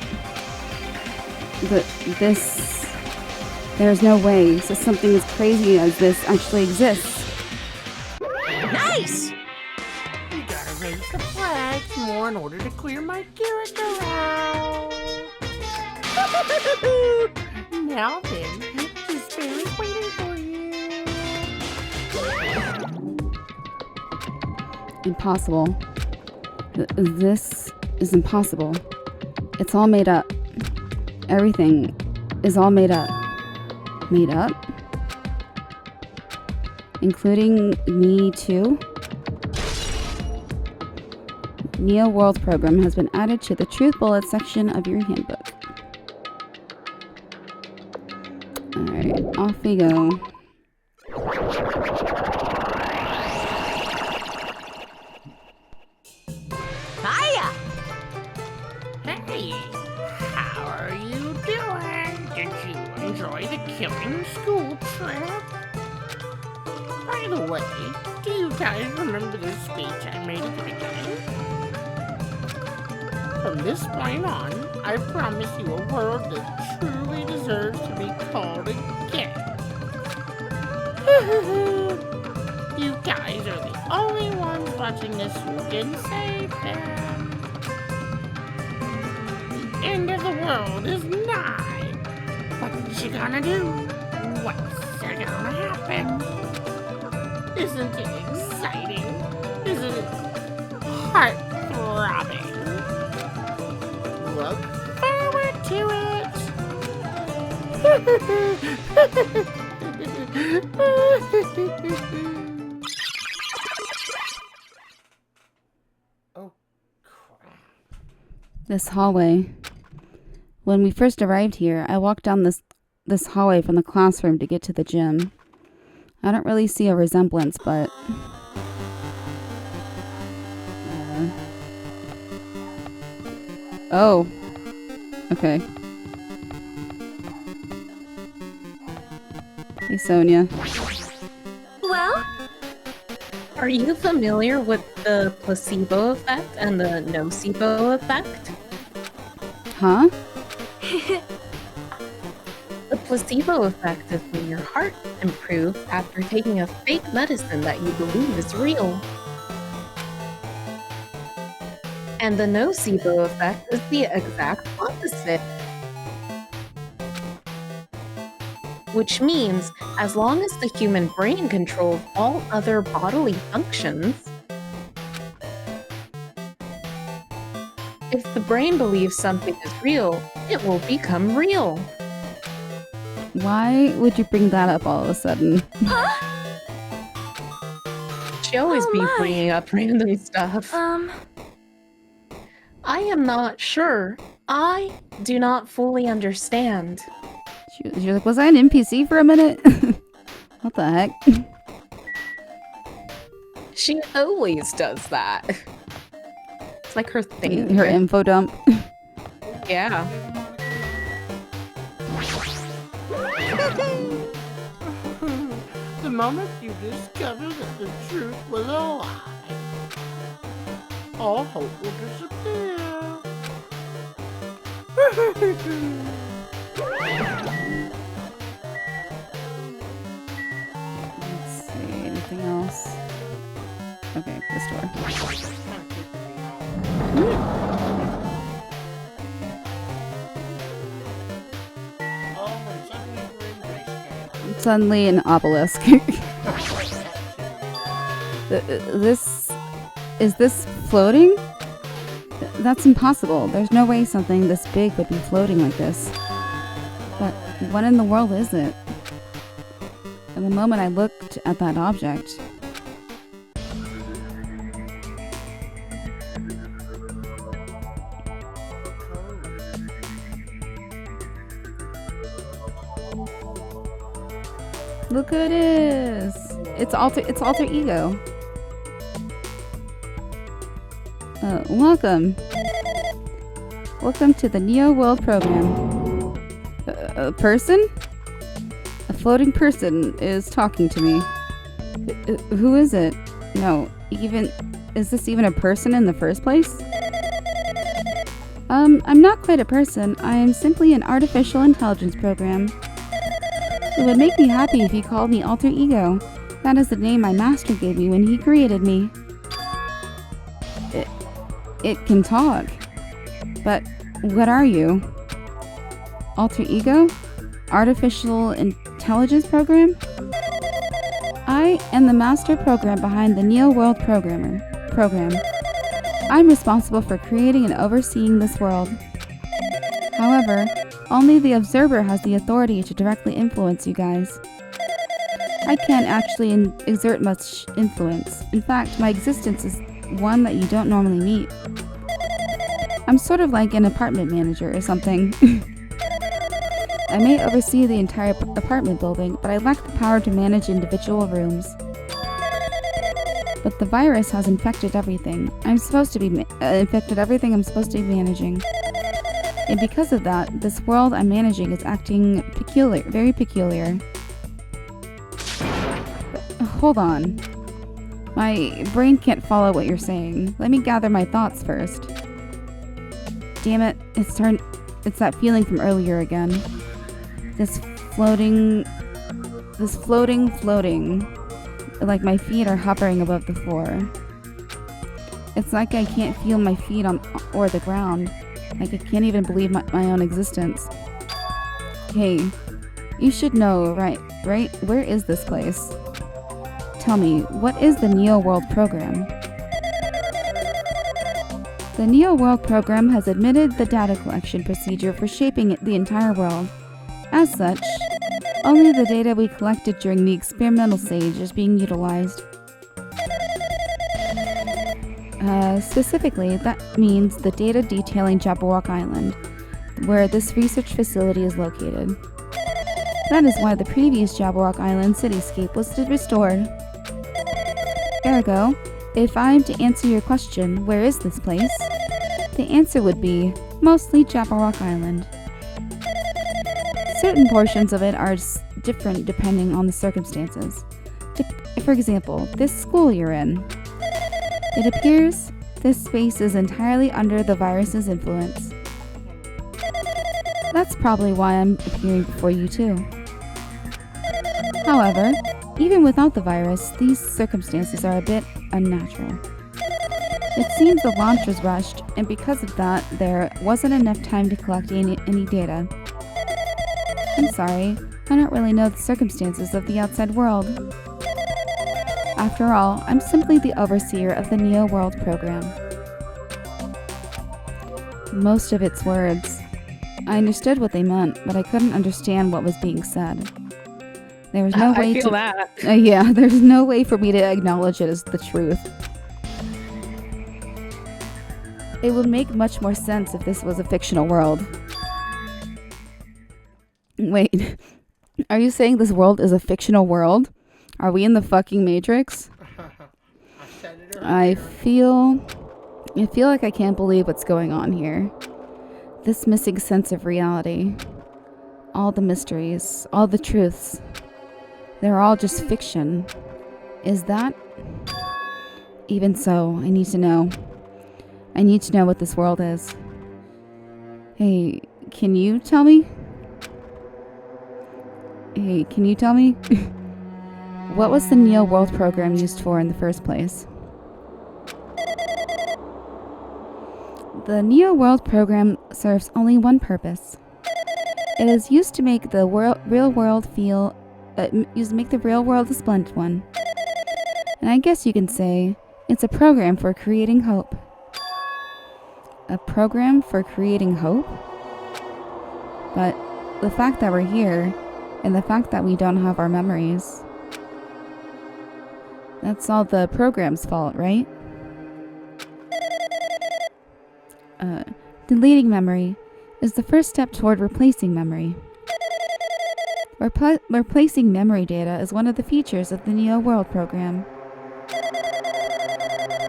there's no way so something as crazy as this actually exists. Nice! You gotta raise the flag more in order to clear my character out. Now then, despair is waiting for you. Impossible. This is impossible. It's all made up. Everything is all made up. Made up? Including me too? Neo World program has been added to the Truth Bullet section of your handbook. Alright, off we go. Hiya! Hey, how are you doing? Did you enjoy the killing school trip? By the way, do you guys remember the speech I made at the beginning? From this point on, I promise you a world that truly deserves to be called again. You guys are the only ones watching this who can save them. The end of the world is nigh. What you gonna do? What's gonna happen? Isn't it exciting? Isn't it heart-throbbing? Look forward to it! Oh, crap. This hallway. When we first arrived here, I walked down this hallway from the classroom to get to the gym. I don't really see a resemblance, but... Oh. Okay. Hey, Sonia. Well, Are you familiar with the placebo effect and the nocebo effect? Huh? The placebo effect is when your heart improves after taking a fake medicine that you believe is real. And the nocebo effect is the exact opposite. Which means, as long as the human brain controls all other bodily functions, if the brain believes something is real, it will become real. Why would you bring that up all of a sudden? She always Oh be my. bringing up random stuff. I am not sure. I do not fully understand. She was like, was I an NPC for a minute? What the heck? She always does that. It's like her thing. Her info dump. Yeah. The moment you discover that the truth was a lie, all hope will disappear. Let's see, anything else? Okay, this door. Suddenly an obelisk. Is this floating? That's impossible. There's no way something this big would be floating like this. But what in the world is it? At the moment I looked at that object, look who it is! It's alter ego. Welcome. Welcome to the Neo World program. A person? A floating person is talking to me. Who is it? No, is this even a person in the first place? I'm not quite a person. I am simply an artificial intelligence program. It would make me happy if you called me alter ego. That is the name my master gave me when he created me. It can talk. But what are you? Alter ego? Artificial intelligence program? I am the master program behind the Neo World program. I'm responsible for creating and overseeing this world. However, Only the observer has the authority to directly influence you guys. I can't actually exert much influence. In fact, my existence is one that you don't normally meet. I'm sort of like an apartment manager or something. I may oversee the entire apartment building, but I lack the power to manage individual rooms. But the virus has infected everything. I'm supposed to be infected everything I'm supposed to be managing. And because of that, this world I'm managing is acting peculiar, very peculiar. Hold on. My brain can't follow what you're saying. Let me gather my thoughts first. Damn it, it's that feeling from earlier again. This floating. Like my feet are hovering above the floor. It's like I can't feel my feet or the ground. Like I can't even believe my own existence. Hey, you should know, right? Where is this place? Tell me, what is the Neo World Program? The Neo World Program has admitted the data collection procedure for shaping the entire world. As such, only the data we collected during the experimental stage is being utilized. Specifically, that means the data detailing Jabberwock Island, where this research facility is located. That is why the previous Jabberwock Island cityscape was restored. Ergo, if I'm to answer your question, where is this place? The answer would be, mostly Jabberwock Island. Certain portions of it are different depending on the circumstances. For example, this school you're in. It appears this space is entirely under the virus's influence. That's probably why I'm appearing before you too. However, even without the virus, these circumstances are a bit unnatural. It seems the launch was rushed, and because of that, there wasn't enough time to collect any data. I'm sorry, I don't really know the circumstances of the outside world. After all, I'm simply the overseer of the Neo World Program. Most of its words. I understood what they meant, but I couldn't understand what was being said. There was no way I feel that. Yeah, there's no way for me to acknowledge it as the truth. It would make much more sense if this was a fictional world. Wait, are you saying this world is a fictional world? Are we in the fucking Matrix? I feel like I can't believe what's going on here. This missing sense of reality. All the mysteries, all the truths. They're all just fiction. Is that? Even so, I need to know. I need to know what this world is. Hey, can you tell me? Hey, can you tell me? What was the Neo World Program used for in the first place? The Neo World Program serves only one purpose. It is used to make the real world a splendid one. And I guess you can say it's a program for creating hope. A program for creating hope? But the fact that we're here, and the fact that we don't have our memories, that's all the program's fault, right? Deleting memory is the first step toward replacing memory. Replacing memory data is one of the features of the Neo World Program.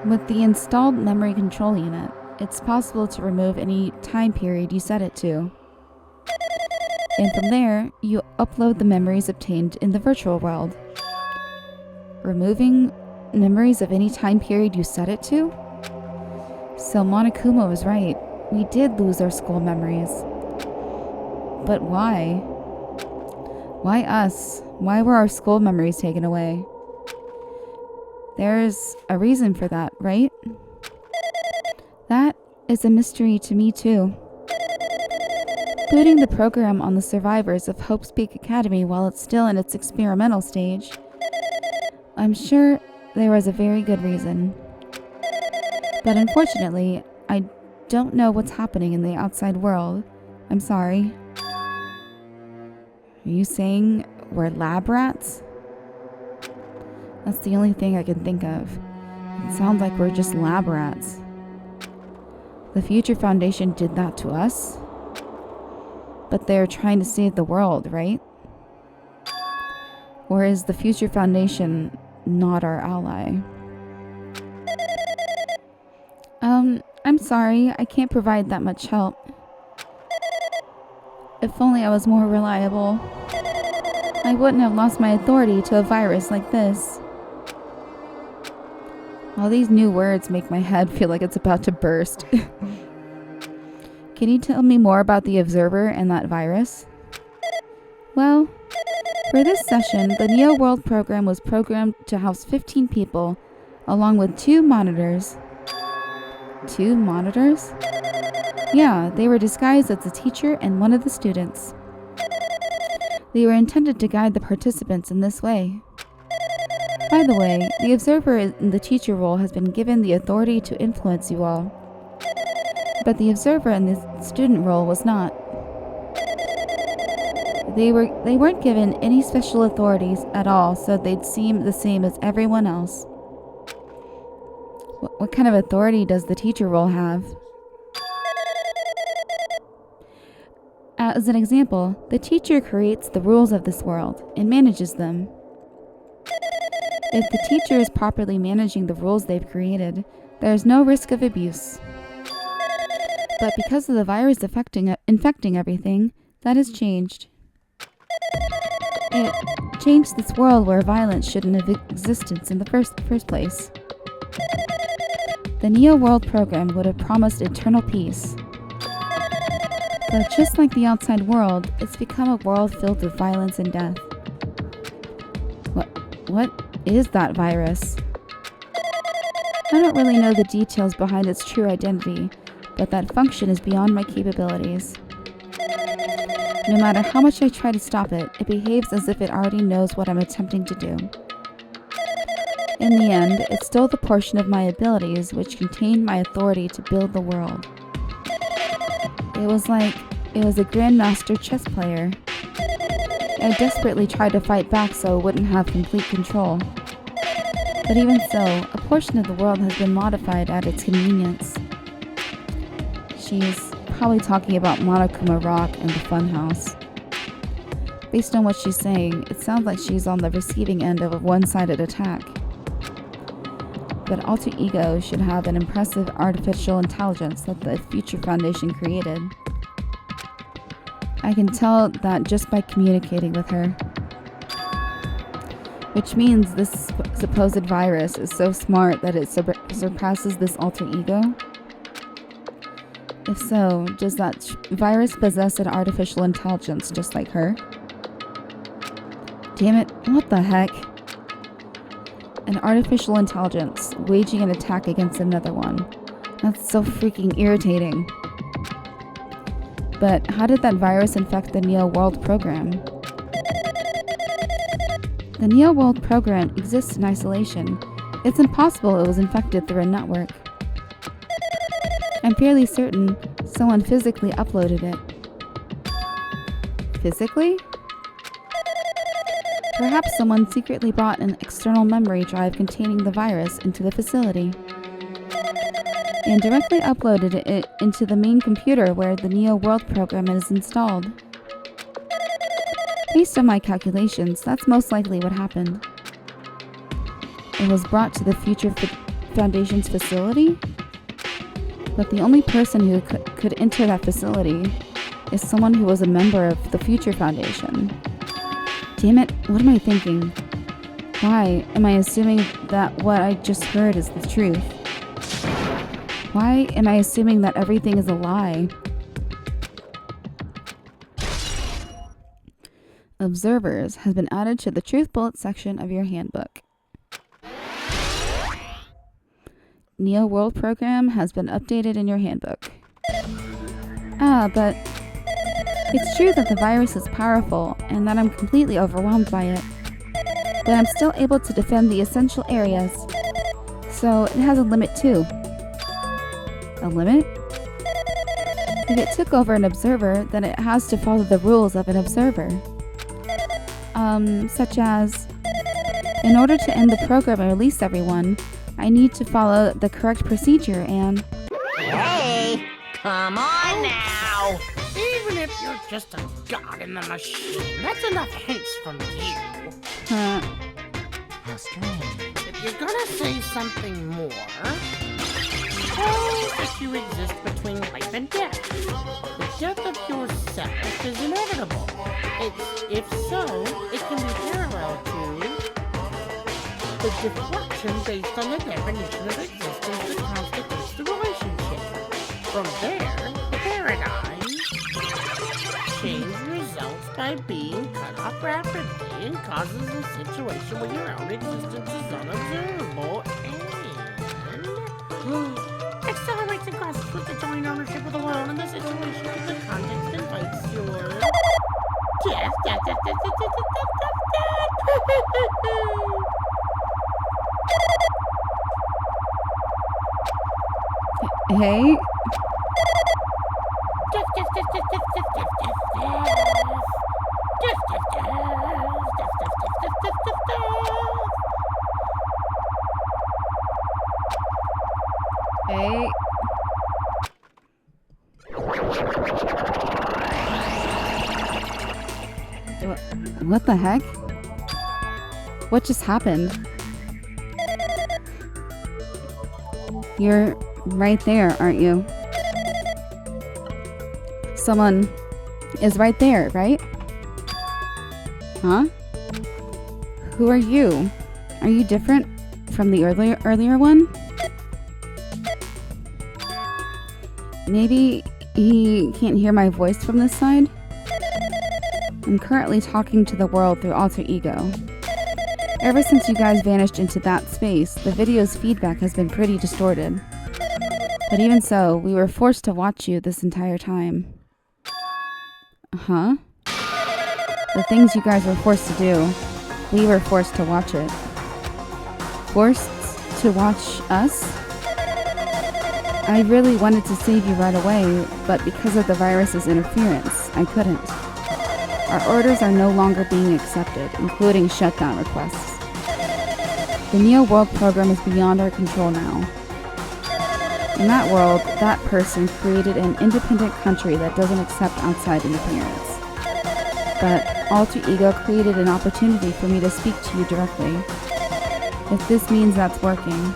With the installed memory control unit, it's possible to remove any time period you set it to. And from there, you upload the memories obtained in the virtual world. Removing memories of any time period you set it to? So Monokuma was right. We did lose our school memories. But why? Why us? Why were our school memories taken away? There's a reason for that, right? That is a mystery to me too. Putting the program on the survivors of Hope's Peak Academy while it's still in its experimental stage, I'm sure there was a very good reason. But unfortunately, I don't know what's happening in the outside world. I'm sorry. Are you saying we're lab rats? That's the only thing I can think of. It sounds like we're just lab rats. The Future Foundation did that to us. But they're trying to save the world, right? Or is the Future Foundation not our ally? I'm sorry, I can't provide that much help. If only I was more reliable, I wouldn't have lost my authority to a virus like this. All these new words make my head feel like it's about to burst. Can you tell me more about the Observer and that virus? Well, for this session, the Neo World program was programmed to house 15 people, along with 2 monitors. 2 monitors? Yeah, they were disguised as a teacher and one of the students. They were intended to guide the participants in this way. By the way, the Observer in the teacher role has been given the authority to influence you all. But the Observer in the student role was not. They weren't given any special authorities at all, so they'd seem the same as everyone else. What kind of authority does the teacher role have? As an example, the teacher creates the rules of this world and manages them. If the teacher is properly managing the rules they've created, there is no risk of abuse. But because of the virus infecting everything, that has changed. It changed this world where violence shouldn't have existed in the first place. The Neo World program would have promised eternal peace. But just like the outside world, it's become a world filled with violence and death. What is that virus? I don't really know the details behind its true identity, but that function is beyond my capabilities. No matter how much I try to stop it, it behaves as if it already knows what I'm attempting to do. In the end, it stole the portion of my abilities which contained my authority to build the world. It was like it was a grandmaster chess player. I desperately tried to fight back so it wouldn't have complete control. But even so, a portion of the world has been modified at its convenience. She's probably talking about Monokuma Rock and the Funhouse. Based on what she's saying, it sounds like she's on the receiving end of a one-sided attack. But Alter Ego should have an impressive artificial intelligence that the Future Foundation created. I can tell that just by communicating with her. Which means this supposed virus is so smart that it surpasses this Alter Ego? If so, does that virus possess an artificial intelligence just like her? Damn it, what the heck? An artificial intelligence waging an attack against another one. That's so freaking irritating. But how did that virus infect the Neo World program? The Neo World program exists in isolation. It's impossible it was infected through a network. I'm fairly certain someone physically uploaded it. Physically? Perhaps someone secretly brought an external memory drive containing the virus into the facility and directly uploaded it into the main computer where the Neo World program is installed. Based on my calculations, that's most likely what happened. It was brought to the Future Foundation's facility? But the only person who could enter that facility is someone who was a member of the Future Foundation. Damn it, what am I thinking? Why am I assuming that what I just heard is the truth? Why am I assuming that everything is a lie? Observers has been added to the Truth Bullet section of your handbook. Neo World program has been updated in your handbook. But it's true that the virus is powerful and that I'm completely overwhelmed by it. But I'm still able to defend the essential areas. So it has a limit too. A limit? If it took over an observer, then it has to follow the rules of an observer. such as, in order to end the program and release everyone, I need to follow the correct procedure and... Hey, come on now. Even if you're just a god in the machine, that's enough hints from you. How strange. If you're gonna say something more, suppose that you exist between life and death. The death of yourself is inevitable. If so, it can be parallel to the deflection based on the definition of existence that constitutes the relationship. From there, the paradigm change results by being cut off rapidly and causes a situation where your own existence is unobservable and accelerates and causes with the joint ownership of the world and the situation of the context invites your death. Hey? Hey? What the heck? What just happened? You're right there, aren't you? Someone is right there, right? Huh? Who are you? Are you different from the earlier one? Maybe he can't hear my voice from this side? I'm currently talking to the world through alter ego. Ever since you guys vanished into that space, the video's feedback has been pretty distorted. But even so, we were forced to watch you this entire time. Huh? The things you guys were forced to do, we were forced to watch it. Forced to watch us? I really wanted to save you right away, but because of the virus's interference, I couldn't. Our orders are no longer being accepted, including shutdown requests. The Neo World program is beyond our control now. In that world, that person created an independent country that doesn't accept outside interference. But Alter Ego created an opportunity for me to speak to you directly. If this means that's working,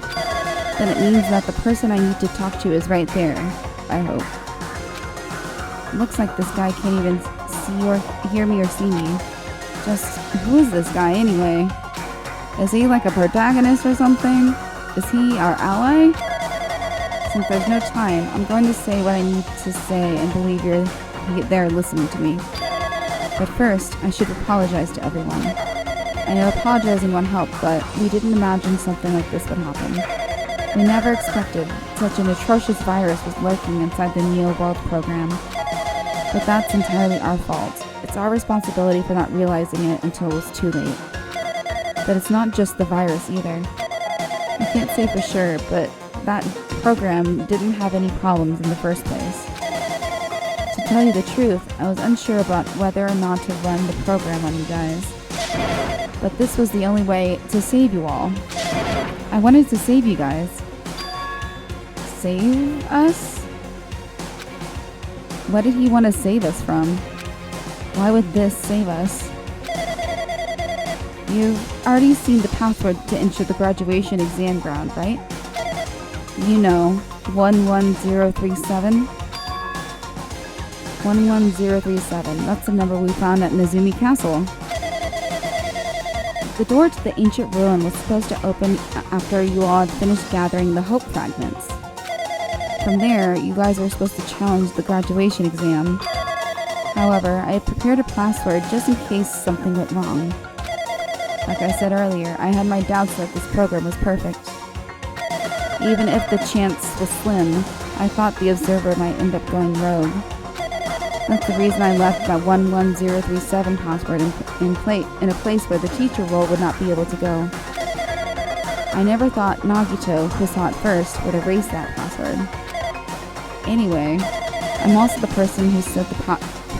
then it means that the person I need to talk to is right there, I hope. Looks like this guy can't even see or hear me or see me. Just, who is this guy anyway? Is he like a protagonist or something? Is he our ally? Since there's no time, I'm going to say what I need to say and believe you're there listening to me. But first, I should apologize to everyone. I know apologizing won't help, but we didn't imagine something like this would happen. We never expected such an atrocious virus was lurking inside the Neo World program. But that's entirely our fault. It's our responsibility for not realizing it until it was too late. But it's not just the virus either. I can't say for sure, but that program didn't have any problems in the first place. To tell you the truth, I was unsure about whether or not to run the program on you guys. But this was the only way to save you all. I wanted to save you guys. Save us? What did he want to save us from? Why would this save us? You've already seen the password to enter the graduation exam ground, right? You know, 11037. 11037. That's the number we found at Nezumi Castle. The door to the ancient ruin was supposed to open after you all had finished gathering the hope fragments. From there, you guys were supposed to challenge the graduation exam. However, I had prepared a password just in case something went wrong. Like I said earlier, I had my doubts that this program was perfect. Even if the chance was slim, I thought the observer might end up going rogue. That's the reason I left that 11037 password in a place where the teacher role would not be able to go. I never thought Nagito, who saw it first, would erase that password. Anyway, I'm also the person who set the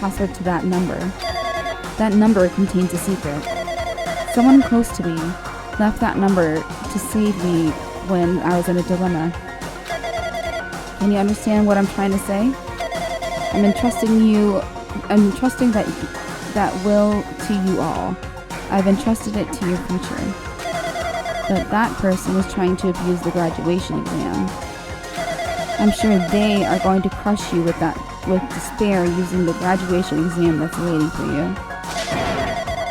password to that number. That number contains a secret. Someone close to me left that number to save me when I was in a dilemma. Can you understand what I'm trying to say? I'm entrusting that will to you all. I've entrusted it to your future. But that person was trying to abuse the graduation exam. I'm sure they are going to crush you with despair using the graduation exam that's waiting for you.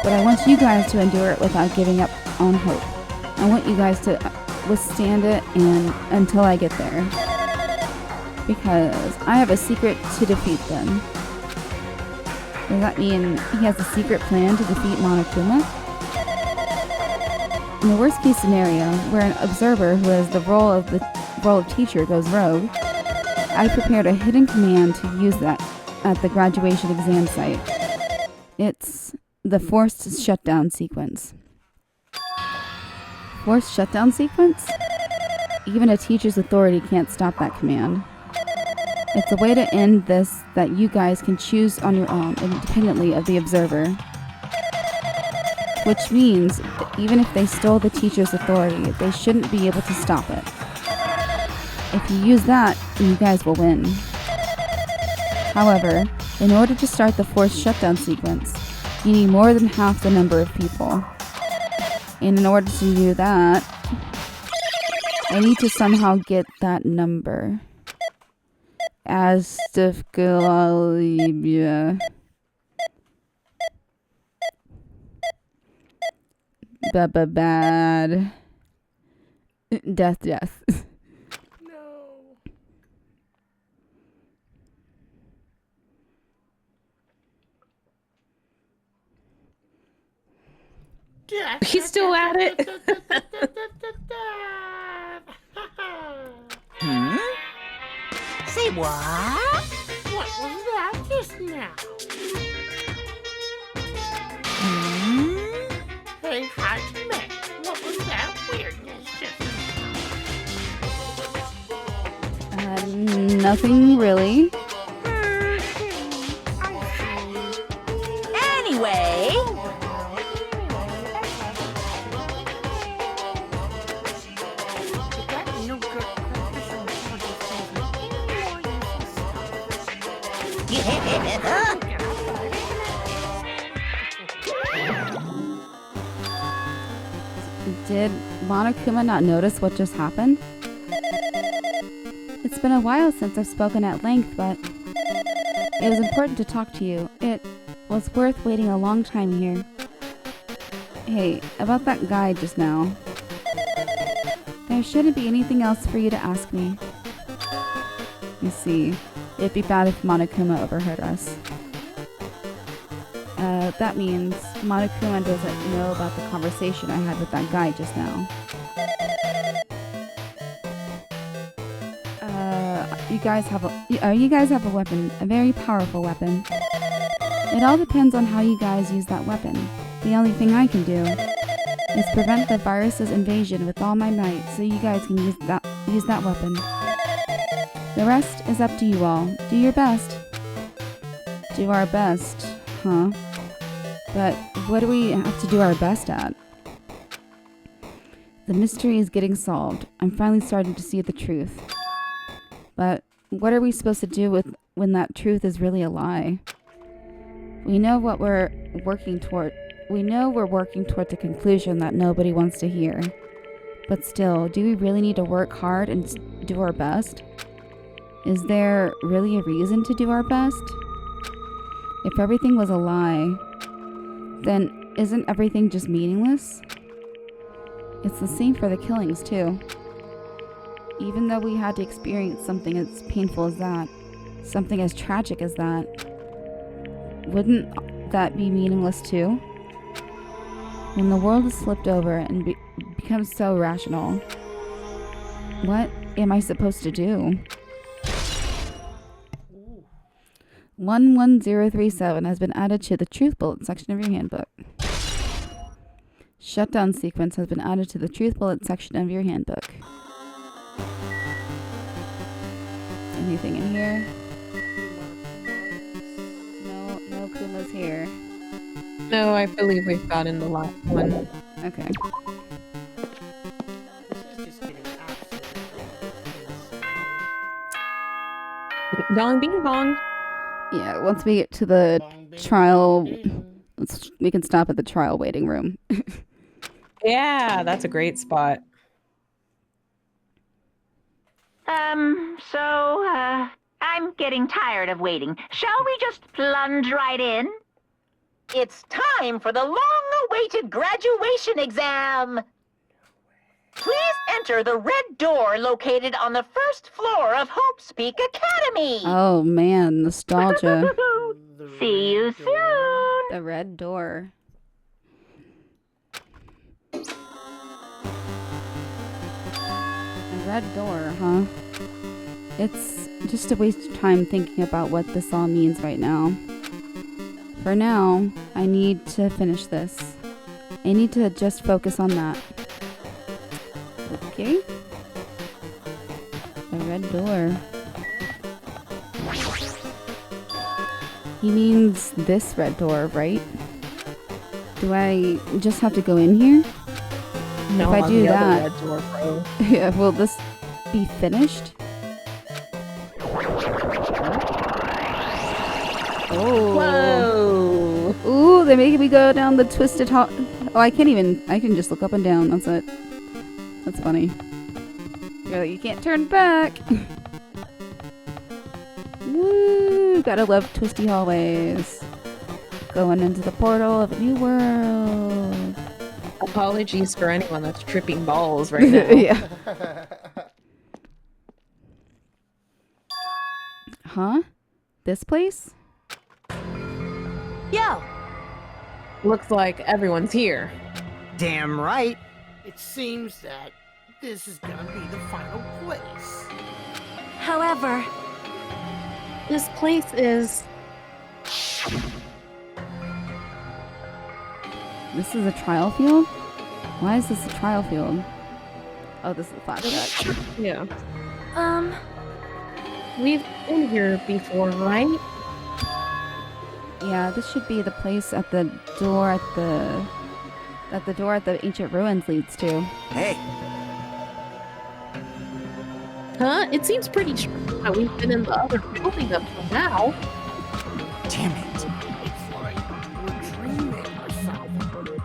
But I want you guys to endure it without giving up on hope. I want you guys to withstand it until I get there. Because I have a secret to defeat them. Does that mean he has a secret plan to defeat Monokuma? In the worst case scenario, where an observer who has the role of teacher goes rogue, I prepared a hidden command to use that at the graduation exam site. It's the forced shutdown sequence. Forced shutdown sequence? Even a teacher's authority can't stop that command. It's a way to end this that you guys can choose on your own, independently of the observer. Which means, that even if they stole the teacher's authority, they shouldn't be able to stop it. If you use that, you guys will win. However, in order to start the forced shutdown sequence, you need more than half the number of people. And in order to do that, I need to somehow get that number. As difficult. Bad. Death. No. He's still at it. Say what? What was that just now? Hey, Hajime, what was that weirdness just now? Nothing really. Anyway. Did Monokuma not notice what just happened? It's been a while since I've spoken at length, but it was important to talk to you. It was worth waiting a long time here. Hey, about that guy just now. There shouldn't be anything else for you to ask me. You see, it'd be bad if Monokuma overheard us. That means Monokuma doesn't know about the conversation I had with that guy just now. You guys have a weapon, a very powerful weapon. It all depends on how you guys use that weapon. The only thing I can do is prevent the virus's invasion with all my might, so you guys can use that weapon. The rest is up to you all. Do your best. Do our best, huh? But what do we have to do our best at? The mystery is getting solved. I'm finally starting to see the truth. But what are we supposed to do when that truth is really a lie? We know what we're working toward. We know we're working toward the conclusion that nobody wants to hear. But still, do we really need to work hard and do our best? Is there really a reason to do our best? If everything was a lie, then isn't everything just meaningless? It's the same for the killings, too. Even though we had to experience something as painful as that, something as tragic as that, wouldn't that be meaningless, too? When the world is flipped over and becomes so rational, what am I supposed to do? 11037 has been added to the Truth Bullet section of your handbook. Shutdown sequence has been added to the Truth Bullet section of your handbook. Anything in here? No Kuma's here. No, I believe we've gotten the last one. Okay. This is just getting Dong bing bong. Yeah, once we get to the trial, we can stop at the trial waiting room. Yeah, that's a great spot. I'm getting tired of waiting. Shall we just plunge right in? It's time for the long-awaited graduation exam. Please enter the red door located on the first floor of Hope's Peak Academy. Oh man, nostalgia. See you soon. The red door. The red door, huh? It's just a waste of time thinking about what this all means right now. For now, I need to finish this. I need to just focus on that. Okay. The red door. He means this red door, right? Do I just have to go in here? No, if I do that, red door, bro. yeah, will this be finished? Oh. Whoa. Ooh, they're making me go down the twisted hall. Oh, I can just look up and down. That's it. That's funny. You can't turn back. Woo! Gotta love twisty hallways. Going into the portal of a new world. Apologies for anyone that's tripping balls right now. Yeah. Huh? This place? Yo! Looks like everyone's here. Damn right. It seems that this is gonna be the final place. However, This place is... This is a trial field? Why is this a trial field? Oh, this is a flashback. Yeah. We've been here before, right? Yeah, this should be the place at the door at the door at the ancient ruins leads to. Hey, Huh? It seems pretty sure that we've been in the other building up till now. damn it. It's like we're dreaming or something.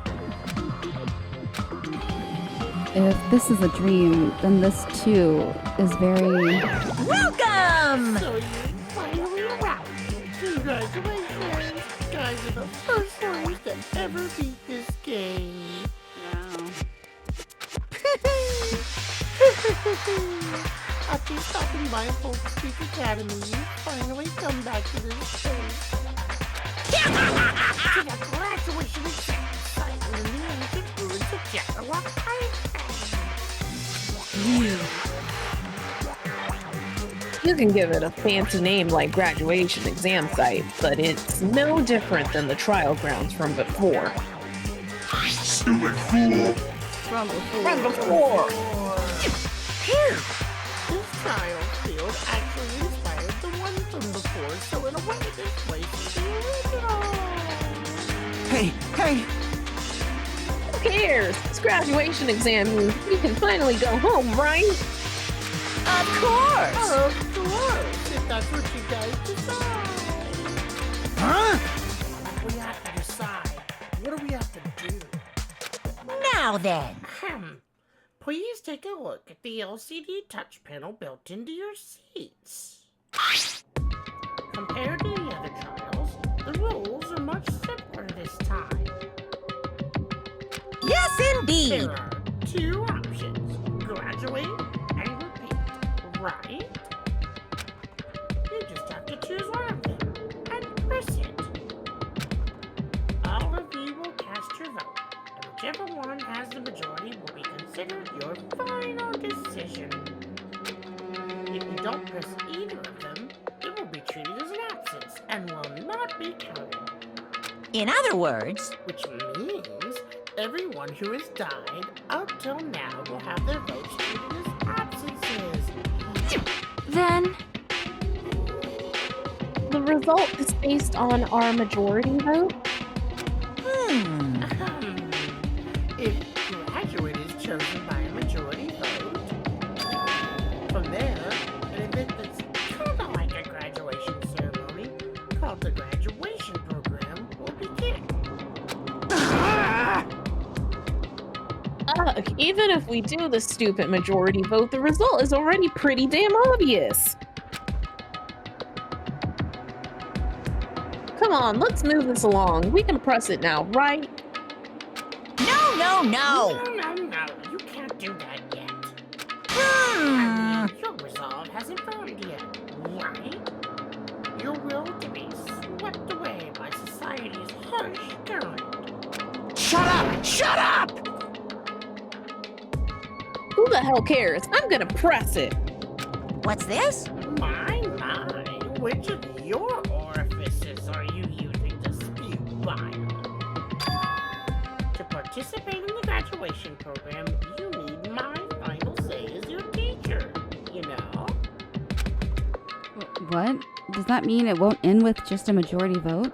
If this is a dream, then this too is very... welcome! So you finally arrived. Congratulations. You guys are the first ones to ever beat this game. After stopping by Hope's Peak Academy, you finally come back to this place. To the graduation exam site in the ancient ruins of Danganronpa High. You can give it a fancy name like graduation exam site, but it's no different than the trial grounds from before. Stupid fool! From before. From before! Phew! This trial field actually inspired the one from before, so in a way this place is the original. Hey! Who cares? It's graduation exam means we can finally go home, right? Of course! Of course, if that's what you guys decide. Huh? We have to decide. What do we have to do? Now then, Please take a look at the LCD touch panel built into your seats. Compared to the other trials, the rules are much simpler this time. yes indeed! There are two options, graduate and repeat, right? You just have to choose one of them and press it. All of you will cast your vote, and whichever one has the majority will be considered your final decision. If you don't press either of them, it will be treated as an absence and will not be counted. In other words, Which means everyone who has died up till now will have their votes treated as absences. then, The result is based on our majority vote. If graduate is chosen by a majority vote, from there, an event that's kind of like a graduation ceremony called the graduation program will begin. Even if we do the stupid majority vote, the result is already pretty damn obvious. Come on, let's move this along. We can press it now, right? No, no, no. No, no, no. You can't do that yet. I mean, your resolve hasn't formed yet, right? Your will to be swept away by society's harsh current. Shut up! Shut up! Who the hell cares? I'm gonna press it. What's this? My, which of your orifices are you using to spew bile? To participate in the graduation program, you need my final say as your teacher, you know? What? Does that mean it won't end with just a majority vote?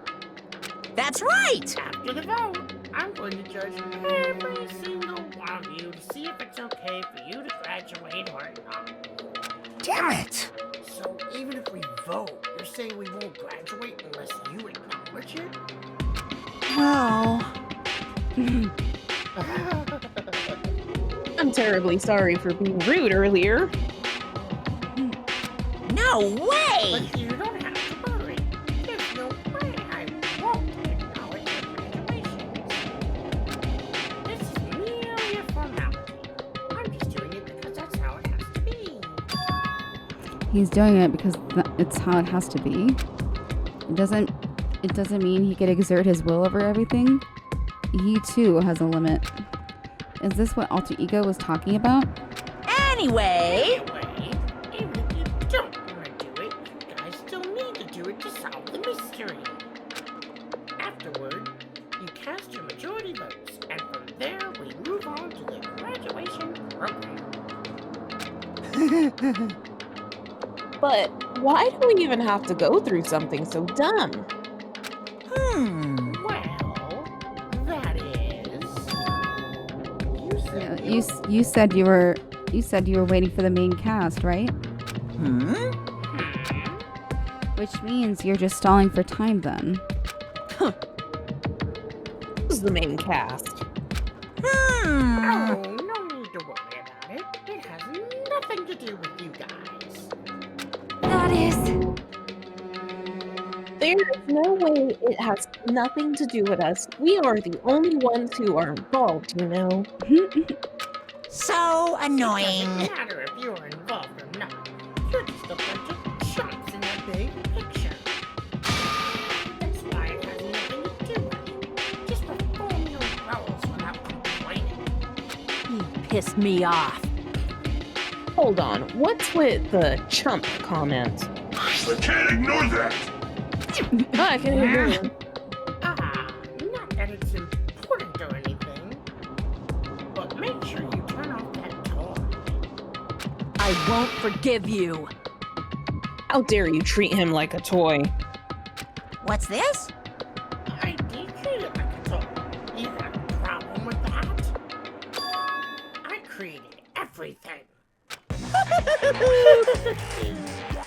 That's right! After the vote, I'm going to judge every single one of you to see if it's okay for you to graduate or not. Damn it! So even if we vote, you're saying we won't graduate unless you acknowledge it? Well, I'm terribly sorry for being rude earlier. No way! But you don't have to worry. There's no way I won't acknowledge your graduation. This is merely a formality. I'm just doing it because that's how it has to be. He's doing it because it's how it has to be. It doesn't mean he could exert his will over everything. He too has a limit. Is this what alter ego was talking about? Anyway, Even if you don't want to do it, you guys still need to do it to solve the mystery. Afterward, you cast your majority votes, and from there we move on to the graduation program. But why do we even have to go through something so dumb? Well, that is... You said you were waiting for the main cast, right? Which means you're just stalling for time then. Who's the main cast? Oh, no need to worry about it. It has nothing to do with you guys. That is... There is no way it has nothing to do with us. We are the only ones who are involved, you know. so It annoying. doesn't matter if you're involved or not. You're just a bunch of chumps in that big picture. That's why it has nothing to do with you. Just perform your roles without complaining. You pissed me off. Hold on, what's with the chump comment? I can't ignore that. I can hear you. Not that it's important or anything, but make sure you turn off that toy. I won't forgive you. How dare you treat him like a toy? What's this? I did treat it like a toy. You have a problem with that? I created everything.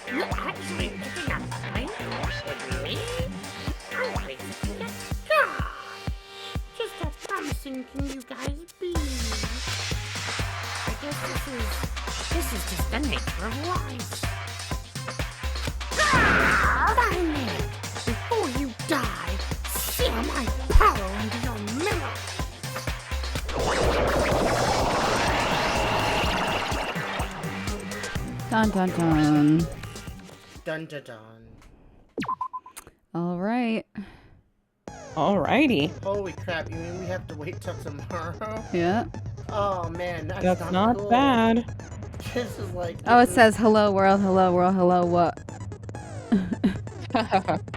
You're actually picking up mine with me? I'm basically a god. Just how promising can you guys be? I guess this is just the nature of life. Finally, before you die, seal my power into your memory. Dun dun dun. Dun dun dun. All right. Alrighty. Holy crap, you mean we have to wait till tomorrow? Yeah. Oh man, That's not cool. bad. This is like... Oh, it says hello world, hello what?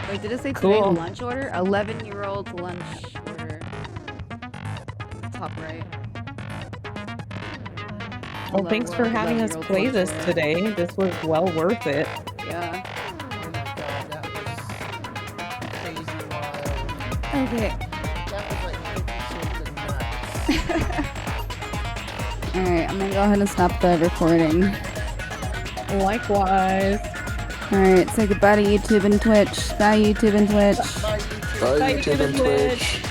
Wait, did it say Cool. today's lunch order? 11-year-old lunch order. Top right. Well, thanks for having us play this today. This was well worth it. Yeah. Oh my god, that was crazy wild. Okay. That was like Alright, I'm gonna go ahead and stop the recording. Likewise. Alright, say goodbye to YouTube and Twitch. Bye, YouTube and Twitch. Bye, YouTube and Twitch.